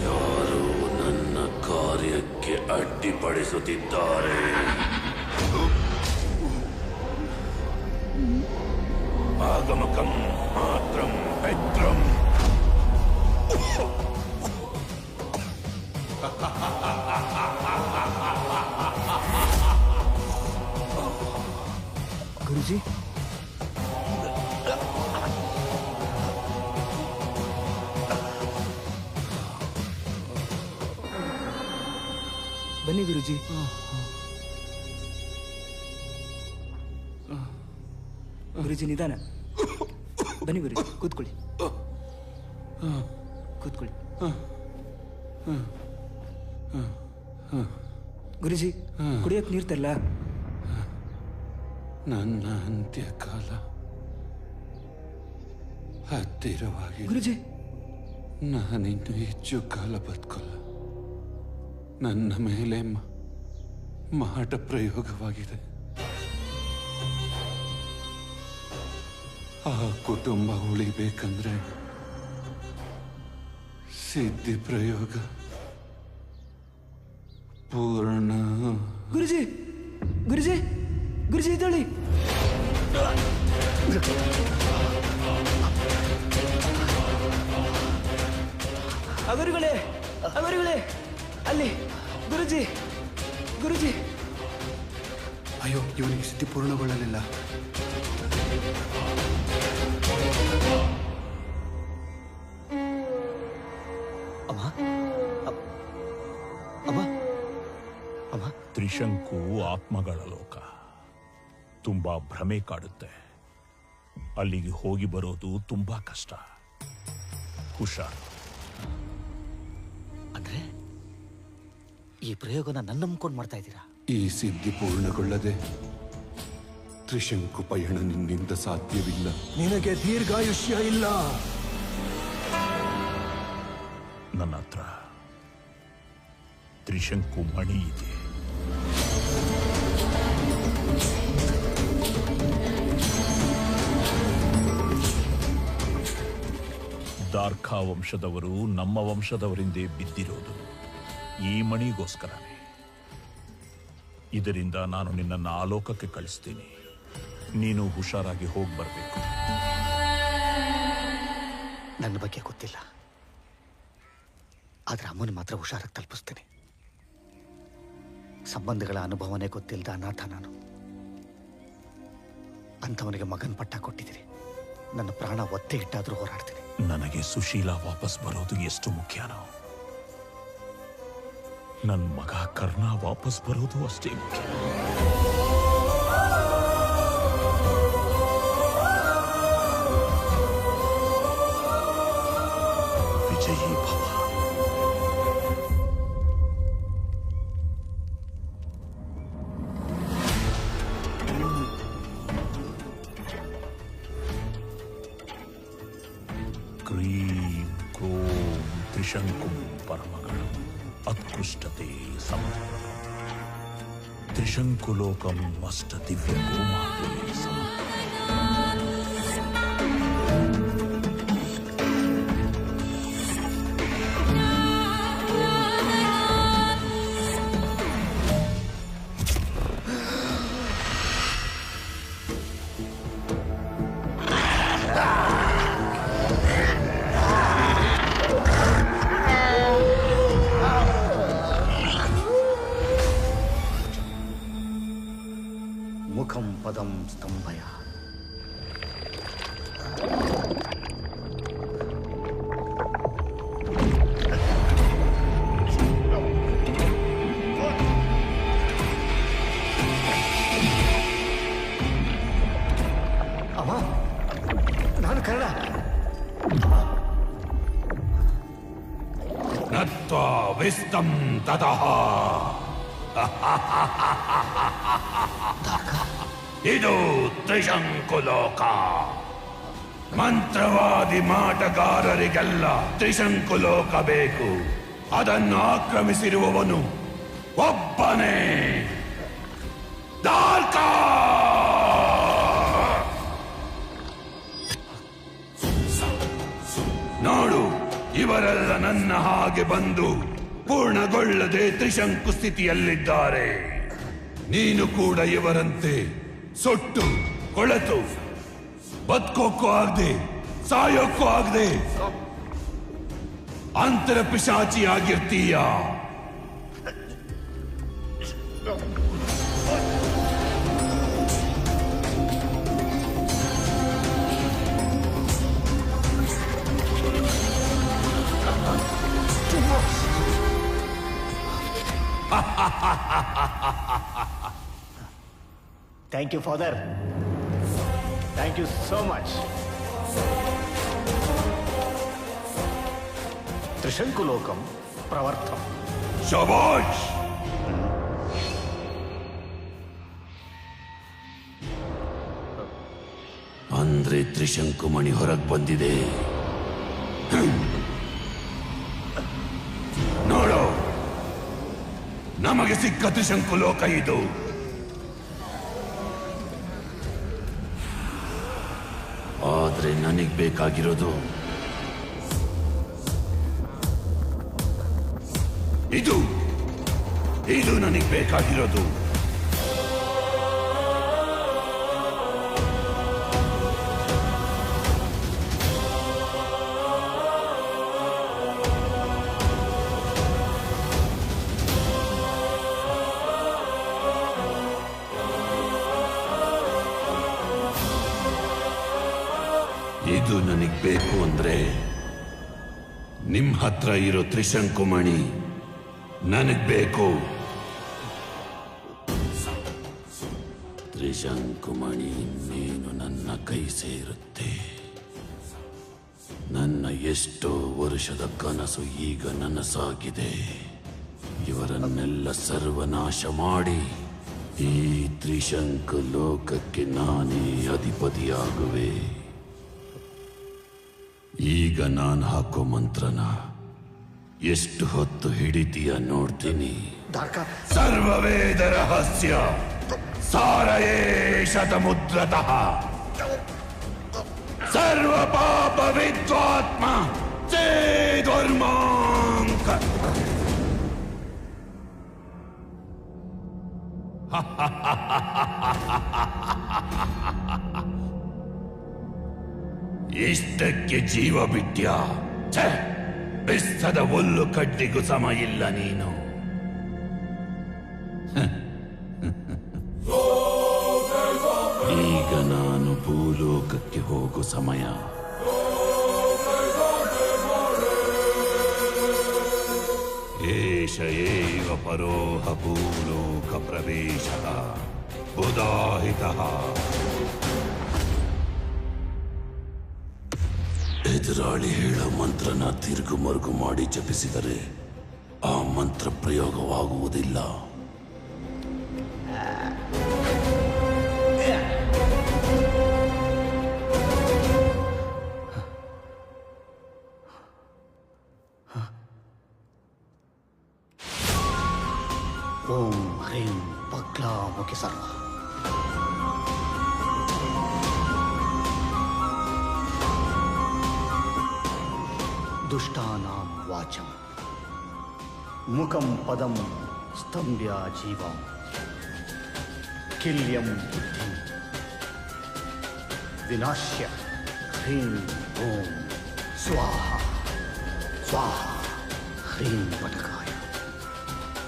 ಯಾರು ನನ್ನ ಕಾರ್ಯಕ್ಕೆ ಅಡ್ಡಿಪಡಿಸುತ್ತಿದ್ದಾರೆ? ಆಗಮಕಂ ಮಾತ್ರಂ ಪೈತ್ರಂ. ಗುರುಜಿ, ಬನ್ನಿ ಗುರುಜಿ. ಗುರುಜಿ ನಿಧಾನ. ಬನ್ನಿ ಗುರುಜಿ, ಕೂತ್ಕೊಳ್ಳಿ. ಕೂತ್ಕೊಳ್ಳಿ. ಗುರುಜಿ, ಕುಡಿಯಕ್ ನೀರ್ ತರಲ್ಲ? ನನ್ನ ಅಂತ್ಯಕಾಲ ಹತ್ತಿರವಾಗಿದೆ ಗುರುಜಿ. ನಾನಿನ್ನು ಹೆಚ್ಚು ಕಾಲ ಬದುಕಲ್ಲ. ನನ್ನ ಮೇಲೆ ಮಾಟ ಪ್ರಯೋಗವಾಗಿದೆ. ಆ ಕುಟುಂಬ ಉಳಿಬೇಕಂದ್ರೆ ಸಿದ್ಧಿ ಪ್ರಯೋಗ ಪೂರ್ಣ. ಗುರುಜಿ ಗುರುಜಿ ಗುರುಜಿ ಇದ್ದಳಿ. ಅವರುಗಳೇ ಅವರುಗಳೇ ಅಲ್ಲಿ ಗುರುಜಿ ಗುರುಜಿ. ಅಯ್ಯೋ, ಇವನಿಗೆ ಸಿದ್ಧಿ ಪೂರ್ಣಗೊಳ್ಳಲಿಲ್ಲ. ತ್ರಿಶಂಕು ಆತ್ಮಗಳ ಲೋಕ. ತುಂಬಾ ಭ್ರಮೆ ಕಾಡುತ್ತೆ. ಅಲ್ಲಿಗೆ ಹೋಗಿ ಬರೋದು ತುಂಬಾ ಕಷ್ಟ. ಹುಷಾರ್. ಅಂದ್ರೆ ಈ ಪ್ರಯೋಗನ ನನ್ನ ನಂಬ್ಕೊಂಡು ಮಾಡ್ತಾ ಇದ್ದೀರಾ? ಈ ಸಿದ್ಧಿ ಪೂರ್ಣಗೊಳ್ಳದೆ ತ್ರಿಶಂಕು ಪಯಣ ನಿನ್ನಿಂದ ಸಾಧ್ಯವಿಲ್ಲ. ನಿನಗೆ ದೀರ್ಘಾಯುಷ್ಯ ಇಲ್ಲ. ನನ್ನ ಹತ್ರ ತ್ರಿಶಂಕು ಮಣಿ ಇದೆ. ದಾರ್ಖಾ ವಂಶದವರು ನಮ್ಮ ವಂಶದವರಿಂದೇ ಬಿದ್ದಿರೋದು ಈ ಮಣಿಗೋಸ್ಕರನೇ. ಇದರಿಂದ ನಾನು ನಿನ್ನನ್ನು ಆಲೋಕಕ್ಕೆ ಕಳಿಸ್ತೀನಿ. ನೀನು ಹುಷಾರಾಗಿ ಹೋಗಿ ಬರಬೇಕು. ನನ್ನ ಬಗ್ಗೆ ಗೊತ್ತಿಲ್ಲ, ಆದ್ರೆ ಅಮ್ಮನ ಮಾತ್ರ ಹುಷಾರಾಗಿ ತಲುಪಿಸ್ತೀನಿ. ಸಂಬಂಧಗಳ ಅನುಭವನೇ ಗೊತ್ತಿಲ್ಲದ ಅನಾಥ ನಾನು. ಅಂಥವನಿಗೆ ಮಗನ ಪಟ್ಟ ಕೊಟ್ಟಿದ್ದೀರಿ. ನನ್ನ ಪ್ರಾಣ ಒತ್ತೆ ಇಟ್ಟಾದ್ರೂ ಹೋರಾಡ್ತೀನಿ. ನನಗೆ ಸುಶೀಲಾ ವಾಪಸ್ ಬರೋದು ಎಷ್ಟು ಮುಖ್ಯನೋ, ನನ್ನ ಮಗ ಕರ್ಣ ವಾಪಸ್ ಬರೋದು ಅಷ್ಟೇ ಮುಖ್ಯ. ವಿಜಯೀ ಭವ. ಕ್ರೀಂ ಕ್ರೋಂ ತ್ರಿಶಂಕುಂ ಪರಮಗಣಂ ಅತ್ಕೃಷ್ಟತೆ ಸಮರ್ಪಣಂ ತ್ರಿಶಂಕುಲೋಕಂ ಅಷ್ಟ ದಿವ್ಯ ಗೋಮಾತೆ ಮುಖಂ ಪದಂ ಸ್ತಂಭಯ. ಅಮ್ಮ, ನಾನು ಕನ್ನಡ. ನತ್ವಾ ವಿಸ್ತಂ ತತಃ. ಇದು ತ್ರಿಶಂಕುಲೋಕ. ಮಂತ್ರವಾದಿ ಮಾಟಗಾರರಿಗೆಲ್ಲ ತ್ರಿಶಂಕುಲೋಕ ಬೇಕು. ಅದನ್ನು ಆಕ್ರಮಿಸಿರುವವನು ಒಬ್ಬನೇ, ದಾರ್ಕಾ. ನೋಡು, ಇವರೆಲ್ಲ ನನ್ನ ಹಾಗೆ ಬಂದು ಪೂರ್ಣಗೊಳ್ಳದೆ ತ್ರಿಶಂಕು ಸ್ಥಿತಿಯಲ್ಲಿದ್ದಾರೆ. ನೀನು ಕೂಡ ಇವರಂತೆ ಸುಟ್ಟು ಕೊಳೆತು ಬದುಕೋಕ್ಕೂ ಆಗದೆ ಸಾಯೋಕ್ಕೂ ಆಗದೆ ಅಂತರ ಪಿಶಾಚಿಯಾಗಿರ್ತೀಯ. Thank you, Father. Thank you so much. Trishankulokam Pravartham. Shabash! ಅಂದ್ರೆ ತ್ರಿಶಂಕು ಮಣಿ ಹೊರಗೆ ಬಂದಿದೆ. ನೋಡು, ನಮಗೆ ಸಿಕ್ಕ ತ್ರಿಶಂಕು ಲೋಕ ಇದು. ಆ ನನಗ್ ಬೇಕಾಗಿರೋದು ಇದು ನನಗ್ ಬೇಕಾಗಿರೋದು. ಇದು ನನಗ್ ಬೇಕು ಅಂದ್ರೆ ನಿಮ್ ಹತ್ರ ಇರೋ ತ್ರಿಶಂಕುಮಣಿ ನನಗ್ ಬೇಕು. ತ್ರಿಶಂಕುಮಣಿ ಇನ್ನೇನು ನನ್ನ ಕೈ ಸೇರುತ್ತೆ. ನನ್ನ ಎಷ್ಟೋ ವರ್ಷದ ಕನಸು ಈಗ ನನಸಾಗಿದೆ. ಇವರನ್ನೆಲ್ಲ ಸರ್ವನಾಶ ಮಾಡಿ ಈ ತ್ರಿಶಂಕು ಲೋಕಕ್ಕೆ ನಾನೇ ಅಧಿಪತಿಯಾಗುವೆ. ಈಗ ನಾನು ಹಾಕೋ ಮಂತ್ರನ ಎಷ್ಟು ಹೊತ್ತು ಹಿಡಿತೀಯ ನೋಡ್ತೀನಿ. ಸರ್ವವೇದ ರಹಸ್ಯ ಸಾರಯೇ ಶತಮುದ್ರತಃ ಸರ್ವ ಪಾಪ ವಿದ್ವಾತ್ಮ ಚೇದುರ್ಮಾಂಕ. ಇಷ್ಟಕ್ಕೆ ಜೀವ ಬಿಟ್ಟ್ಯಾ? ಬೆಸ್ತದ ಹುಲ್ಲು ಕಡ್ಡಿಗೂ ಸಮ ಇಲ್ಲ ನೀನು. ಈಗ ನಾನು ಭೂಲೋಕಕ್ಕೆ ಹೋಗೋ ಸಮಯ. ಏಷ ಏವ ಪರೋಹ ಭೂಲೋಕ ಪ್ರವೇಶಃ ಉದಾಹಿತಃ. ಎದುರಾಳಿ ಹೇಳೋ ಮಂತ್ರನ ತಿರುಗು ಮರುಗು ಮಾಡಿ ಜಪಿಸಿದರೆ ಆ ಮಂತ್ರ ಪ್ರಯೋಗವಾಗುವುದಿಲ್ಲ. ಓಂ ಹ್ರೀಂ ಪಕ್ಲಾಮುಖಿ ಸರ್ವ. ದುಷ್ಟಾನಾಂ ವಾಚಂ ಮುಖಂ ಪದಂ ಸ್ತಂಭ್ಯ ಜೀವಂ ಕಿಲ್ಯಂ ಬುದ್ಧಿಂ ವಿನಾಶ್ಯ ಹ್ರೀಂ ಓಂ ಸ್ವಾಹ ಸ್ವಾಹ. ಹ್ರೀಂ ವಟಕಾಯ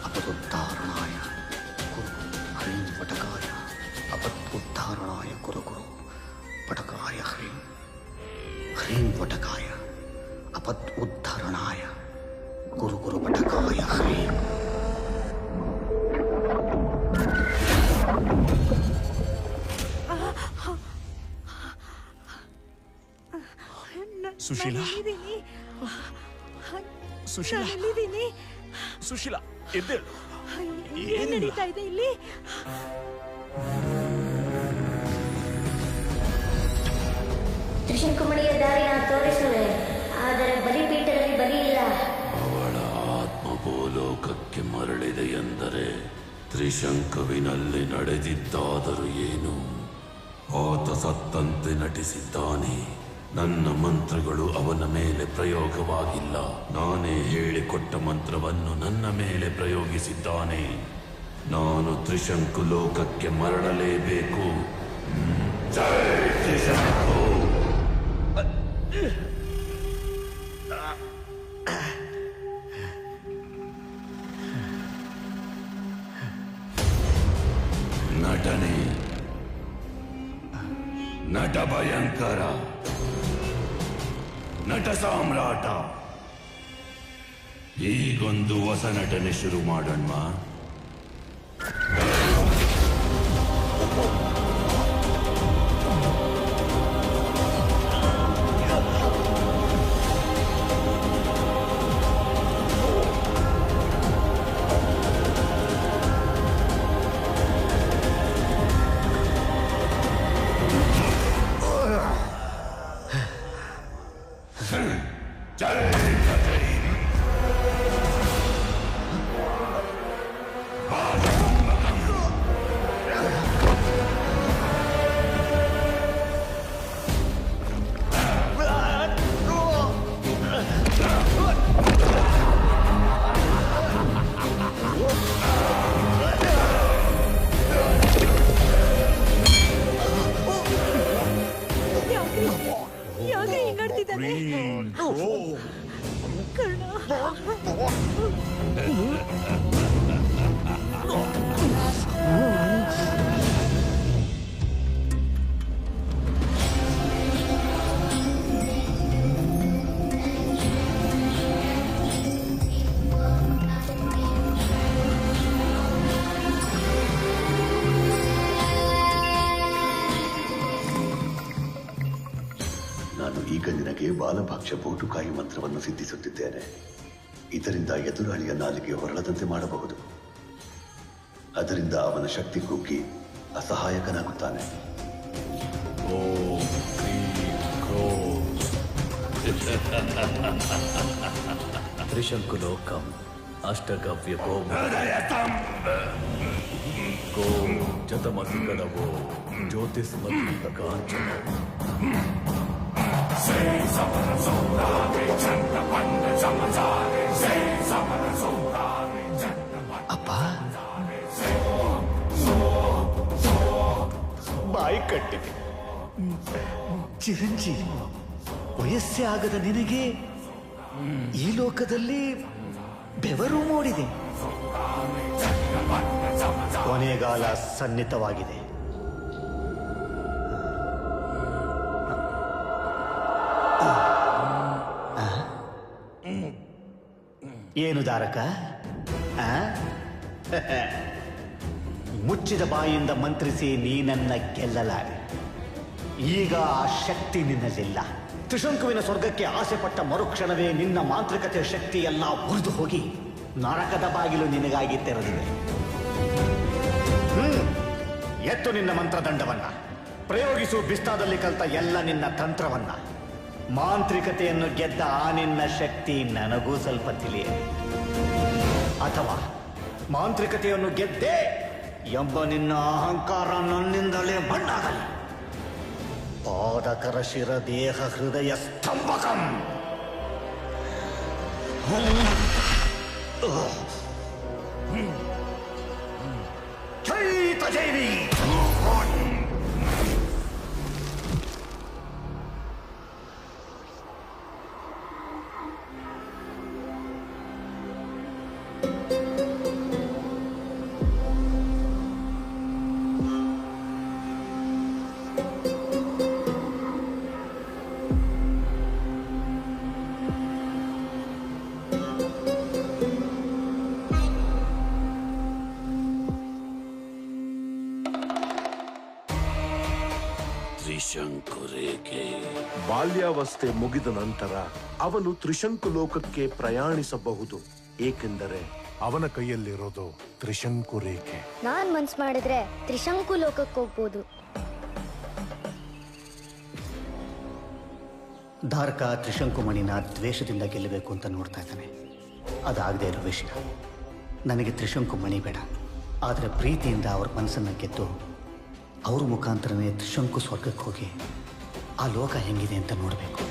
ಅಪದುದ್ಧಾರಣಾಯ ಕುರು. ಹ್ರೀಂ ವಟಕಾಯ ಅಪದುದ್ಧಾರಣಾಯ ಕುರು ಕುರು. ವಟಕಾಯ ಹ್ರೀಂ. ಹ್ರೀಂ ವಟಕಾಯ ಅಪದ್ ಉದ್ಧರಣಾಯ ಗುರು ಗುರು ಪಟಕಾಯ ಹ್ರೀಂ. ಸುಶೀಲಾ, ಸುಶೀಲಾ, ಸುಶೀಲಾ ಎದ್ದೇಳು. ಏನ್ ನಡೀತಾ ಇದೆ ಇಲ್ಲಿ? ತ್ರಿಶಂಕುಮಣಿಯ ದಾರಿನ ತೋರಿಸುವೆ, ಆದರೆ ಬಲಿಪೀಠದಲ್ಲಿ ಬಲಿ ಇಲ್ಲ. ಅವಳ ಆತ್ಮ ಭೂಲೋಕಕ್ಕೆ ಮರಳಿದೆ ಎಂದರೆ ತ್ರಿಶಂಕುವಿನಲ್ಲಿ ನಡೆದಿದ್ದಾದರೂ ಏನು? ಆತ ಸತ್ತಂತೆ ನಟಿಸಿದ್ದಾನೆ. ನನ್ನ ಮಂತ್ರಗಳು ಅವನ ಮೇಲೆ ಪ್ರಯೋಗವಾಗಿಲ್ಲ. ನಾನೇ ಹೇಳಿಕೊಟ್ಟ ಮಂತ್ರವನ್ನು ನನ್ನ ಮೇಲೆ ಪ್ರಯೋಗಿಸಿದ್ದಾನೆ. ನಾನು ತ್ರಿಶಂಕು ಲೋಕಕ್ಕೆ ಮರಳಲೇಬೇಕು. ಜೈ ತ್ರಿಶಂಕು. ನಟನೆ ನಟ ಭಯಂಕರ, ನಟ ಸಾಮ್ರಾಟ. ಈಗೊಂದು ಹೊಸ ನಟನೆ ಶುರು ಮಾಡೋಣ. ಯುದ್ಧಕ್ಕೆ ಬಾಲಭಾಕ್ಷ ಬೋಟುಕಾಯಿ ಮಂತ್ರವನ್ನು ಸಿದ್ಧಿಸುತ್ತಿದ್ದೇನೆ. ಇದರಿಂದ ಎದುರಾಳಿಯ ನಾಲಿಗೆ ಹೊರಳದಂತೆ ಮಾಡಬಹುದು. ಅದರಿಂದ ಅವನ ಶಕ್ತಿ ಕುಗ್ಗಿ ಅಸಹಾಯಕನಾಗುತ್ತಾನೆ. ತ್ರಿಶಂಕುಲೋಕಂ ಅಷ್ಟಗವ್ಯ ಗೋ ಜತಮತಿಗಲವೋ ಜ್ಯೋತಿಸ್ಮತಿ ಕಾಂಚನ ಅಪ್ಪ, ಬಾಯಿ ಕಟ್ಟಿದೆ. ಚಿರಂಜೀವಿ, ವಯಸ್ಸೇ ಆಗದ ನಿನಗೆ ಈ ಲೋಕದಲ್ಲಿ ಬೆವರು ಮೂಡಿದೆ. ಕೊನೆಗಾಲ ಸನ್ನಿಹಿತವಾಗಿದೆ. ಏನು ದಾರಕ? ಮುಚ್ಚಿದ ಬಾಯಿಂದ ಮಂತ್ರಿಸಿ ನೀನನ್ನ ಗೆಲ್ಲಲಾರೆ. ಈಗ ಆ ಶಕ್ತಿ ನಿನ್ನಲ್ಲಿಲ್ಲ. ತ್ರಿಶಂಕುವಿನ ಸ್ವರ್ಗಕ್ಕೆ ಆಸೆ ಪಟ್ಟ ಮರುಕ್ಷಣವೇ ನಿನ್ನ ಮಾಂತ್ರಿಕತೆಯ ಶಕ್ತಿ ಎಲ್ಲ ಉರಿದು ಹೋಗಿ ನರಕದ ಬಾಗಿಲು ನಿನಗಾಗಿ ತೆರೆದಿವೆ. ಎತ್ತು ನಿನ್ನ ಮಂತ್ರದಂಡವನ್ನ, ಪ್ರಯೋಗಿಸು ಬಿಸ್ತಾದಲ್ಲಿ ಕಲಿತ ಎಲ್ಲ ನಿನ್ನ ತಂತ್ರವನ್ನ. ಮಾಂತ್ರಿಕತೆಯನ್ನು ಗೆದ್ದ ಆ ನಿನ್ನ ಶಕ್ತಿ ನನಗೂ ಸ್ವಲ್ಪ ತಿಳಿಯಲಿ. ಅಥವಾ ಮಾಂತ್ರಿಕತೆಯನ್ನು ಗೆದ್ದೆ ಎಂಬ ನಿನ್ನ ಅಹಂಕಾರ ನನ್ನಿಂದಲೇ ಮಣ್ಣಾಗಲಿ. ಪಾದಕರ ಶಿರ ದೇಹ ಹೃದಯ ಸ್ತಂಭಕಂ. ಚೈತದೇವಿ ಬಾಲ್ಯಾವಸ್ಥೆ ಮುಗಿದ ನಂತರ ಅವನು ತ್ರಿಶಂಕು ಲೋಕಕ್ಕೆ ಪ್ರಯಾಣಿಸಬಹುದು. ಏಕೆಂದರೆ ಅವನ ಕೈಯಲ್ಲಿರೋದು ತ್ರಿಶಂಕು ರೇಖೆ. ನಾನ್ ಮನ್ಸ್ ಮಾಡಿದ್ರೆ ತ್ರಿಶಂಕು ಲೋಕಕ್ಕೆ ಹೋಗ್ಬೋದು. ಧಾರಕ ತ್ರಿಶಂಕುಮಣಿನ ದ್ವೇಷದಿಂದ ಗೆಲ್ಲಬೇಕು ಅಂತ ನೋಡ್ತಾ ಇದ್ದಾನೆ. ಅದಾಗದೇ ಇರೋ ವಿಷಯ. ನನಗೆ ತ್ರಿಶಂಕುಮಣಿ ಬೇಡ, ಆದರೆ ಪ್ರೀತಿಯಿಂದ ಅವ್ರ ಮನಸ್ಸನ್ನು ಗೆದ್ದು ಅವ್ರ ಮುಖಾಂತರನೇ ತ್ರಿಶಂಕು ಸ್ವರ್ಗಕ್ಕೆ ಹೋಗಿ ಆ ಲೋಕ ಹೆಂಗಿದೆ ಅಂತ ನೋಡಬೇಕು.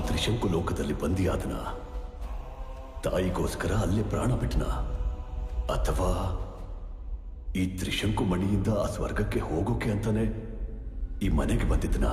ತ್ರಿಶಂಕು ಲೋಕದಲ್ಲಿ ಬಂದಿಯಾದನ, ತಾಯಿಗೋಸ್ಕರ ಅಲ್ಲೇ ಪ್ರಾಣ ಬಿಟ್ಟನ, ಅಥವಾ ಈ ತ್ರಿಶಂಕು ಮಣಿಯಿಂದ ಆ ಸ್ವರ್ಗಕ್ಕೆ ಹೋಗೋಕೆ ಅಂತಾನೆ ಈ ಮನೆಗೆ ಬಂದಿದ್ದನ?